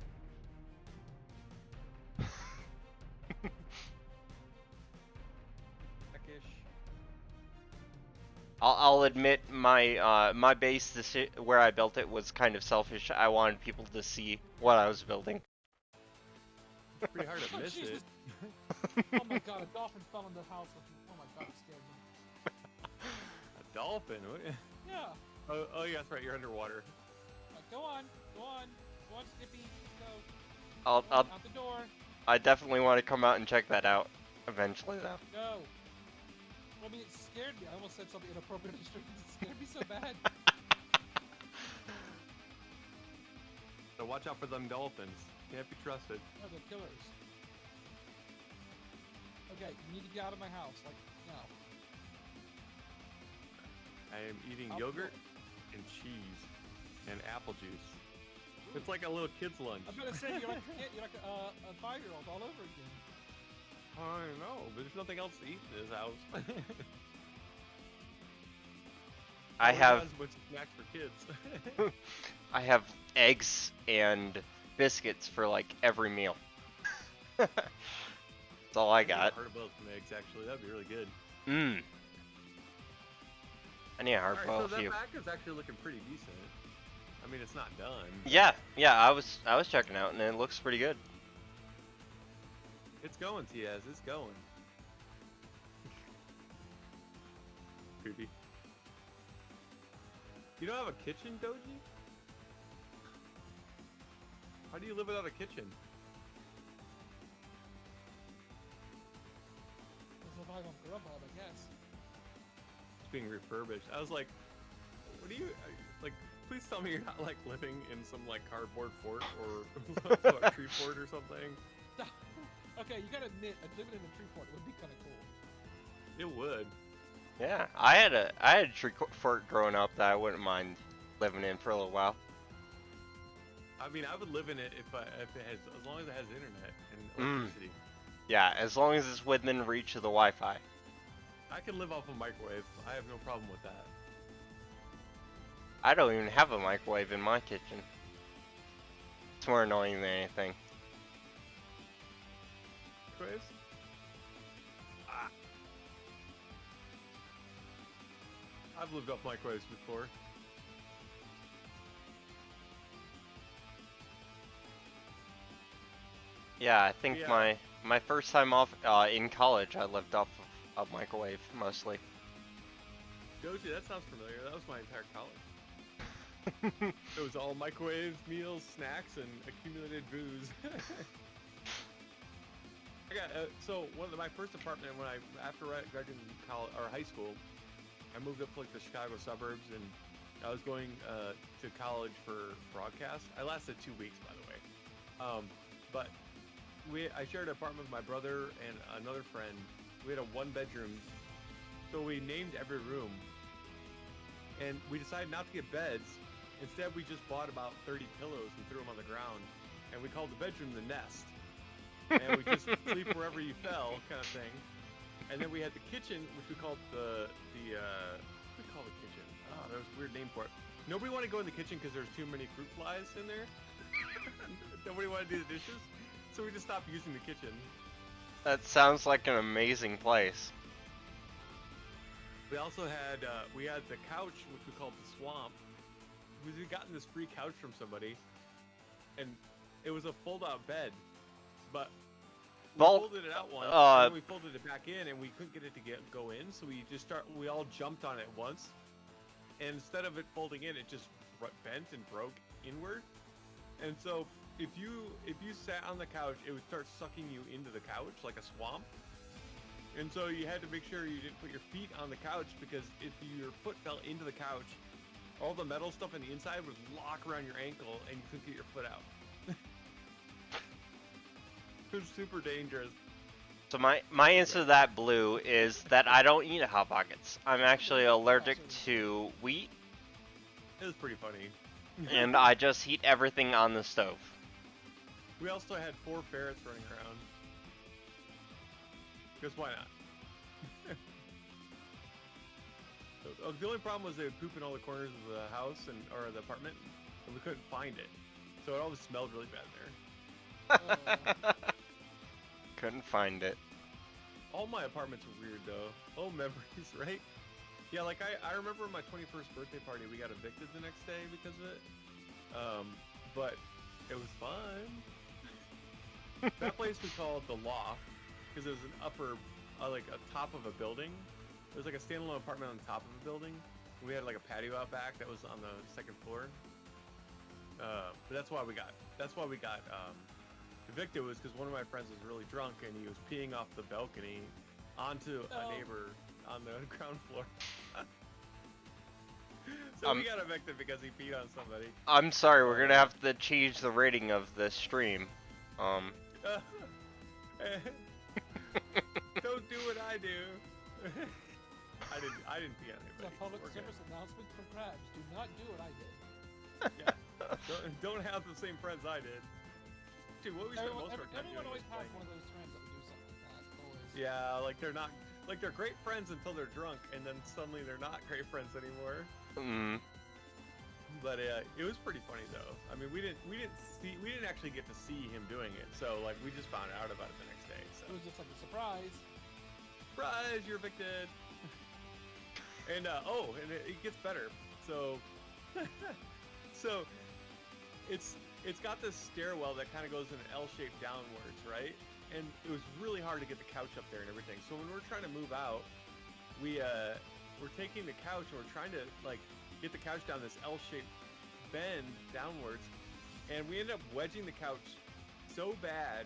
I'll admit my base where I built it was kind of selfish. I wanted people to see what I was building. Pretty hard to miss Jesus. it. Oh my god, a dolphin fell in the house with me. Oh my god, it scared me. A dolphin? What? Yeah. Oh, yeah, that's right. You're underwater. Go on, Skippy, go. I'll Out the door. I definitely want to come out and check that out eventually, though. Go. I mean, it scared me. I almost said something inappropriate in the street. It scared me so bad. So watch out for them dolphins. Can't be trusted. Oh, they're killers. Okay, you need to get out of my house, like, now. I am eating Out the yogurt door. and cheese and apple juice. It's like a little kid's lunch. I'm gonna say, you're like a kid, you're like a 5-year-old all over again. I know, but there's nothing else to eat in this house. I have a bunch of snacks for kids. I have eggs and biscuits for like every meal. That's all I got. Hard boiled some eggs, actually. That'd be really good. Mmm. I need a hard Alright, boil so a that few. back is actually looking pretty decent. I mean, it's not done. Yeah, I was checking out and it looks pretty good. It's going, TS. It's going. Creepy. You don't have a kitchen, Doji? How do you live without a kitchen? Survive on Grubhub, I guess. It's being refurbished. I was like, what do you, like, please tell me you're not, like, living in some, like, cardboard fort or a tree fort or something. Okay, you gotta admit, living in a tree fort would be kind of cool. It would. Yeah, I had a tree fort growing up that I wouldn't mind living in for a little while. I mean, I would live in it if it has, as long as it has internet and electricity. Yeah, as long as it's within reach of the Wi-Fi. I can live off a microwave. I have no problem with that. I don't even have a microwave in my kitchen. It's more annoying than anything. Microwaves? Ah. I've lived off microwaves before. Yeah, I think Yeah. my first time off in college, I lived off of a microwave mostly. Doji, that sounds familiar. That was my entire college. It was all microwaves, meals, snacks, and accumulated booze. I got so my first apartment after graduating college or high school, I moved up to like the Chicago suburbs, and I was going to college for broadcast. I lasted 2 weeks, by the way. But I shared an apartment with my brother and another friend. We had a 1-bedroom, so we named every room. And we decided not to get beds. Instead, we just bought about 30 pillows and threw them on the ground. And we called the bedroom the nest. And we just sleep wherever you fell, kind of thing. And then we had the kitchen, which we called what do we call the kitchen? Oh, there was a weird name for it. Nobody wanted to go in the kitchen because there's too many fruit flies in there. Nobody wanted to do the dishes, so we just stopped using the kitchen. That sounds like an amazing place. We also had the couch, which we called the swamp. We had gotten this free couch from somebody, and it was a fold-out bed, but we folded it out once, and then we folded it back in, and we couldn't get it to go in, so we all jumped on it once, and instead of it folding in, it just bent and broke inward, and so if you sat on the couch, it would start sucking you into the couch like a swamp. And so you had to make sure you didn't put your feet on the couch, because if your foot fell into the couch, all the metal stuff on the inside would lock around your ankle and you couldn't get your foot out. It was super dangerous. So my answer to that, Blue, is that I don't eat Hot Pockets. I'm actually allergic to wheat. It was pretty funny. And I just heat everything on the stove. We also had 4 ferrets running around. Because why not? The only problem was they would poop in all the corners of the house or the apartment, and we couldn't find it. So it always smelled really bad there. Couldn't find it. All my apartments were weird though. Oh, memories, right? Yeah, like I remember my 21st birthday party, we got evicted the next day because of it. But it was fun. That place we called the Loft, because it was an upper, like a top of a building. It was like a standalone apartment on top of a building. We had like a patio out back that was on the 2nd floor. But that's why we got evicted, was because one of my friends was really drunk and he was peeing off the balcony onto a neighbor on the ground floor. So we got evicted because he peed on somebody. I'm sorry, we're gonna have to change the rating of this stream. Don't do what I do. I didn't pee on anybody. It's a public service announcement for Crabs. Do not do what I did. Yeah. Don't have the same friends I did. Dude, what we spent most of our time doing always was has playing. one of those friends that would do something like that. Always. Yeah, like they're great friends until they're drunk, and then suddenly they're not great friends anymore. But it was pretty funny though. I mean, we didn't actually get to see him doing it, so like we just found out about it the next day. So it was just like a surprise. Surprise, you're evicted. And and it gets better. So so it's got this stairwell that kind of goes in an L shape downwards, right? And it was really hard to get the couch up there and everything. So when we're trying to move out, we're taking the couch and we're trying to like get the couch down this L-shaped bend downwards, and we ended up wedging the couch so bad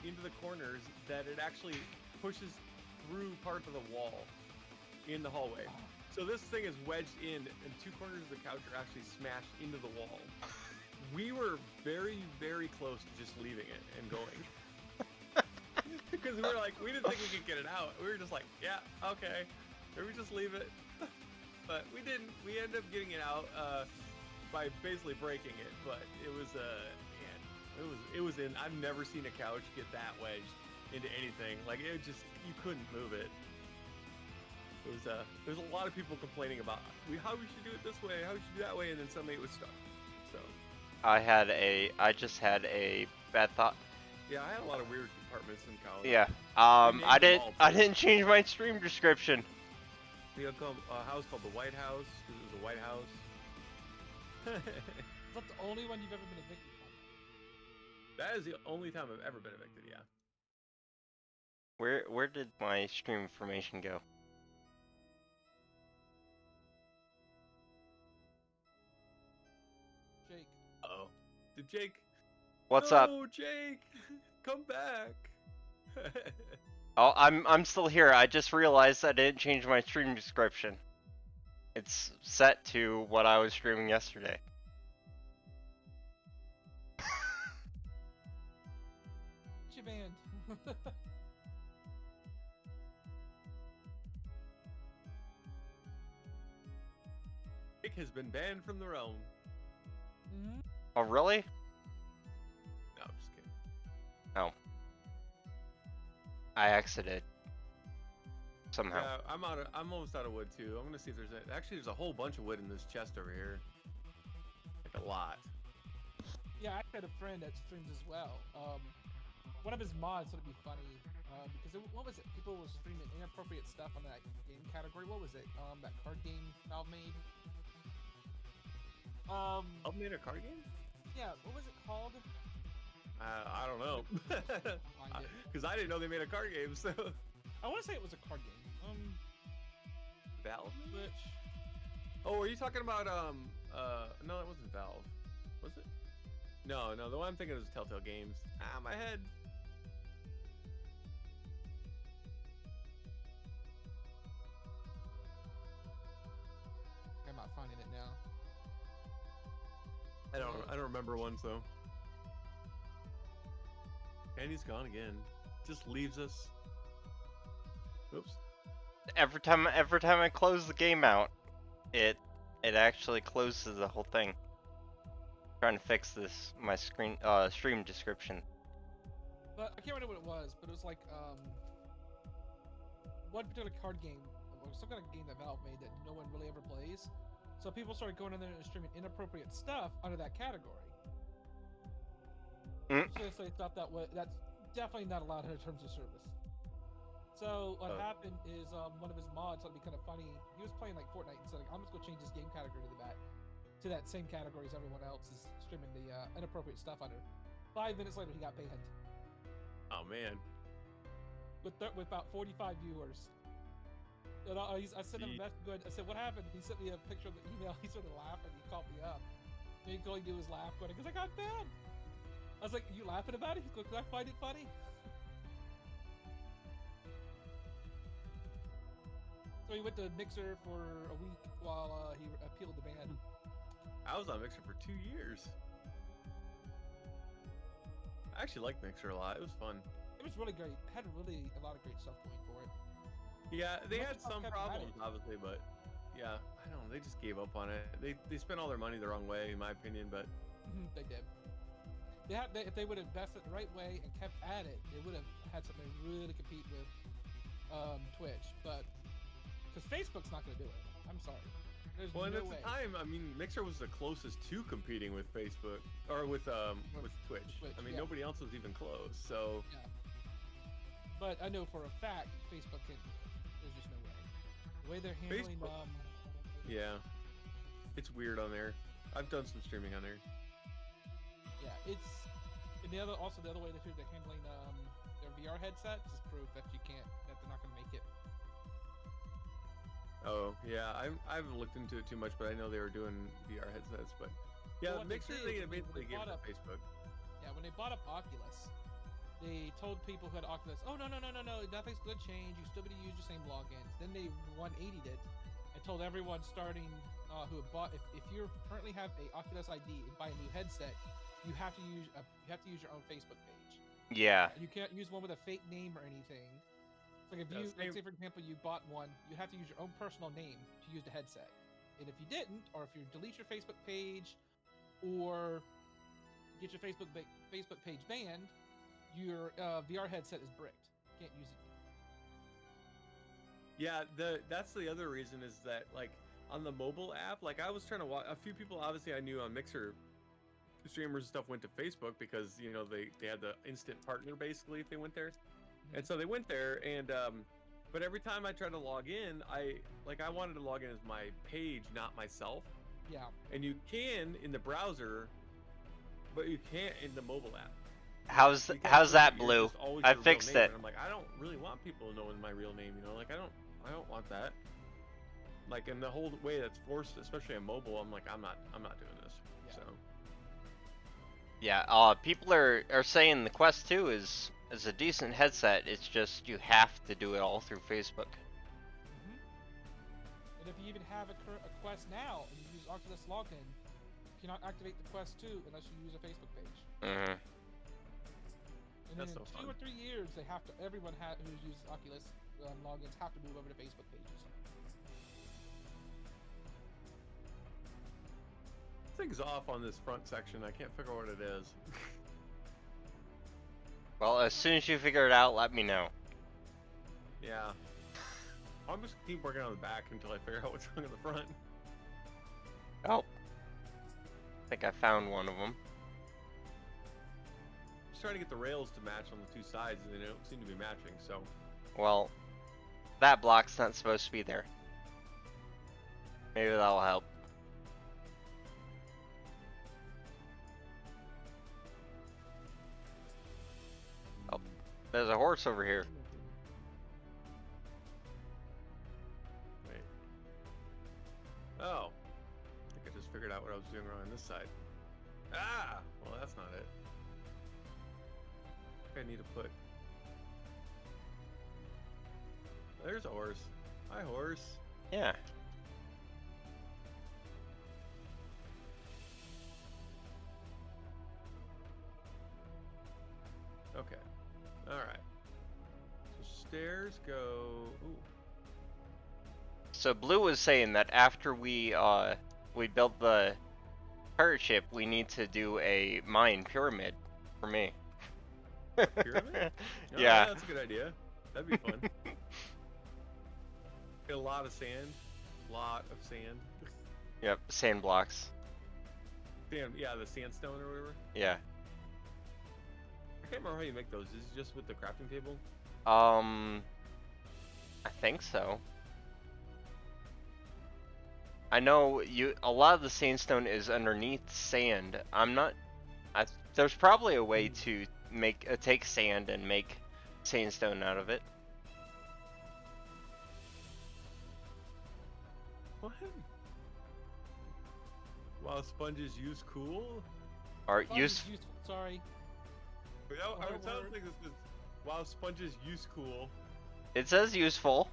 into the corners that it actually pushes through part of the wall in the hallway. So this thing is wedged in, and 2 corners of the couch are actually smashed into the wall. We were very, very close to just leaving it and going. Because we were like, we didn't think we could get it out. We were just like, yeah, okay. Maybe we just leave it. But we didn't. We ended up getting it out by basically breaking it. But it was, man, it was in. I've never seen a couch get that wedged into anything. Like it just, you couldn't move it. It was. There's a lot of people complaining about how we should do it this way, how we should do that way, and then suddenly it was stuck. So. I just had a bad thought. Yeah, I had a lot of weird apartments in college. Yeah. I didn't change my stream description. We had a house called the White House. It was a White House. Is that the only one you've ever been evicted from? That is the only time I've ever been evicted, yeah. Where did my stream information go? Jake. Uh-oh. Did Jake... What's up? Oh, Jake! Come back! Oh, I'm still here. I just realized I didn't change my stream description. It's set to what I was streaming yesterday. Get you banned. Nick has been banned from the realm. Mhm. Oh, really? No, I'm just kidding. No. I exited. Somehow. Yeah, I'm almost out of wood too. I'm gonna see if actually there's a whole bunch of wood in this chest over here. Like a lot. Yeah, I had a friend that streams as well. One of his mods thought it'd be funny because what was it? People were streaming inappropriate stuff on that game category. What was it? That card game Valve made. Valve made a card game? Yeah, what was it called? I don't know. Find it. Because I didn't know they made a card game. So I want to say it was a card game. Valve? Which? Oh, are you talking about no, that wasn't Valve. Was it? No, the one I'm thinking of is Telltale Games. Ah, my head. I'm not finding it now. I don't remember one, so. And he's gone again. Just leaves us. Oops. Every time I close the game out, it actually closes the whole thing. Trying to fix this my stream description. But I can't remember what it was, but it was like one particular card game, or some kind of game that Valve made that no one really ever plays. So people started going in there and streaming inappropriate stuff under that category. So they thought that's definitely not allowed under terms of service. So what happened is one of his mods thought it'd be kind of funny. He was playing like Fortnite and said, like, "I'm just gonna change this game category to that same category as everyone else is streaming the inappropriate stuff under." 5 minutes later, he got banned. Oh man. With about 45 viewers. And I sent him a message going, I said, "What happened?" He sent me a picture of the email. He started laughing. He called me up. And he going to do his laugh going, because I got banned. I was like, "You laughing about it?" He's going, "Because I find it funny." So he went to Mixer for a week while he appealed the ban. I was on Mixer for 2 years. I actually liked Mixer a lot. It was fun. It was really great. It had a lot of great stuff going for it. Yeah, they had Microsoft some kept problems, at it. obviously, but yeah, I don't know. They just gave up on it. They spent all their money the wrong way, in my opinion. But They did. If they would have invested the right way and kept at it, they would have had something to really compete with Twitch. But because Facebook's not going to do it. I'm sorry. There's well, and no at way. the time, I mean, Mixer was the closest to competing with Facebook or with Twitch. I mean, yeah. nobody else was even close. So Yeah. But I know for a fact Facebook can. There's just no way. The way they're handling Facebook- yeah, it's weird on there. I've done some streaming on there. Yeah, it's and the other way they're handling their VR headsets is proof that they're not going to make it. Oh yeah, I haven't looked into it too much, but I know they were doing VR headsets. But yeah, Well, what they Mixer did they is basically they gave bought it to up- Facebook. Yeah, when they bought up Oculus, they told people who had Oculus, "Oh no, nothing's going to change. You still going to use your same logins." Then they 180'd it and told everyone starting who had bought if you currently have a Oculus ID and buy a new headset, you have to use your own Facebook page. Yeah. You can't use one with a fake name or anything. It's like if Yeah, you, same- let's say for example, you bought one, you have to use your own personal name to use the headset. And if you didn't, or if you delete your Facebook page, or get your Facebook page banned, your VR headset is bricked. You can't use it. Yeah, that's the other reason is that like on the mobile app, like I was trying to watch a few people obviously I knew on Mixer streamers and stuff went to Facebook because you know they had the instant partner basically if they went there. And so they went there and but every time I tried to log in, I wanted to log in as my page, not myself. Yeah. And you can in the browser, but you can't in the mobile app. How's You can't how's switch that, it, you're Blue? just always I your real fixed name. it. And I'm like, I don't really want people knowing my real name, you know? Like I don't want that. Like in the whole way that's forced, especially on mobile, I'm like, I'm not doing this. Yeah. So Yeah. People are saying the Quest 2 is a decent headset. It's just you have to do it all through Facebook. And if you you even have a Quest now and you use Oculus login, you cannot activate the Quest 2 unless you use a Facebook page. Mm-hmm. And then That's in so 2 fun. or 3 years, they have to. Everyone who uses Oculus logins have to move over to Facebook pages. Thing's off on this front section. I can't figure out what it is. Well, as soon as you figure it out, let me know. Yeah. I'm just keep working on the back until I figure out what's wrong in the front. Oh. I think I found one of them. Just trying to get the rails to match on the two sides, and they don't seem to be matching. So Well, that block's not supposed to be there. Maybe that'll help. Oh, there's a horse over here. wait. Oh, I think I just figured out what I was doing wrong on this side. Ah, well that's not it. I think I need to put. There's a horse. Hi, horse. Yeah. Okay. All right. So stairs go. Ooh. So Blue was saying that after we built the pirate ship, we need to do a mine pyramid for me. Pyramid? Oh, Yeah. that's a good idea. That'd be fun. Get a lot of sand. Lot of sand. Yep, sand blocks. Sand, yeah, the sandstone or whatever. Yeah. I can't remember how you make those. Is it just with the crafting table? I think so. I know a lot of the sandstone is underneath sand. There's probably a way to take sand and make sandstone out of it. What? While sponges use cool? Or Fun use is useful. Sorry. I What would sound word? like this is while sponges use cool. It says useful.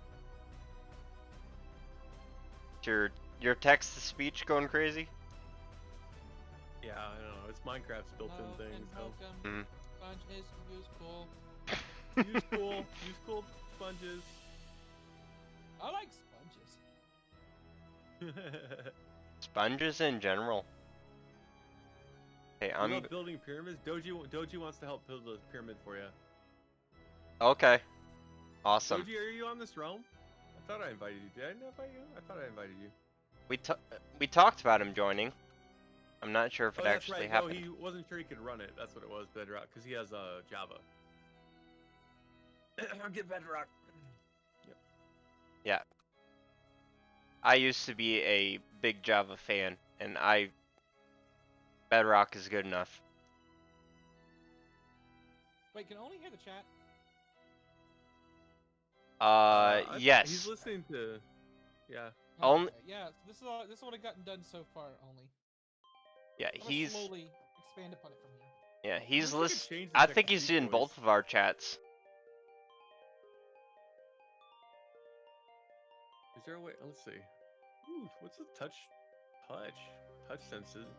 Your text to speech going crazy? Yeah, I don't know. It's Minecraft's built-in Hello thing. and So welcome. Sponge is useful. use cool. Use cool sponges. I like sponges. Sponges in general. Hey, You I'm love building pyramids. Doji wants to help build a pyramid for you. okay. Awesome. Doji, are you on this realm? I thought I invited you. Did I not invite you? I thought I invited you. We talked about him joining. I'm not sure if Oh, it that's actually right. happened. No, he wasn't sure he could run it. That's what it was, Bedrock, because he has Java. I'll get Bedrock. Yeah. I used to be a big Java fan, and Bedrock is good enough. Wait, can I only hear the chat? Yes. He's listening to. Yeah. Only- Okay, yeah, this is what I've gotten done so far only. Yeah, I'm gonna he's slowly expand upon it from here. yeah, he's wish we could listening. change the I think he's text-to-speech in both voice. of our chats. Is there a way? Let's see. Ooh, what's the touch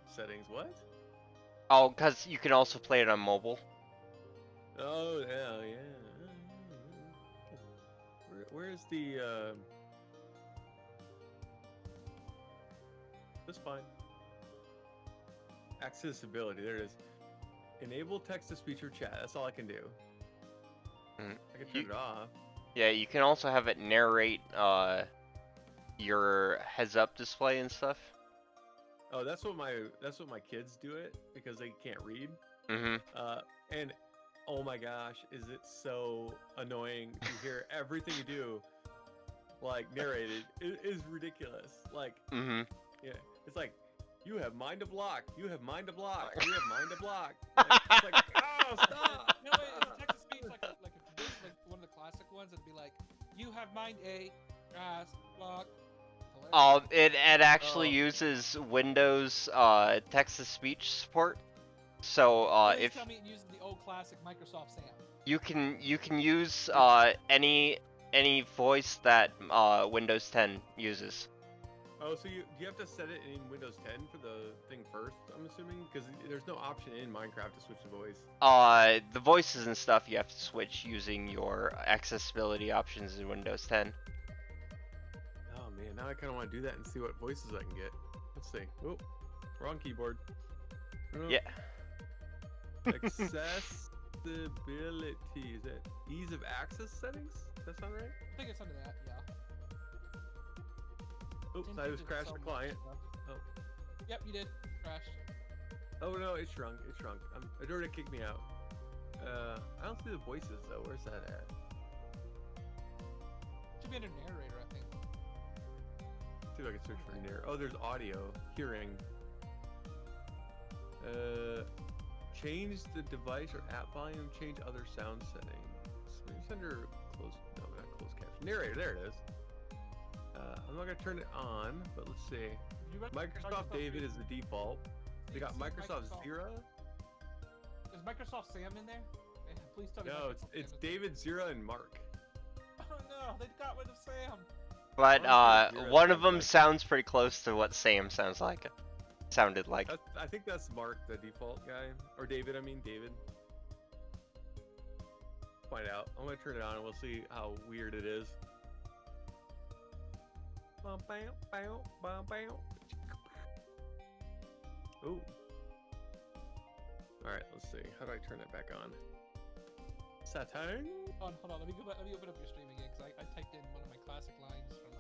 settings? What? Oh, cuz you can also play it on mobile. Oh yeah. Where's the? That's fine. Accessibility. There it is. Enable text to speech or chat. That's all I can do. Mm. I can turn it off. Yeah, you can also have it narrate your heads up display and stuff. Oh, that's what my kids do it because they can't read. Mhm. And oh my gosh, is it so annoying to hear everything you do like narrated? It is ridiculous. Like, Mhm. yeah, it's like you have mind to block. You have mind to block. You have mind to block. Like, it's like, oh, stop. No, wait, it's text to speech like if this is like one of the classic ones, it'd be like, you have mind A, grass, block. It actually Oh. uses Windows text to speech support. So Please if tell me it uses the old classic Microsoft Sam. you can use any voice that Windows 10 uses. Oh, so do you have to set it in Windows 10 for the thing first? I'm assuming because there's no option in Minecraft to switch the voice. The voices and stuff you have to switch using your accessibility options in Windows 10. Oh man, now I kind of want to do that and see what voices I can get. Let's see. Oh, wrong keyboard. Oh. Yeah. Accessibility. Is that ease of access settings? Does that sound right? I think it's under that, yeah. Oops, Seems I to just do crashed so the much client. stuff. Oh. Yep, you did. Crashed. Oh no, it shrunk. It shrunk. It already kicked me out. I don't see the voices though. Where's that at? Should be under narrator, I think. See if I can search for near. Oh, there's audio, hearing. Change the device or app volume. Change other sound settings. Maybe it's under closed. No, not closed caption. Narrator. There it is. I'm not gonna turn it on, but let's see. You got Microsoft David is the default. They got See Microsoft Zero. Is Microsoft Sam in there? Please tell me. No, Microsoft it's Sam is David, Zero, and Mark. there. Oh no, they got rid of Sam. But Honestly, Zero one of sounds them like- sounds pretty close to what Sam sounded like. I think that's Mark, the default guy, or David. I mean David. Find out. I'm gonna turn it on and we'll see how weird it is. Bum, bam, bam, bam, bam. Ooh. All right, let's see. How do I turn it back on? Saturn. Hold on. Let me go back. Let me open up your stream again because I typed in one of my classic lines from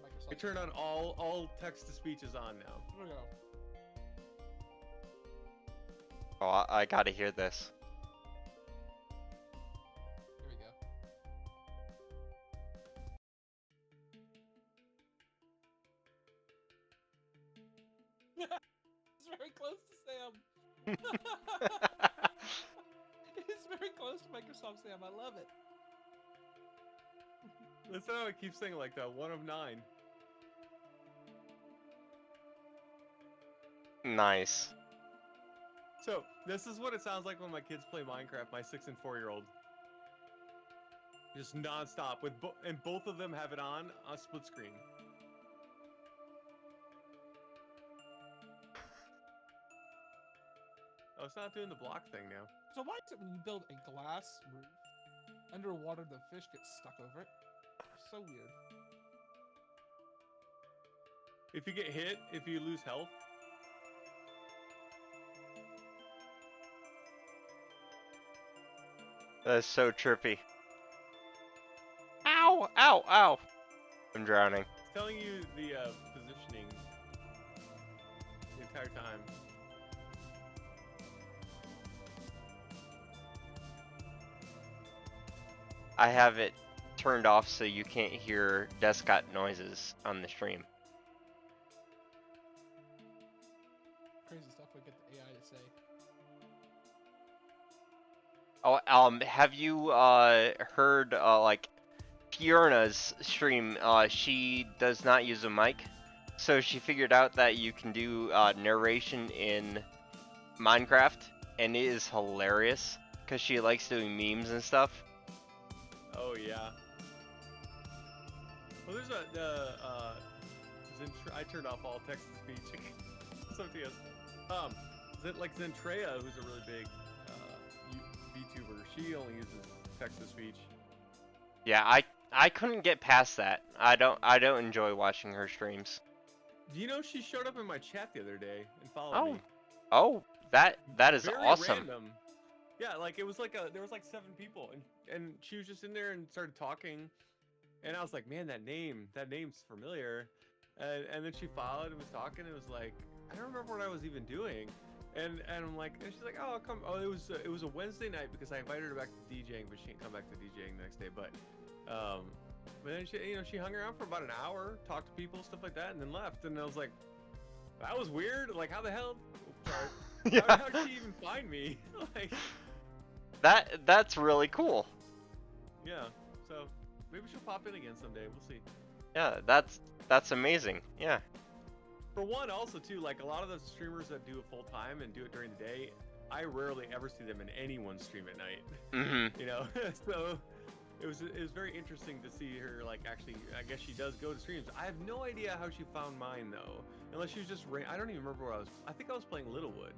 Microsoft. I turned on all text to speech is on now. Here we go. Oh, I gotta hear this. Here we go. It's very close to Sam. It's very close to Microsoft Sam. I love it. That's how I keep saying like that. 1 of 9. Nice. So this is what it sounds like when my kids play Minecraft. My 6 and 4-year-old. Just nonstop with and both of them have it on split screen. Oh, it's not doing the block thing now. So why is it when you build a glass roof underwater, the fish gets stuck over it? So weird. If you get hit, if you lose health. That's so trippy. Ow! Ow! Ow! I'm drowning. It's telling you the positioning the entire time. I have it turned off so you can't hear desktop noises on the stream. Crazy stuff we get the AI to say. Oh, have you heard like Fiorna's stream? She does not use a mic, so she figured out that you can do narration in Minecraft, and it is hilarious because she likes doing memes and stuff. Oh yeah. Well, there's I turned off all text to speech. So yes. Zentrea, who's a really big VTuber, she only uses text to speech. Yeah, I couldn't get past that. I don't enjoy watching her streams. Do you know she showed up in my chat the other day and followed me? Oh, that is Very awesome. Random. Yeah, like it was like there was like 7 people, and she was just in there and started talking, and I was like, man, that name's familiar, and then she followed and was talking, and it was like, I don't remember what I was even doing, and I'm like, and she's like, oh, I'll come. Oh, it was a Wednesday night because I invited her back to DJing, but she didn't come back to DJing the next day, but then she hung around for about an hour, talked to people, stuff like that, and then left, and I was like, that was weird. Like, how the hell? Oops, sorry. Yeah. How did she even find me? Like. That's really cool. Yeah, so maybe she'll pop in again someday. We'll see. Yeah, that's amazing. Yeah. For one, also too, like a lot of the streamers that do it full time and do it during the day, I rarely ever see them in anyone's stream at night. Mm-hmm. You know, so it was very interesting to see her like actually. I guess she does go to streams. I have no idea how she found mine though, unless she was just. I don't even remember where I was. I think I was playing Littlewood.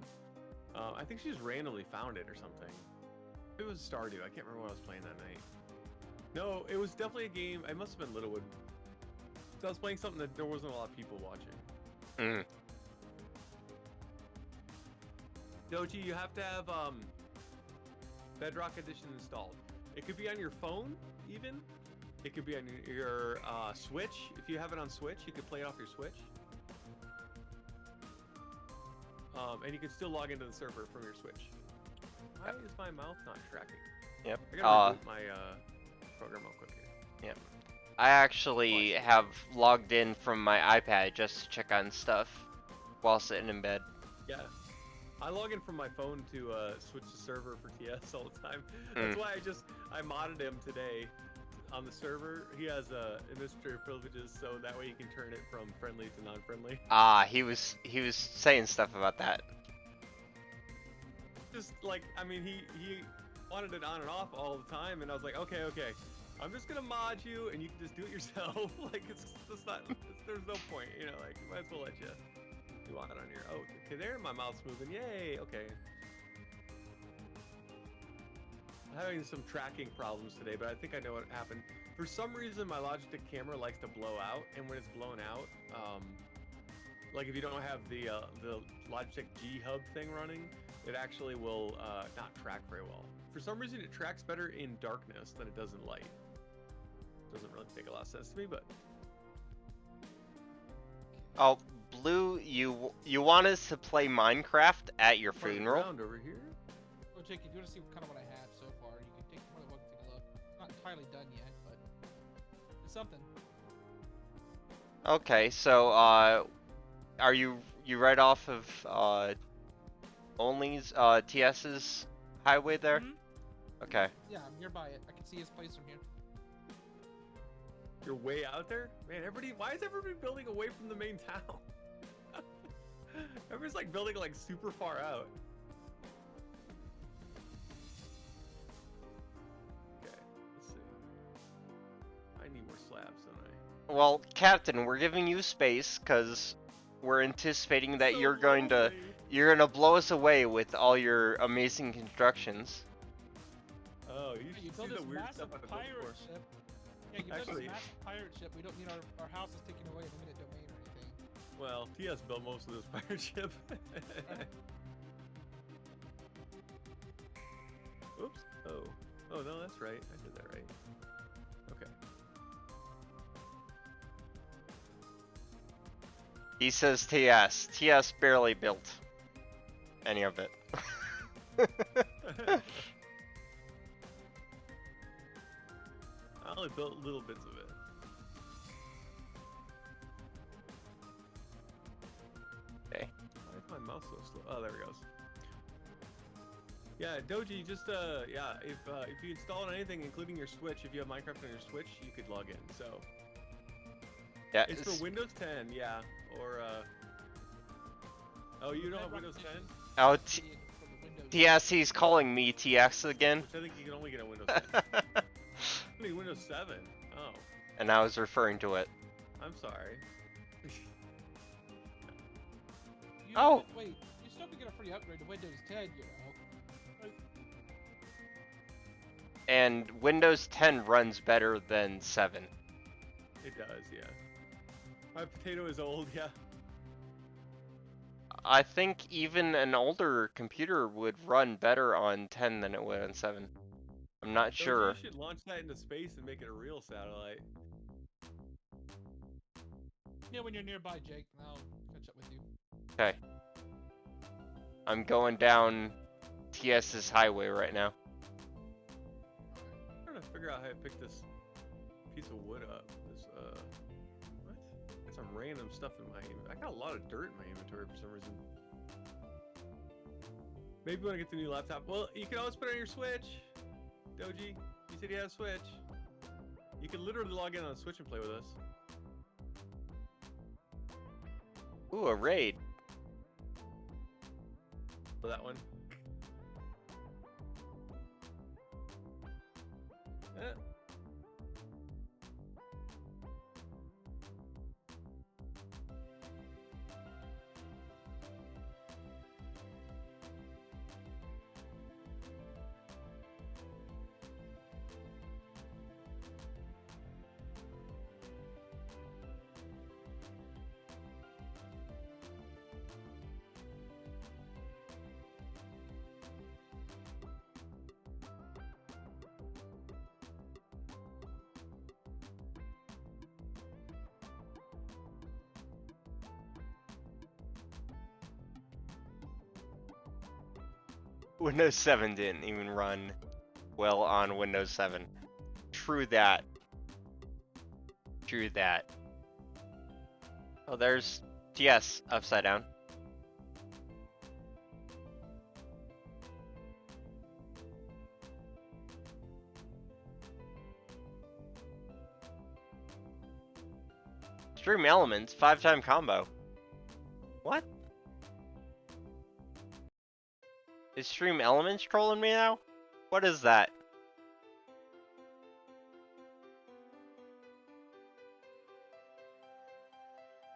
I think she just randomly found it or something. It was Stardew. I can't remember what I was playing that night. No, it was definitely a game. It must have been Littlewood. So I was playing something that there wasn't a lot of people watching. Mm. Doji, you have to have Bedrock Edition installed. It could be on your phone, even. It could be on your Switch. If you have it on Switch, you could play it off your Switch. And you can still log into the server from your Switch. Why is my mouth not tracking? Yep. I gotta reboot my program real quick here. Yep. I actually have logged in from my iPad just to check on stuff while sitting in bed. Yeah. I log in from my phone to switch the server for TS all the time. That's why I modded him today on the server. He has administrative privileges, so that way you can turn it from friendly to non-friendly. Ah, he was saying stuff about that. Just like, I mean, he wanted it on and off all the time, and I was like, okay, I'm just gonna mod you, and you can just do it yourself. Like, it's just not, there's no point, you know, like, might as well let you do on it on your, oh, okay, there, my mouth's moving, yay, okay. I'm having some tracking problems today, but I think I know what happened. For some reason, my Logitech camera likes to blow out, and when it's blown out, like if you don't have the Logitech G Hub thing running, it actually will not track very well. For some reason, it tracks better in darkness than it does in light. Doesn't really make a lot of sense to me, but... Oh, Blue, you want us to play Minecraft at your funeral? Over here? Well, Jake, if you want to see kind of what I have so far, you can take more than one take a look. It's not entirely done yet, but it's something. Okay, so are you right off of Only's TS's highway there? Mm-hmm. Okay. Yeah, I'm nearby it. I can see his place from here. You're way out there? Man, why is everybody building away from the main town? Everybody's like building like super far out. Okay, let's see. I need more slabs, don't I? Well, Captain, we're giving you space because we're anticipating that So you're gonna blow us away with all your amazing constructions. Oh, you You should build see this the weird massive stuff I built pirate before. ship. Yeah, you build Actually- this massive pirate ship. We don't need our houses taken away in eminent domain or anything. Well, TS built most of this pirate ship. Oops. Oh. Oh, no, that's right. I did that right. Okay. He says TS. TS barely built any of it. I only built little bits of it. Okay. Why is my mouse so slow? Oh, there it goes. Yeah, Doji, just yeah, if you install anything, including your Switch, if you have Minecraft on your Switch, you could log in. So Yeah. it's for Windows 10, yeah, or oh, you don't have Windows 10? Oh, From the Windows. TS, he's calling me TX again. Which I think you can only get on Windows 10. I mean, Windows 7. Oh, And I was referring to it. I'm sorry. Oh. Wait, you still can get a free upgrade to Windows 10, you know. And Windows 10 runs better than 7. It does, yeah. My potato is old, yeah. I think even an older computer would run better on 10 than it would on 7. I'm not Doji, sure. You should launch that into space and make it a real satellite. Yeah, when you're nearby, Jake, and I'll catch up with you. Okay. I'm going down TS's highway right now. I'm trying to figure out how to pick this piece of wood up. This, what? Got some random stuff in my inventory. I got a lot of dirt in my inventory for some reason. Maybe when I get the new laptop. Well, you can always put it on your Switch. Doji, you said you had a Switch. You can literally log in on a Switch and play with us. Ooh, a raid. For that one. Windows 7 didn't even run well on Windows 7. True that. True that. Oh, there's TS upside down. Stream Elements, 5-time combo. What? Is Stream Elements trolling me now? What is that?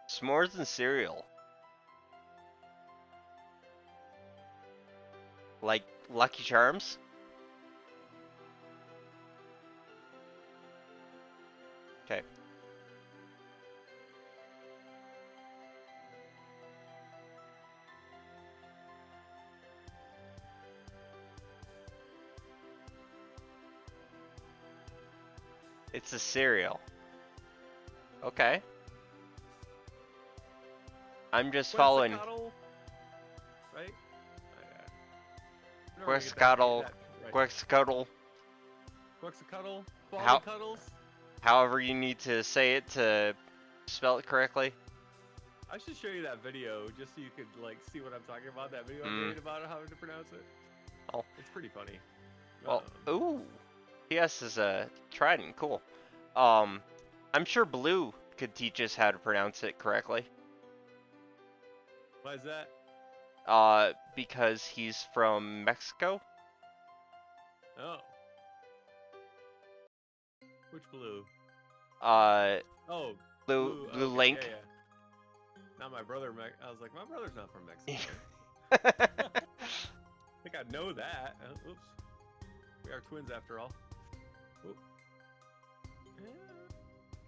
S'mores and cereal. Like Lucky Charms? Okay. It's a cereal. Okay. I'm just following. Right? Quexicotl. Quexicotl. Quexicotl. How- Quality cuddles. However you need to say it to spell it correctly. I should show you that video just so you could like see what I'm talking about. That video I made about how to pronounce it. Oh. It's pretty funny. Well, ooh. PS is a trident. Cool. I'm sure Blue could teach us how to pronounce it correctly. Why is that? Because he's from Mexico. Oh. Which Blue? Oh, Oh, Blue okay, Link. Yeah, yeah. Not my brother. I was like, my brother's not from Mexico. I think I know that. Oops. We are twins after all. Oop. Yeah.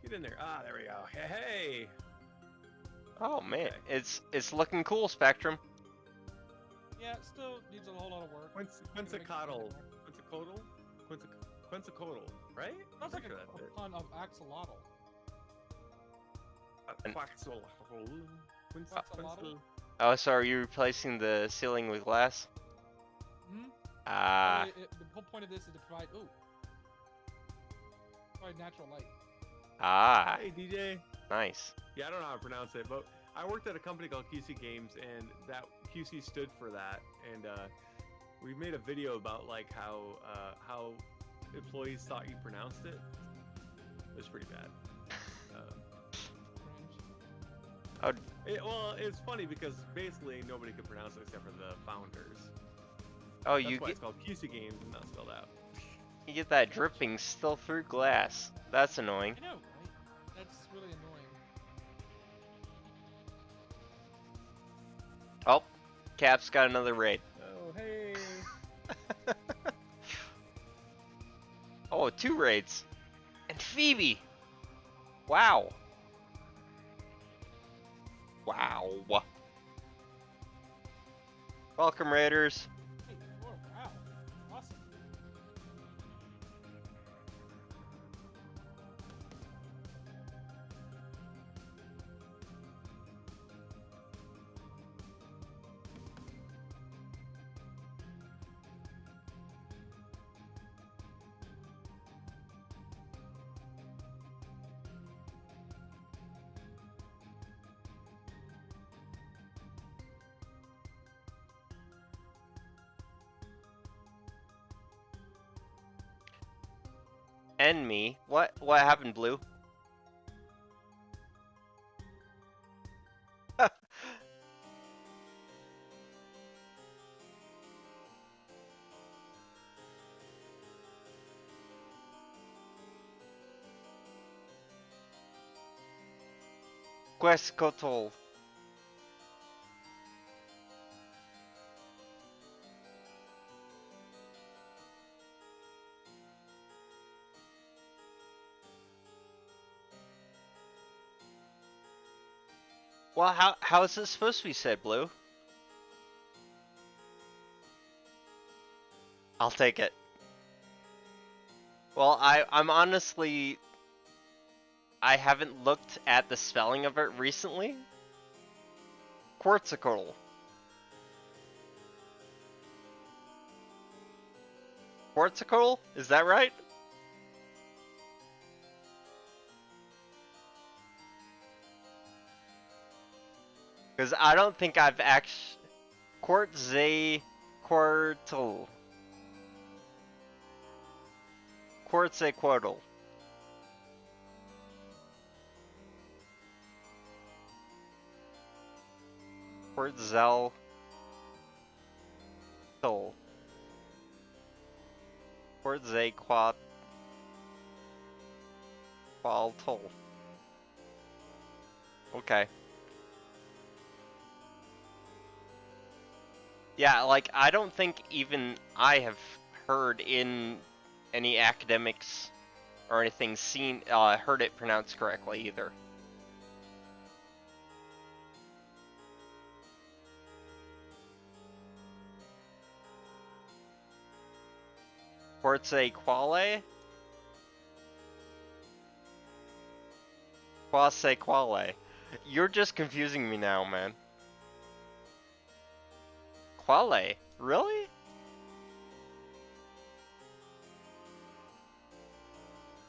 Get in there. Ah, there we go. Hey. Oh man, Okay. it's looking cool, Spectrum. Yeah, it still needs a whole lot of work. Quincycotl. Quincycotl, right? Sounds like Pretty a sure that's it. pun of axolotl. Quetzalcoatl? Oh, so are you replacing the ceiling with glass? Hmm? Ah, The whole point of this is to provide natural light. ah, Hey, DJ. nice. Yeah, I don't know how to pronounce it, but I worked at a company called QC Games, and that QC stood for that. And we made a video about like how employees thought you pronounced it. It was pretty bad. Well, it's funny because basically nobody could pronounce it except for the founders. Oh, That's you why get it's called QC Games and not spelled out. you get that dripping still through glass. That's annoying. I know, right? That's really annoying. Oh, Cap's got another raid. Oh, hey. Oh, 2 raids. And Phoebe. Wow. Wow. Welcome, Raiders. Hey, wow. Awesome. And me. What happened, Blue? Questcotl. Well, how is it supposed to be said, Blue? I'll take it. Well, I'm honestly, I haven't looked at the spelling of it recently. Quetzalcoatl. Portugal? Is that right? Because I don't think I've actually... Quetzalcoatl. Quetzalcoatl. Quetzalcoatl. Quetzalcoatl. Okay. Yeah, like, I don't think even I have heard in any academics or anything heard it pronounced correctly either. Quetzalcoatl? Quetzalcoatl. You're just confusing me now, man. Quale? Really?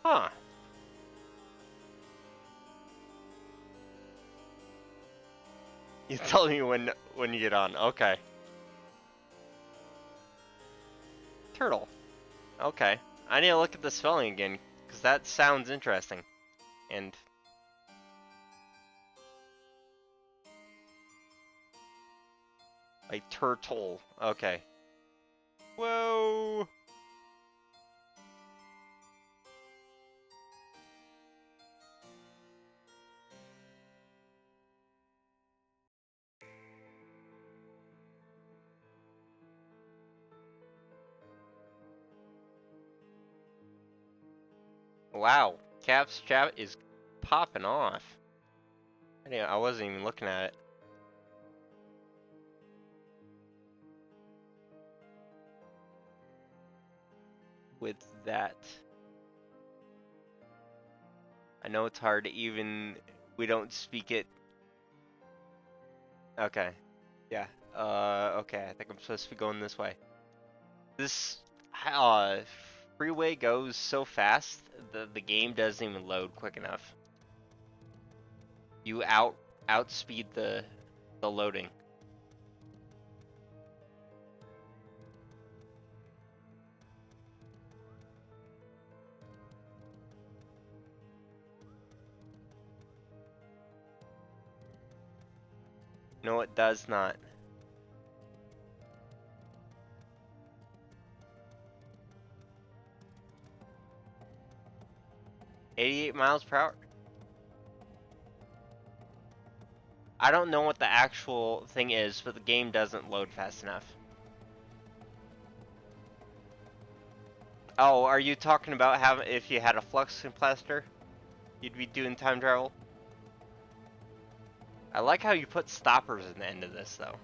Huh. You tell me when you get on. Okay. Turtle. Okay. I need to look at the spelling again, because that sounds interesting. And... like turtle. Okay. Whoa! Wow. Cap's chat is popping off. I wasn't even looking at it. With that. I know it's hard to even... we don't speak it. Okay. Yeah. Okay. I think I'm supposed to be going this way. This freeway goes so fast, the game doesn't even load quick enough. You outspeed the loading. No, it does not. $88 miles per hour? I don't know what the actual thing is, but the game doesn't load fast enough. Oh, are you talking about if you had a flux capacitor, you'd be doing time travel? I like how you put stoppers in the end of this, though.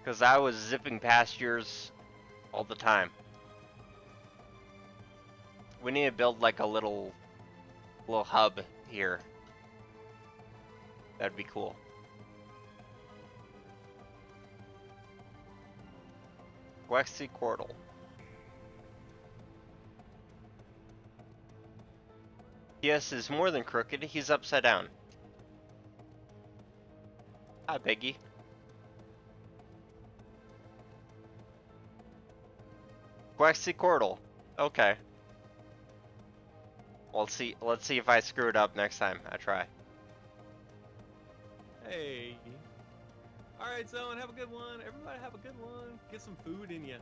Because I was zipping past yours all the time. We need to build like a little hub here. That'd be cool. Quetzalcoatl. PS is more than crooked, he's upside down. Hi, Biggie. Quetzalcoatl. Okay. Well, let's see if I screw it up next time I try. Hey. Alright, Zone, have a good one. Everybody have a good one. Get some food in you.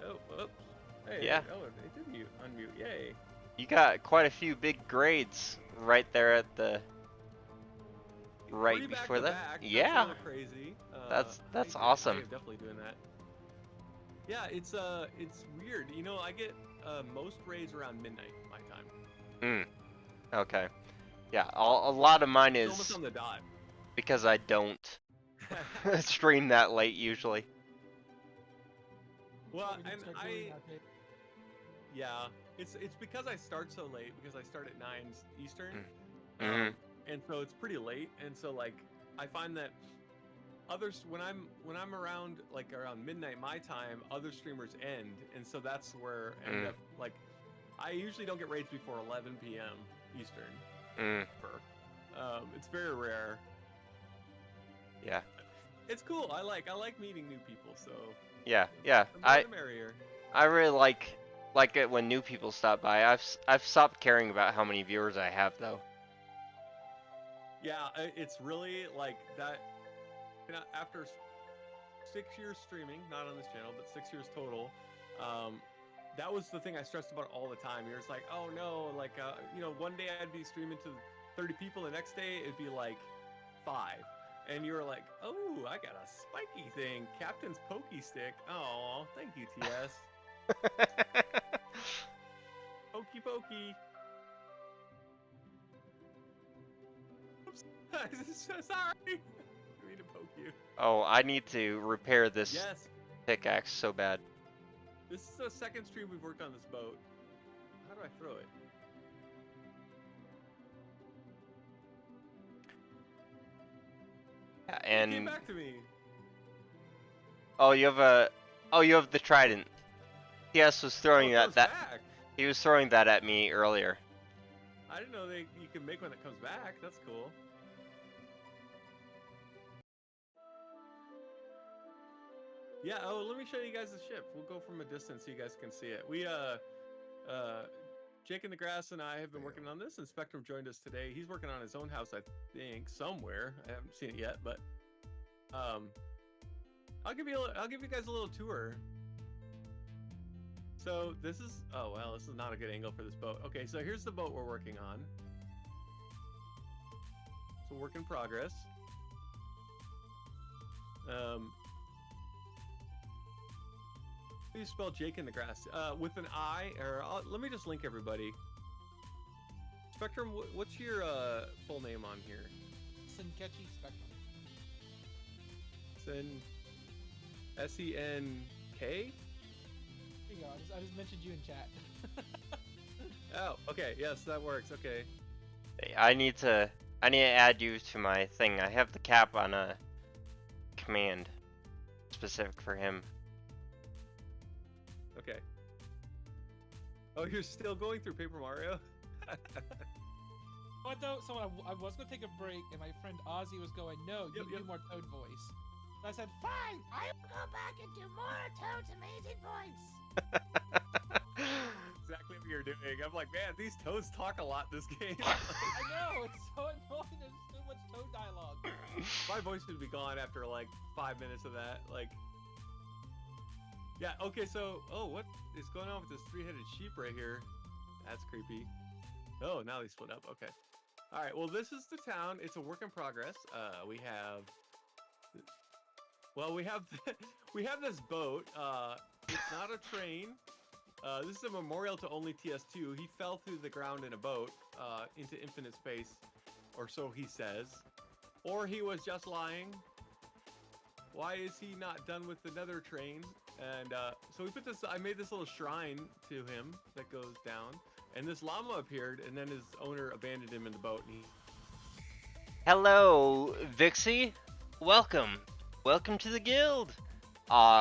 Oh, whoops. Hey, Yeah. Oh, it did mute. Unmute. Yay. You got quite a few big grades right there at the... right 3 before that. back-to-back. That's Yeah. a little crazy. That's I awesome. am definitely doing that. Yeah, it's weird. You know, I get most raids around midnight my time. Okay. Yeah, a lot of mine It's is almost on the dot. because I don't stream that late usually. Well, We can and start doing that, Dave. yeah, it's because I start so late because I start at 9 Eastern. Mhm. and so it's pretty late, and so like I find that others when I'm around like around midnight my time, other streamers end, and so that's where I end up like I usually don't get raids before 11 p.m. Eastern. It's very rare. Yeah. It's cool. I like meeting new people. So Yeah. the more the merrier. I really like it when new people stop by. I've stopped caring about how many viewers I have though. Yeah, it's really like that. You know, after 6 years streaming, not on this channel, but 6 years total, that was the thing I stressed about all the time. You're just like, oh no, like you know, one day I'd be streaming to 30 people, the next day it'd be like 5. And you were like, oh, I got a spiky thing, Captain's Pokey Stick. Oh, thank you, TS. Pokey pokey. Oops. Sorry. I mean to poke you. Oh, I need to repair this Yes. pickaxe so bad. This is the second stream we've worked on this boat. How do I throw it? Yeah, It and came back to me. oh, you have the trident. TS was throwing Oh, it comes that. back. He was throwing that at me earlier. I didn't know you can make one that comes back. That's cool. Yeah, oh, let me show you guys the ship. We'll go from a distance so you guys can see it. We, Jake in the Grass and I have been working on this, and Spectrum joined us today. He's working on his own house, I think, somewhere. I haven't seen it yet, but, I'll give you guys a little tour. So this is, oh, well, this is not a good angle for this boat. Okay, so here's the boat we're working on. It's a work in progress. How do you spell Jake in the Grass? With an I, or let me just link everybody. Spectrum, what's your full name on here? Senkechi Spectrum. S-E-N-K? There you go. I just mentioned you in chat. Oh, okay. Yes, that works. Okay. Hey, I need to add you to my thing. I have the cap on a command specific for him. Okay. Oh, you're still going through Paper Mario? But though, so I was going to take a break, and my friend Ozzy was going, no, you do more Toad voice. So I said, fine, I will go back and do more Toad's amazing voice. Exactly what you're doing. I'm like, man, these toads talk a lot this game. I know, it's so annoying. There's too much Toad dialogue. My voice would be gone after like 5 minutes of that. Like, yeah, okay, so, oh, what is going on with this 3-headed sheep right here? That's creepy. Oh, now they split up. Okay. All right, well, this is the town. It's a work in progress. We have we have this boat. It's not a train. This is a memorial to only TS2. He fell through the ground in a boat into infinite space, or so he says. Or he was just lying. Why is he not done with the nether train? And so we put this, I made this little shrine to him that goes down. And this llama appeared, and then his owner abandoned him in the boat. And Hello, Vixie. Welcome to the guild,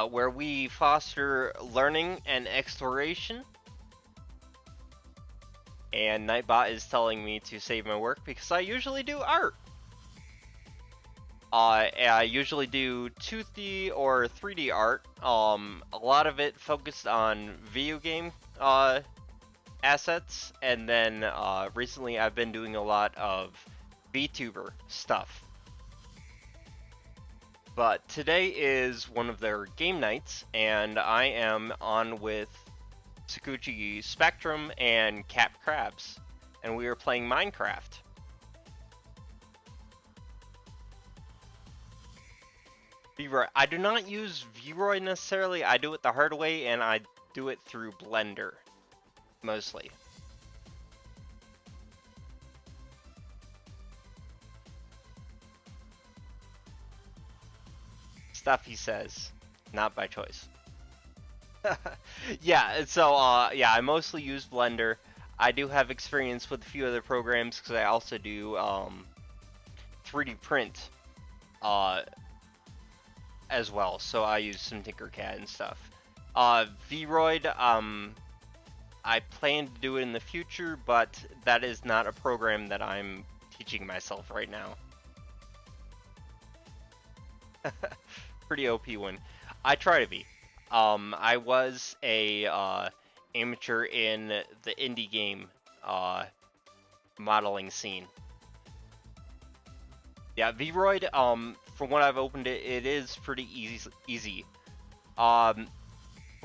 where we foster learning and exploration. And Nightbot is telling me to save my work because I usually do art. I usually do 2D or 3D art. A lot of it focused on video game assets, and then recently I've been doing a lot of vtuber stuff. But today is one of their game nights, and I am on with Sakuchi Spectrum and CaptCrabs, and we are playing Minecraft. VRoid. I do not use VRoid necessarily. I do it the hard way, and I do it through Blender, mostly. Stuff he says, not by choice. Yeah, so yeah, I mostly use Blender. I do have experience with a few other programs because I also do 3D print as well, so I use some Tinkercad and stuff. Vroid, I plan to do it in the future, but that is not a program that I'm teaching myself right now. Pretty OP one. I try to be. I was a amateur in the indie game modeling scene. Yeah, Vroid, from what I've opened it, it is pretty easy.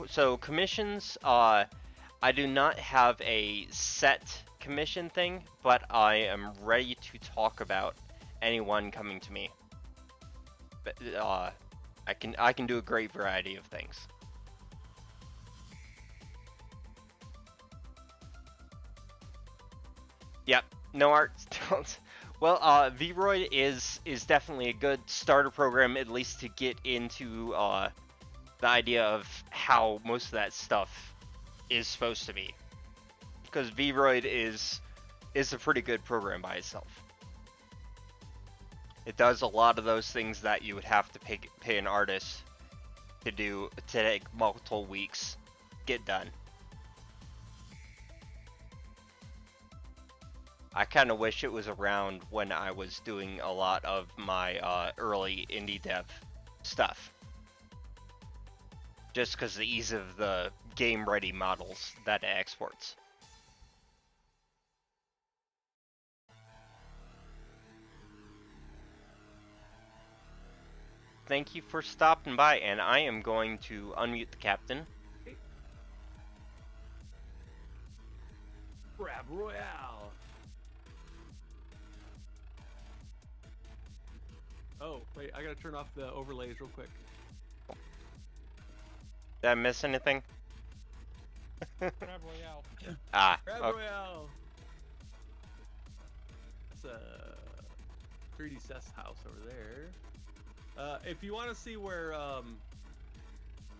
So commissions, I do not have a set commission thing, but I am ready to talk about anyone coming to me. But, I can do a great variety of things. Yep, no art. Well, Vroid is definitely a good starter program, at least to get into the idea of how most of that stuff is supposed to be. Because Vroid is a pretty good program by itself. It does a lot of those things that you would have to pay an artist to do to take multiple weeks get done. I kind of wish it was around when I was doing a lot of my early indie dev stuff. Just because of the ease of the game-ready models that it exports. Thank you for stopping by, and I am going to unmute the captain. Crab Royale. Oh, wait, I gotta turn off the overlays real quick. Did I miss anything? Crab Royale. Ah, Crab okay. Royale. That's a 3D cess house over there. If you want to see where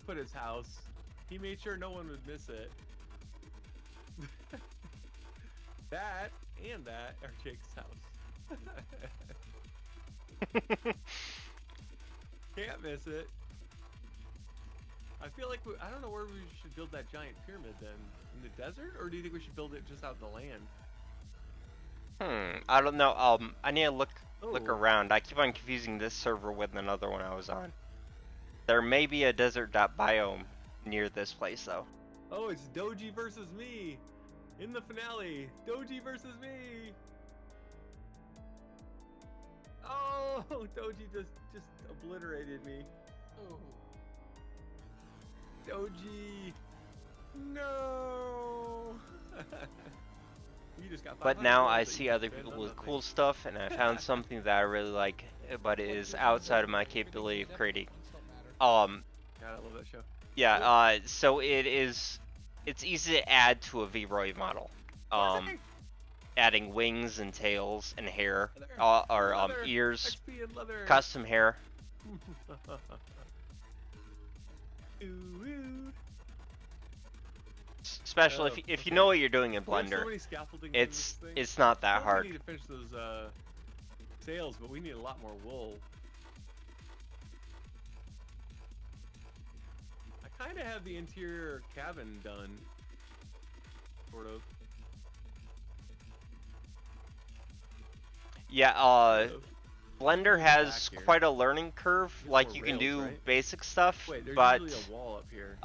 put his house, he made sure no one would miss it. That and that are Jake's house. Can't miss it. I feel like I don't know where we should build that giant pyramid then. In the desert, or do you think we should build it just out in the land? I don't know. I need to look Oh. around. I keep on confusing this server with another one I was on. There may be a desert.biome near this place though. Oh, it's Doji versus me in the finale. Doji versus me. Oh, Doji just obliterated me. Oh. Doji. No. You just got. But now I see other people with cool stuff, and I found something that I really like, but it is outside of my capability of creating. God, I love that show. Yeah. So it's easy to add to a Vroid model. Adding wings and tails and hair, or ears, XP and leather. custom hair. Ooh. Especially if you know what you're doing in We have so Blender, many scaffolding in this thing. it's not that I hard. We need to finish those sails, but we need a lot more wool. I kind of have the interior cabin done, sort of. Yeah. Sort of. Blender has Back here. quite a learning curve. There's Like more you can rails, do right? basic stuff, Wait, there's but usually a wall up here.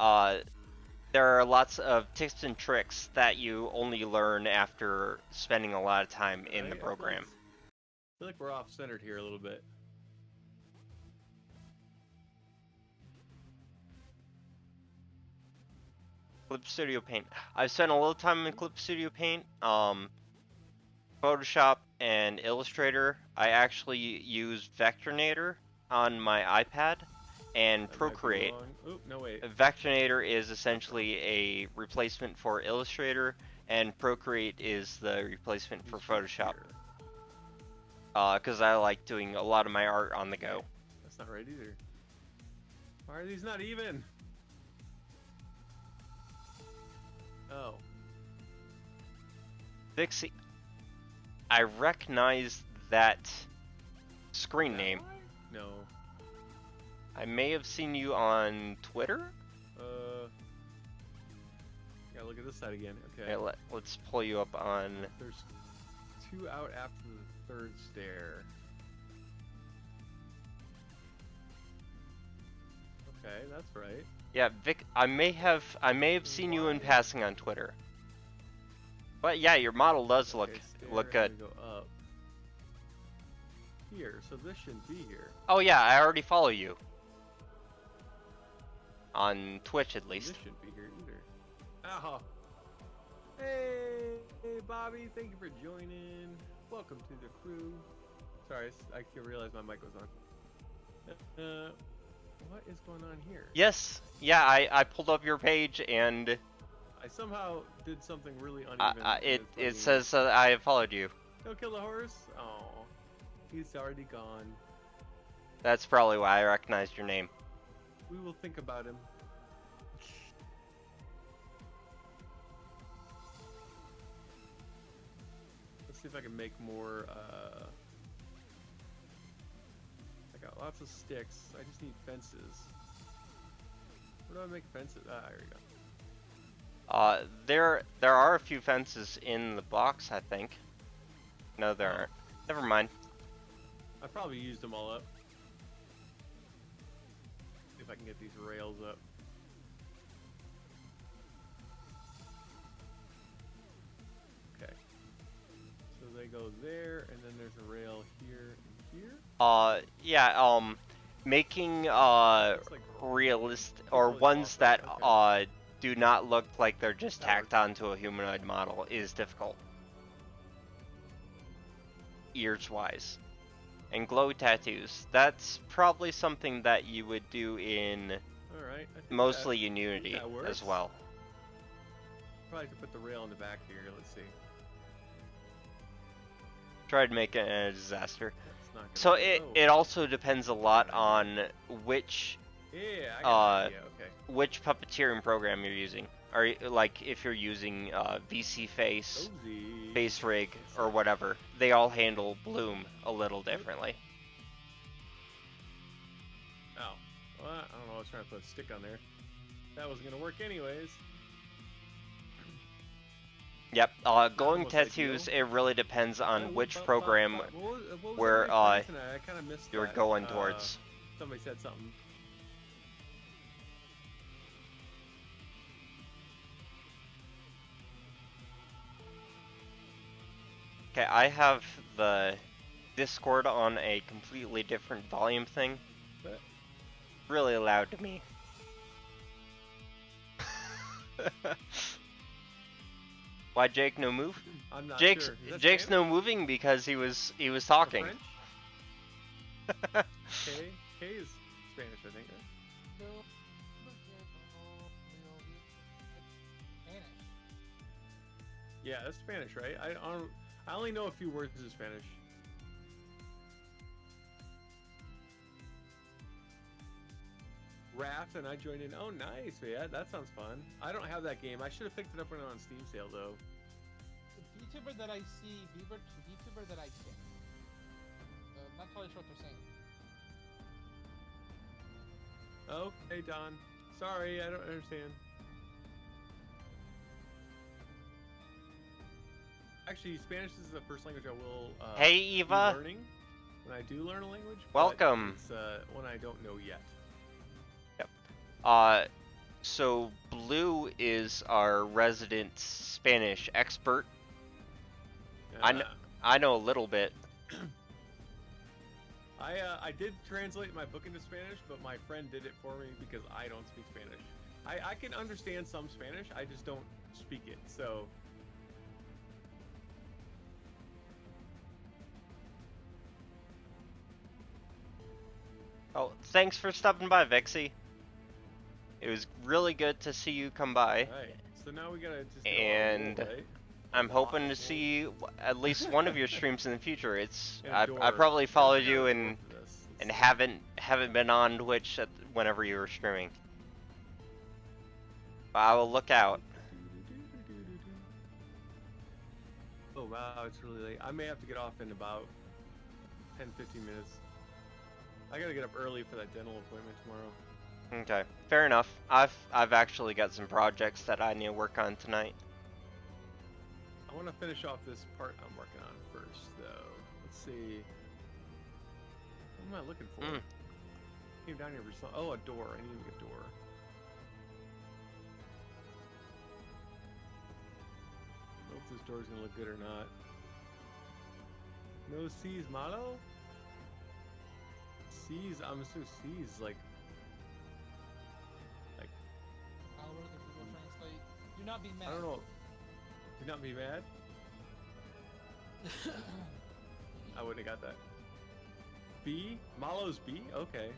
there are lots of tips and tricks that you only learn after spending a lot of time in the Right? program. I feel like we're off centered here a little bit. Clip Studio Paint. I've spent a little time in Clip Studio Paint. Photoshop and Illustrator. I actually use Vectornator on my iPad and That might be Procreate. wrong. Oop, no wait. Vectornator is essentially a replacement for Illustrator, and Procreate is the replacement for These right Photoshop. here. Because I like doing a lot of my art on the go. That's not right either. Why are these not even? Oh. Vixie, I recognize that Screen That name. why? No. I may have seen you on Twitter. Yeah, look at this side again. Okay. Okay, let's pull you up on. There's 2 out after the 3rd stair. Okay, that's right. Yeah, Vic. I may have seen you in Why? passing on Twitter. But yeah, your model does Okay, look stair, good. and we go up. Here, so this shouldn't be here. Oh yeah, I already follow you. On Twitch at And least. this shouldn't be here either. Ow. Hey, Bobby, thank you for joining. Welcome to the crew. Sorry, I didn't realize my mic was on. What is going on here? Yes. Yeah, I pulled up your page and I somehow did something really uneven. it says I have followed you. Don't kill the horse. Oh, he's already gone. That's probably why I recognized your name. We will think about him. Let's see if I can make more. I got lots of sticks. I just need fences. Where do I make fences? Ah, here we go. There are a few fences in the box, I think. No, there aren't. Never mind. I probably used them all up. See if I can get these rails up. Okay. So they go there, and then there's a rail here and here. Yeah, making Looks like realistic or really ones awesome. that Okay. do not look like they're just That tacked works. onto a humanoid model is difficult. Ears wise. And glow tattoos. That's probably something that you would do in All right. I think mostly in Unity that works. as well. Probably have to put the rail in the back here. Let's see. Try to make it a disaster. That's not gonna So work. it also depends a lot on which Yeah, I got an idea. Okay. which puppeteering program you're using. Are you, like if you're using VC Face, Cozy. Face Rig, or whatever, they all handle bloom a little differently. Oh. Well, I don't know. I was trying to put a stick on there. That wasn't gonna work anyways. Yep. Glowing Almost tattoos. ideal. It really depends on which What program was where, I kind of missed you're that. going towards. Somebody said something. Okay, I have the Discord on a completely different volume thing. But Really loud to me. Why Jake no move? I'm not Jake's sure. Is that Jake's Spanish? no moving because he was Or talking. French? K is Spanish, I think. Right? Spanish. Yeah, that's Spanish, right? I only know a few words of Spanish. Raft and I joined in. Oh, nice! Yeah, that sounds fun. I don't have that game. I should have picked it up when it was on Steam sale, though. The VTuber that I see, VTuber that I get. I'm not totally sure what they're saying. Oh, hey Don. Sorry, I don't understand. Actually, Spanish is the first language I will Hey be Eva. learning when I do learn a language. Welcome. But it's one I don't know yet. So Blue is our resident Spanish expert. I know a little bit. I did translate my book into Spanish, but my friend did it for me because I don't speak Spanish. I can understand some Spanish, I just don't speak it, so... Oh, thanks for stopping by, Vexy. It was really good to see you come by. Right, so now we gotta just... And right? I'm hoping to see at least one of your streams in the future. And I door. probably followed Let's you go and for this. and haven't been on Twitch whenever you were streaming. But I will look out. Oh wow, it's really late. I may have to get off in about 10-15 minutes. I gotta get up early for that dental appointment tomorrow. Okay, fair enough. I've actually got some projects that I need to work on tonight. I want to finish off this part I'm working on first, though. Let's see. What am I looking for? Came down here for some. Oh, a door. I need to make a door. I don't know if this door's gonna look good or not. No C's, Malo? C's, I'm assuming C's like. Algorithm Google Translate. Do not be mad. I don't know. Do not be mad. I wouldn't have got that. B? Malo's B? Okay.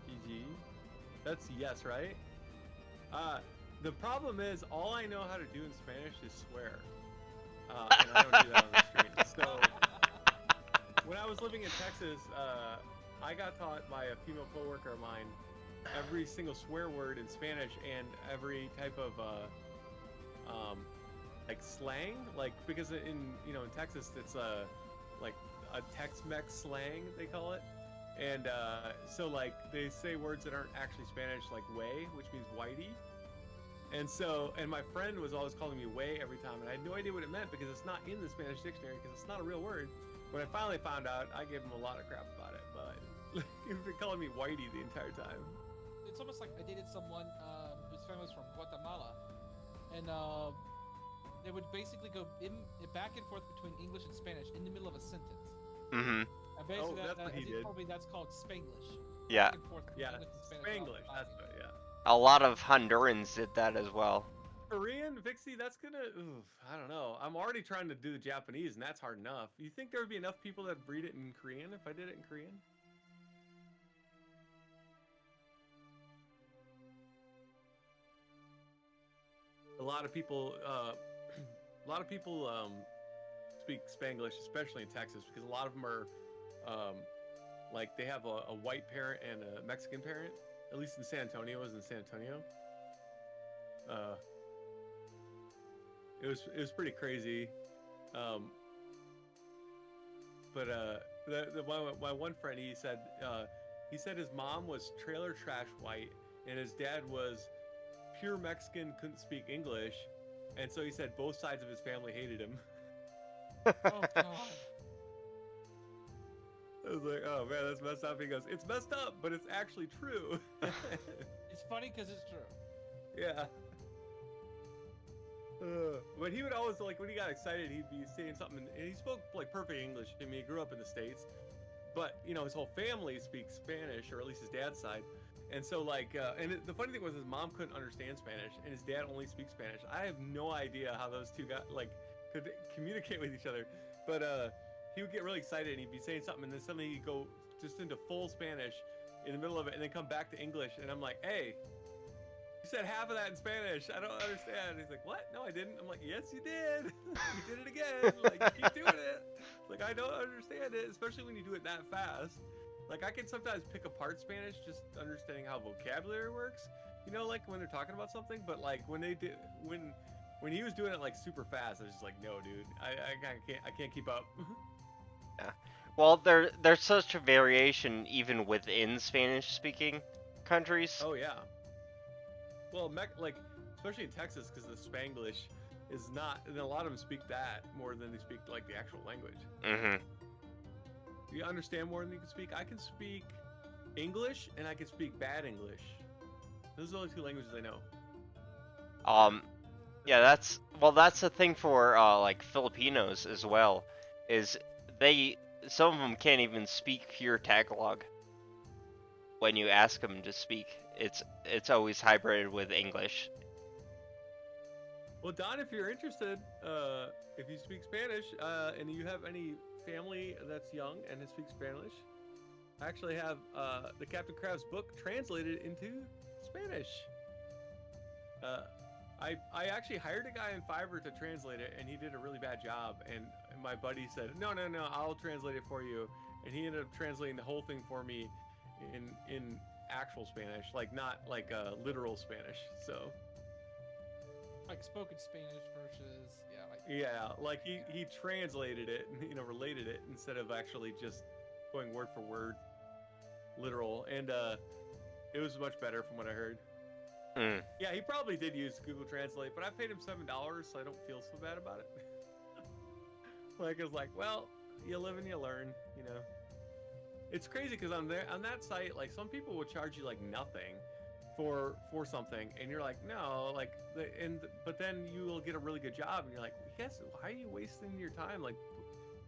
GG. That's yes, right? The problem is, all I know how to do in Spanish is swear. And I don't do that on the stream. So, when I was living in Texas, I got taught by a female coworker of mine every single swear word in Spanish and every type of like slang, like because in Texas it's like a Tex-Mex slang they call it, and so like they say words that aren't actually Spanish, like way, which means whitey, and my friend was always calling me way every time, and I had no idea what it meant because it's not in the Spanish dictionary because it's not a real word. When I finally found out, I gave him a lot of crap about it, but he's been calling me whitey the entire time. It's almost like I dated someone whose family was from Guatemala, and they would basically go back and forth between English and Spanish in the middle of a sentence. Mm-hmm. And basically, that's what he did. Probably that's called Spanglish. Yeah. Back and forth between Yeah, English and Spanish. Spanglish. That's what. Yeah. A lot of Hondurans did that as well. Korean, Vixie, that's gonna. Oof, I don't know. I'm already trying to do the Japanese, and that's hard enough. You think there would be enough people that read it in Korean if I did it in Korean? A lot of people speak Spanglish, especially in Texas, because a lot of them are like they have a white parent and a Mexican parent. At least in San Antonio, it was in San Antonio. It was pretty crazy. But my one friend, he said his mom was trailer trash white and his dad was pure Mexican, couldn't speak English, and so he said both sides of his family hated him. Oh God. I was like, oh man, that's messed up. He goes, it's messed up, but it's actually true. It's funny because it's true. Yeah. But he would always, like, when he got excited, he'd be saying something, and he spoke like perfect English. I mean, he grew up in the States, but his whole family speaks Spanish, or at least his dad's side. And so, like, the funny thing was his mom couldn't understand Spanish, and his dad only speaks Spanish. I have no idea how those two could communicate with each other. But he would get really excited, and he'd be saying something, and then suddenly he'd go just into full Spanish in the middle of it, and then come back to English, and I'm like, hey, you said half of that in Spanish. I don't understand. He's like, what? No, I didn't. I'm like, yes, you did. You did it again. Like, you keep doing it. Like, I don't understand it, especially when you do it that fast. Like, I can sometimes pick apart Spanish just understanding how vocabulary works. Like when they're talking about something. But like when he was doing it like super fast, I was just like, no, dude, I can't keep up. Yeah. Well, there's such a variation even within Spanish-speaking countries. Oh yeah. Well, especially in Texas, because the Spanglish is not, and a lot of them speak that more than they speak like the actual language. Mm-hmm. You understand more than you can speak. I can speak English and I can speak bad English. Those are the only two languages I know. Yeah, that's the thing for like Filipinos as well, is some of them can't even speak pure Tagalog. When you ask them to speak, it's always hybrided with English. Well, Don, if you're interested, if you speak Spanish and you have any family that's young and speaks Spanish, I actually have the CaptCrabs book translated into Spanish. I actually hired a guy in Fiverr to translate it, and he did a really bad job. And my buddy said, no, I'll translate it for you. And he ended up translating the whole thing for me in actual Spanish, like not like literal Spanish. So like spoken Spanish versus like Yeah, like he translated it and related it instead of actually just going word for word, literal, and it was much better from what I heard. Mm. Yeah, he probably did use Google Translate, but I paid him $7, so I don't feel so bad about it. Like it's like, well, you live and you learn. It's crazy because on that site, like some people will charge you like nothing for something, and you're like, no, like but then you will get a really good job, and you're like, yes, why are you wasting your time? Like,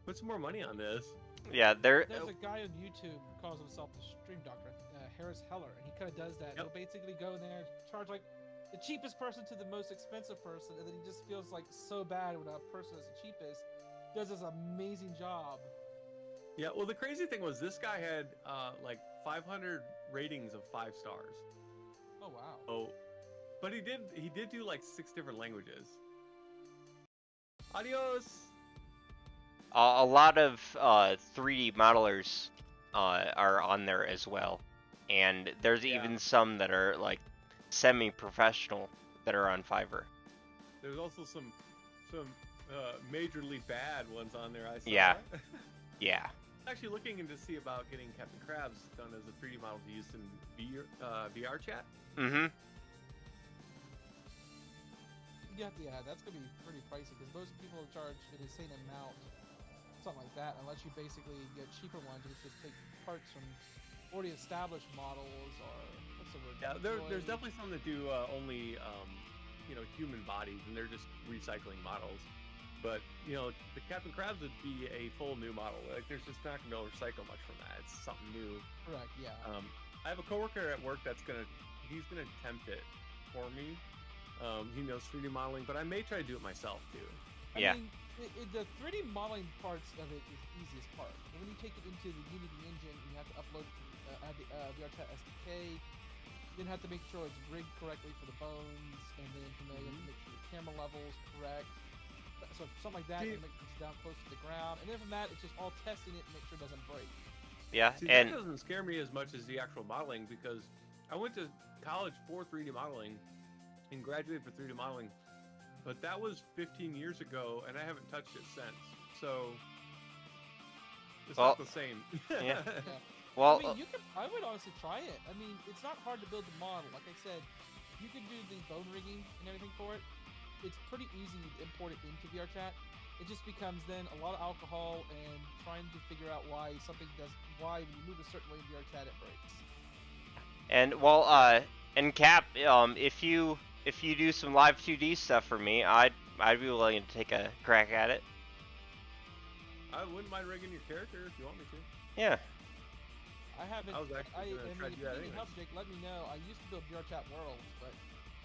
put some more money on this. Yeah, there's a guy on YouTube who calls himself the Stream Doctor, Harris Heller, and he kind of does that. Yep. He'll basically go in there, charge like the cheapest person to the most expensive person, and then he just feels like so bad when a person that's the cheapest does this amazing job. Yeah, well, the crazy thing was this guy had like 500 ratings of 5 stars. Oh wow. Oh, but he did do like 6 different languages. Adios. a lot of 3D modelers are on there as well, and there's even some that are like semi-professional that are on Fiverr. There's also some majorly bad ones on there. I saw. Yeah. Yeah. Actually, looking into see about getting CaptCrabs done as a 3D model to use in VR chat. Mm-hmm. Yeah, that's gonna be pretty pricey because most people charge an insane amount, something like that, unless you basically get cheaper ones, which just take parts from already established models or what's the word? Yeah, there's definitely some that do only human bodies, and they're just recycling models. But the CaptCrabs would be a full new model. Like there's just not gonna recycle much from that. It's something new. Correct. Yeah. I have a coworker at work he's gonna attempt it for me. He knows 3D modeling, but I may try to do it myself too. Yeah. I mean, the 3D modeling parts of it is the easiest part. When you take it into the Unity engine, you have to upload add the VRChat SDK. You then have to make sure it's rigged correctly for the bones, and then from there you have to make sure the camera level is correct. So something like that, you make it down close to the ground, and then from that, it's just all testing it and make sure it doesn't break. Yeah, See, and that doesn't scare me as much as the actual modeling, because I went to college for 3D modeling and graduated for 3D modeling, but that was 15 years ago, and I haven't touched it since. So it's not the same. Yeah. Yeah. well, I mean, I would honestly try it. I mean, it's not hard to build the model. Like I said, you can do the bone rigging and everything for it. It's pretty easy to import it into VRChat. It just becomes then a lot of alcohol and trying to figure out why when you move a certain way in VRChat it breaks. and and Cap, if you do some live 2D stuff for me, I'd be willing to take a crack at it. I wouldn't mind rigging your character if you want me to. Yeah. I haven't. I was actually gonna try to do that if you need help, anyways. Jake, let me know. I used to build VRChat worlds, but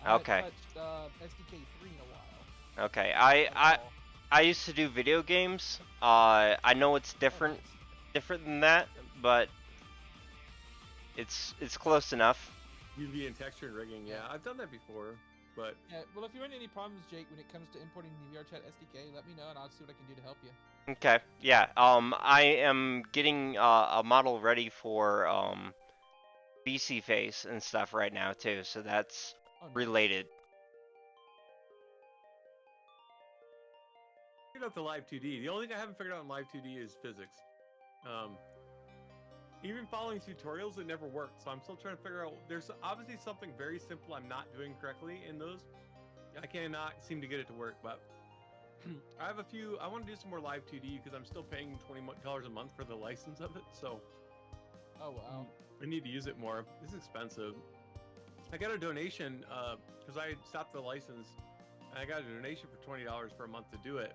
I Okay. haven't touched SDK 3 in a while. Okay. At all. I used to do video games. I know it's different than that, but it's close enough. UV and texture and rigging, yeah. I've done that before, but Yeah, well, if you run into any problems, Jake, when it comes to importing the VRChat SDK, let me know and I'll see what I can do to help you. Okay. Yeah. I am getting a model ready for BC face and stuff right now too, so that's Oh, nice. related. figured out the live 2D. The only thing I haven't figured out in live 2D is physics. Even following tutorials, it never worked. So I'm still trying to figure out. There's obviously something very simple I'm not doing correctly in those. I cannot seem to get it to work, but I have a few. I want to do some more live 2D because I'm still paying $20 a month for the license of it. So Oh wow. I need to use it more. It's expensive. I got a donation because I stopped the license, and I got a donation for $20 for a month to do it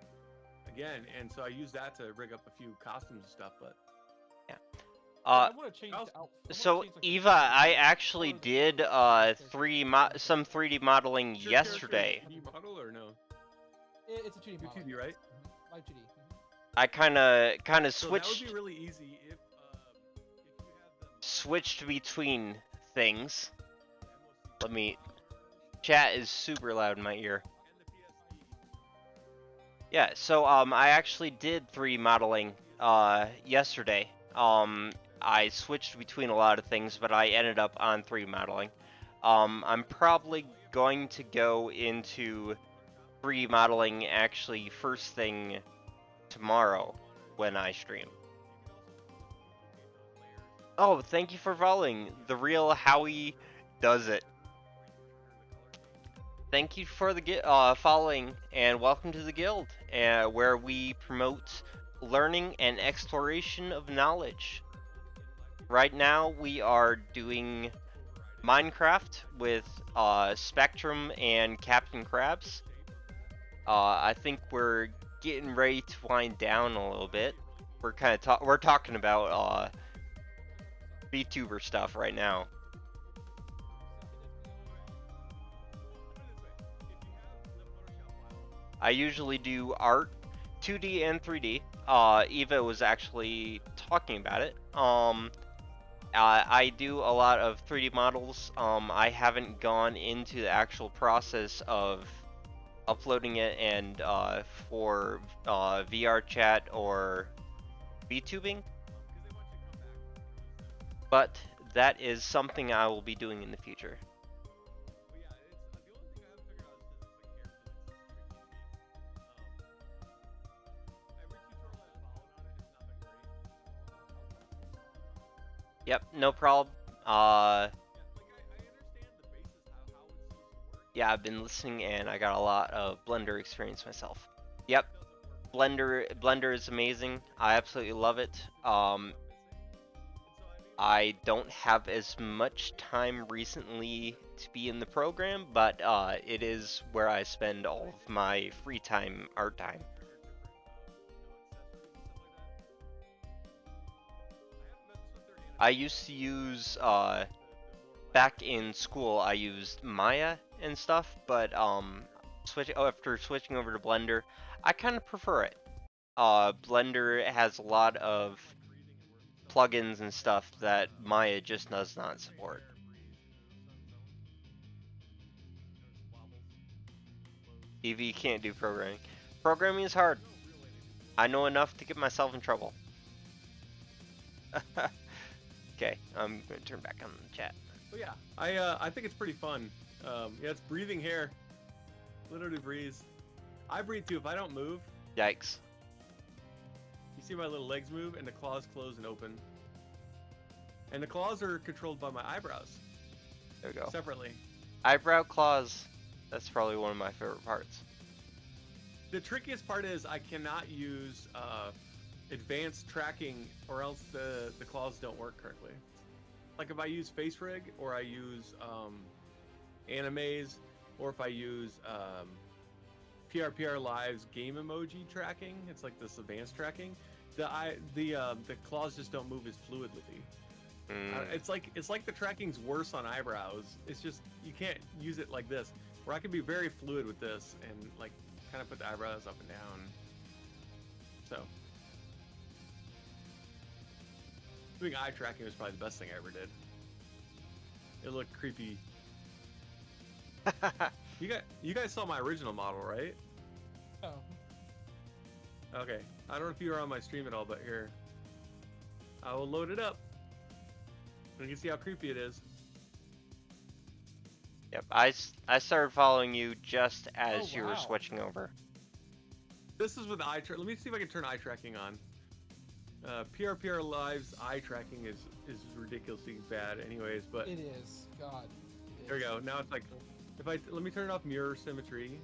again, and so I used that to rig up a few costumes and stuff. But I want to change. So Eva, I actually did some 3D modeling yesterday. 3D model or no? It's a 2D model. 2D, right? Live 2D. I kind of So that would switched be really easy if you have them. switched between things. Let me. Chat is super loud in my ear. And the PSD. Yeah, so I actually did 3D modeling yesterday. I switched between a lot of things, but I ended up on 3D modeling. I'm probably going to go into 3D modeling actually first thing tomorrow when I stream. Oh, thank you for following. The real Howie does it. Thank you for the following, and welcome to the guild, where we promote learning and exploration of knowledge. Right now, we are doing Minecraft with Spectrom and CaptCrabs. I think we're getting ready to wind down a little bit. We're kind of we're talking about vtuber stuff right now. I usually do art, 2D and 3D. Eva was actually talking about it. I do a lot of 3D models. I haven't gone into the actual process of uploading it and for VR chat or VTubing, but that is something I will be doing in the future. Yep, no problem. Yeah, I've been listening and I got a lot of Blender experience myself. Yep, Blender is amazing. I absolutely love it. I don't have as much time recently to be in the program, but it is where I spend all of my free time, art time. I used to use, back in school, I used Maya and stuff, but after switching over to Blender, I kind of prefer it. Blender has a lot of plugins and stuff that Maya just does not support. EV can't do programming. Programming is hard. I know enough to get myself in trouble. Okay, I'm gonna turn back on the chat. But yeah, I think it's pretty fun. Yeah, it's breathing hair. Literally breathes. I breathe too if I don't move. Yikes. You see my little legs move and the claws close and open. And the claws are controlled by my eyebrows. There we go. Separately. Eyebrow claws. That's probably one of my favorite parts. The trickiest part is I cannot use advanced tracking or else the claws don't work correctly. Like if I use face rig or I use animes or if I use PRPR Live's game emoji tracking, it's like this advanced tracking. The claws just don't move as fluidly. It's like the tracking's worse on eyebrows. It's just you can't use it like this. Where I can be very fluid with this and like kind of put the eyebrows up and down. So doing eye tracking was probably the best thing I ever did. It looked creepy. You guys saw my original model, right? Oh. Okay. I don't know if you were on my stream at all, but here. I will load it up. And you can see how creepy it is. Yep, I started following you just as Oh, you were wow. switching over. This is with eye tracking. Let me see if I can turn eye tracking on. PRPR Live's eye tracking is ridiculously bad anyways, but It is. God. It there we is. go. Now it's like, let me turn off mirror symmetry.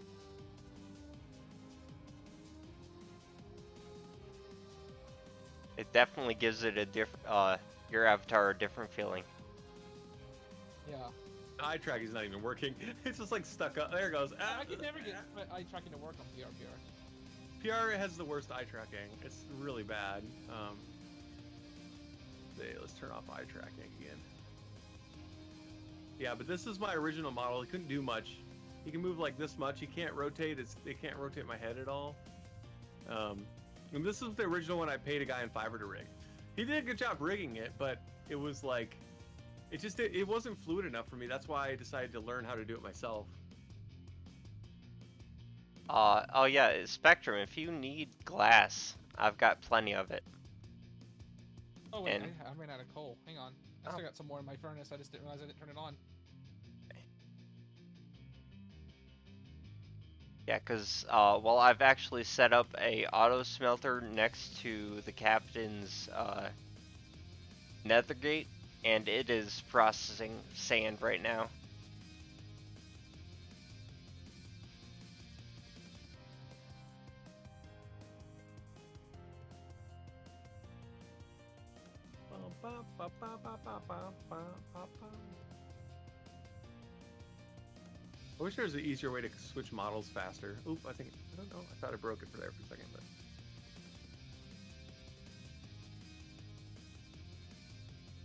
It definitely gives it a different, your avatar a different feeling. Yeah. Eye tracking is not even working. It's just like stuck up. There it goes. I can never get my eye tracking to work on PRPR. PR has the worst eye tracking. It's really bad. Let's turn off eye tracking again. Yeah, but this is my original model. It couldn't do much. He can move like this much. He can't rotate. It can't rotate my head at all. And this is the original one I paid a guy in Fiverr to rig. He did a good job rigging it, but it was like, it wasn't fluid enough for me. That's why I decided to learn how to do it myself. Oh yeah, Spectrum, if you need glass, I've got plenty of it. Oh wait, And- I ran out of coal. Hang on. I still got some more in my furnace. I just didn't realize I didn't turn it on. Yeah, cause well, I've actually set up a auto smelter next to the captain's nether gate, and it is processing sand right now. I wish there was an easier way to switch models faster. Oop, I don't know. I thought I broke it for there for a second, but.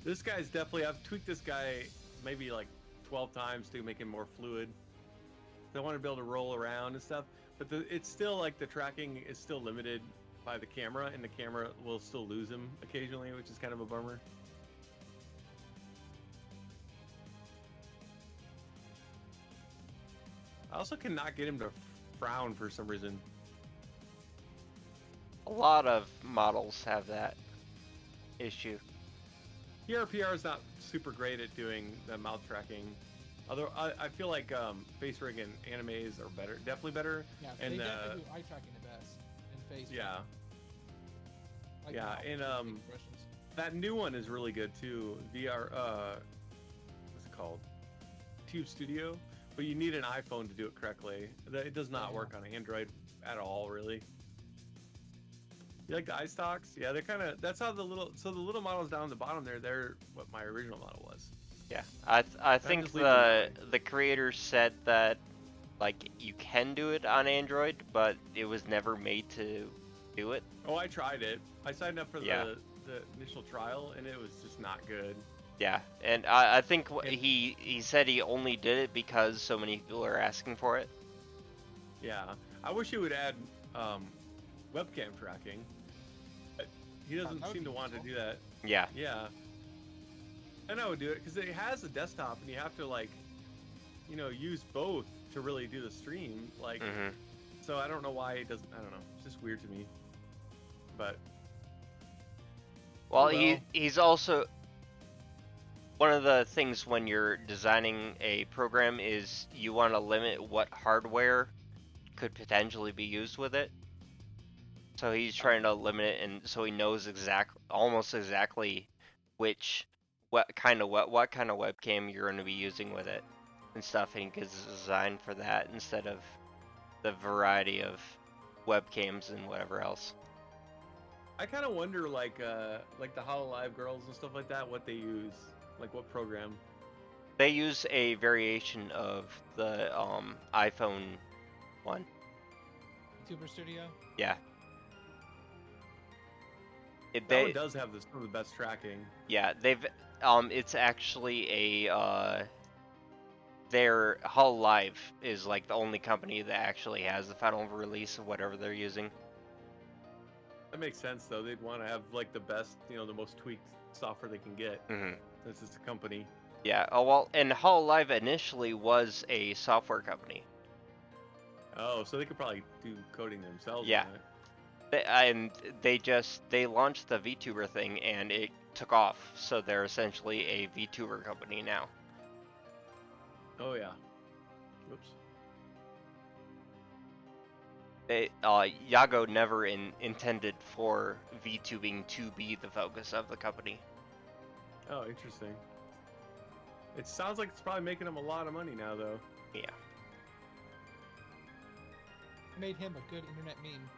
This guy's definitely, I've tweaked this guy maybe like 12 times to make him more fluid. I want to be able to roll around and stuff, but it's still like the tracking is still limited by the camera, and the camera will still lose him occasionally, which is kind of a bummer. I also cannot get him to frown for some reason. A lot of models have that issue. PRPR is not super great at doing the mouth tracking. Although I feel like face rig and animes are better, definitely better. Yeah, and they definitely do eye tracking the best in face. Yeah. Like Yeah, and expressions. that new one is really good too. VR, what's it called? Tube Studio. But you need an iPhone to do it correctly. It does not work on Android at all, really. You like the iStocks? Yeah, they're kind of. That's how the little models down the bottom there. They're what my original model was. Yeah, I think the creators said that like you can do it on Android, but it was never made to do it. Oh, I tried it. I signed up for Yeah. the initial trial, and it was just not good. Yeah, and I think he said he only did it because so many people are asking for it. Yeah, I wish he would add webcam tracking, but he doesn't seem to want to do that. Yeah. Yeah. And I would do it because it has a desktop, and you have to like, use both to really do the stream. Like, so I don't know why it doesn't. I don't know. It's just weird to me. But well, he's also one of the things when you're designing a program is you want to limit what hardware could potentially be used with it. So he's trying to limit it, and so he knows almost exactly what kind of webcam you're going to be using with it and stuff, and gets designed for that instead of the variety of webcams and whatever else. I kind of wonder, like the HoloLive girls and stuff like that, what they use, like what program. They use a variation of the iPhone one. Vtuber Studio. Yeah. That one does have some of the best tracking. Yeah, it's actually their HoloLive is like the only company that actually has the final release of whatever they're using. That makes sense, though. They'd want to have like the best, the most tweaked software they can get. Since it's a company. Yeah. Oh well, and HoloLive initially was a software company. Oh, so they could probably do coding themselves. Yeah. And they launched the VTuber thing, and it took off. So they're essentially a VTuber company now. Oh yeah. Whoops. Yago never intended for VTubing to be the focus of the company. Oh, interesting. It sounds like it's probably making him a lot of money now, though. Yeah. Made him a good internet meme.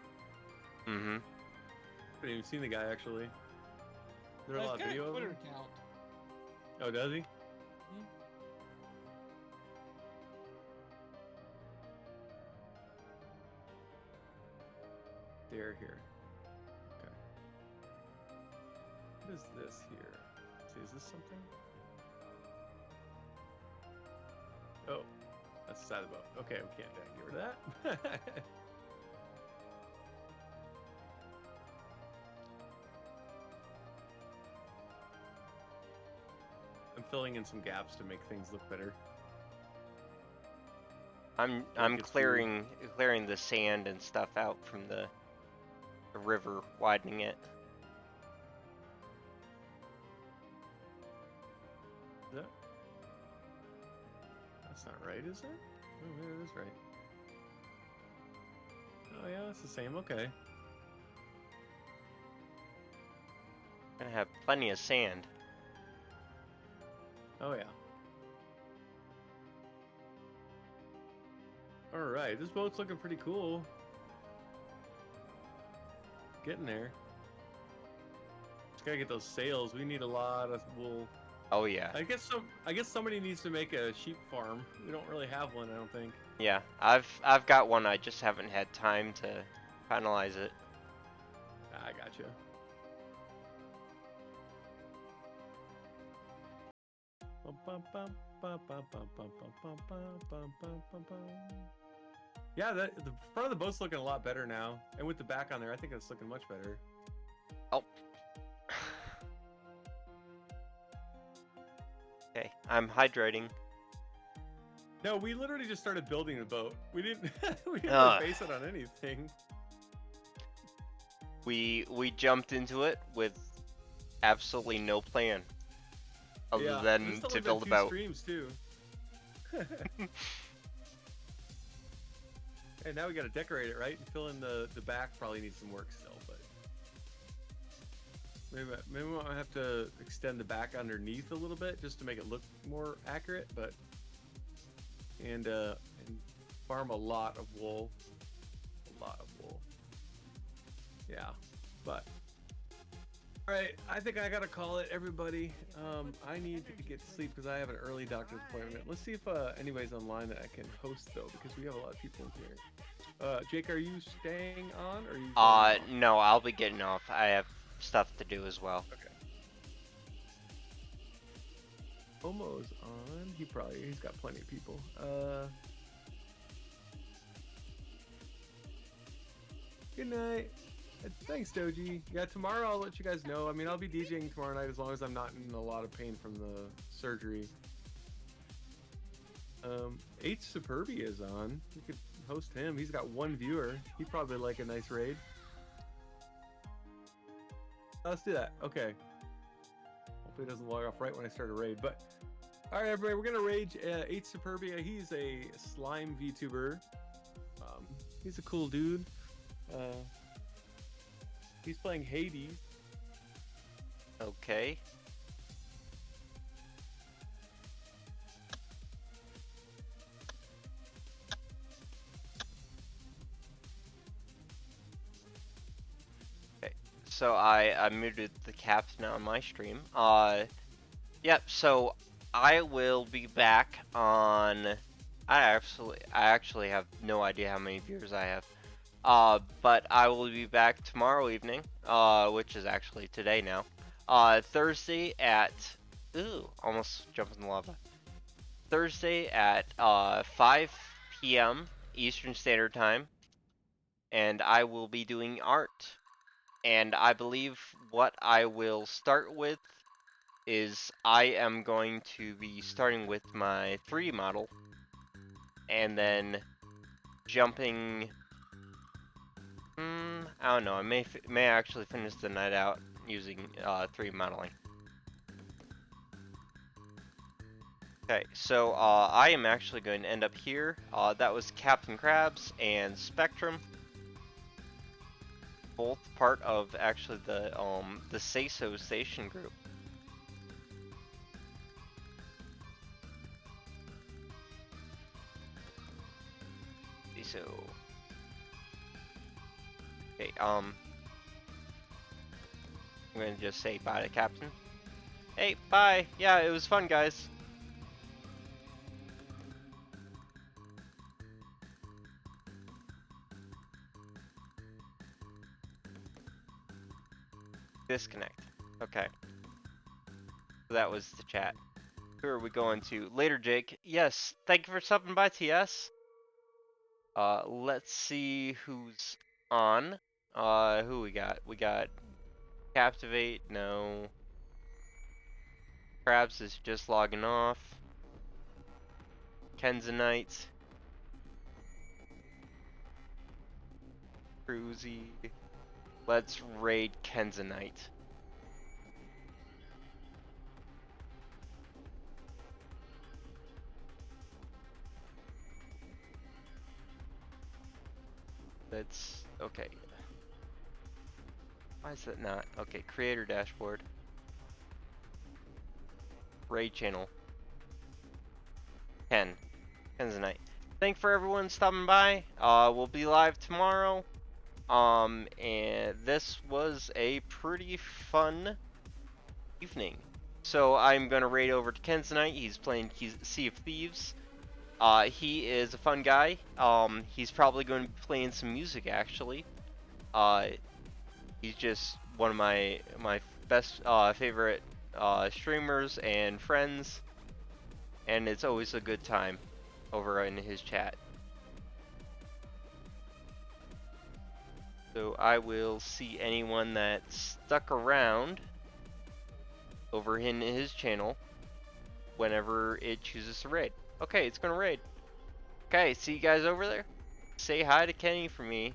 I haven't even seen the guy, actually. Is there a lot of video of him? Account. Oh, does he? They're here. Okay. What is this here? See, is this something? Oh, that's the side of the boat. Okay, we can't get rid of that. I'm filling in some gaps to make things look better. I'm clearing the sand and stuff out from the river, widening it. That's not right, is it? Oh, yeah, it is right. Oh yeah, it's the same. Okay. Gonna have plenty of sand. Oh yeah. All right, this boat's looking pretty cool. Getting there. Just gotta get those sails. We need a lot of wool. Oh yeah. I guess somebody needs to make a sheep farm. We don't really have one, I don't think. Yeah, I've got one. I just haven't had time to finalize it. I gotcha. Yeah, the front of the boat's looking a lot better now, and with the back on there, I think it's looking much better. Oh. Okay, I'm hydrating. No, we literally just started building the boat. We didn't we didn't really base it on anything. We jumped into it with absolutely no plan other than to build a boat. Streams too. Hey, now we got to decorate it, right? And fill in the back. Probably needs some work still, but maybe we might have to extend the back underneath a little bit just to make it look more accurate. But and farm a lot of wool. Yeah, but all right. I think I gotta call it, everybody. I need to get to sleep because I have an early doctor's appointment. Let's see if anybody's online that I can host though, because we have a lot of people in here. Jake, are you staying on or are you? No, I'll be getting off. I have stuff to do as well. Okay. Omo's on. He's got plenty of people. Good night. Thanks, Doji. Yeah, tomorrow I'll let you guys know. I mean, I'll be DJing tomorrow night as long as I'm not in a lot of pain from the surgery. H Superbia is on. You could host him. He's got 1 viewer. He'd probably like a nice raid. Let's do that. Okay. Hopefully it doesn't log off right when I start a raid. But all right, everybody, we're gonna raid H Superbia. He's a slime VTuber. He's a cool dude. He's playing Hades. Okay. Okay. So I muted the captain on my stream. Yep. So I will be back on. I actually have no idea how many viewers I have. But I will be back tomorrow evening, which is actually today now. Thursday at, almost jumped in the lava. Thursday at 5 p.m. Eastern Standard Time, and I will be doing art. And I believe what I will start with is I am going to be starting with my 3D model, and then jumping. I don't know. I may actually finish the night out using 3D modeling. Okay, so I am actually going to end up here. That was CaptCrabs and Spectrom, both part of actually the Say So Station group. So. Okay, I'm gonna just say bye to Captain. Hey, bye! Yeah, it was fun, guys. Disconnect. Okay. So that was the chat. Who are we going to? Later, Jake. Yes, thank you for stopping by, TS. Let's see who's on. Who we got? We got Captivate, no. Crabs is just logging off. Kenzanite. Cruzy. Let's raid Kenzanite. That's okay. Why is that not? Okay, creator dashboard. Raid channel. Ken. Ken's the night. Thanks for everyone stopping by. We'll be live tomorrow. And this was a pretty fun evening. So I'm gonna raid over to Ken's tonight. He's playing Sea of Thieves. He is a fun guy. He's probably going to be playing some music actually. Uh, he's just one of my best favorite streamers and friends, and it's always a good time over in his chat. So I will see anyone that stuck around over in his channel whenever it chooses to raid. Okay, it's gonna raid. Okay, see you guys over there. Say hi to Kenny for me.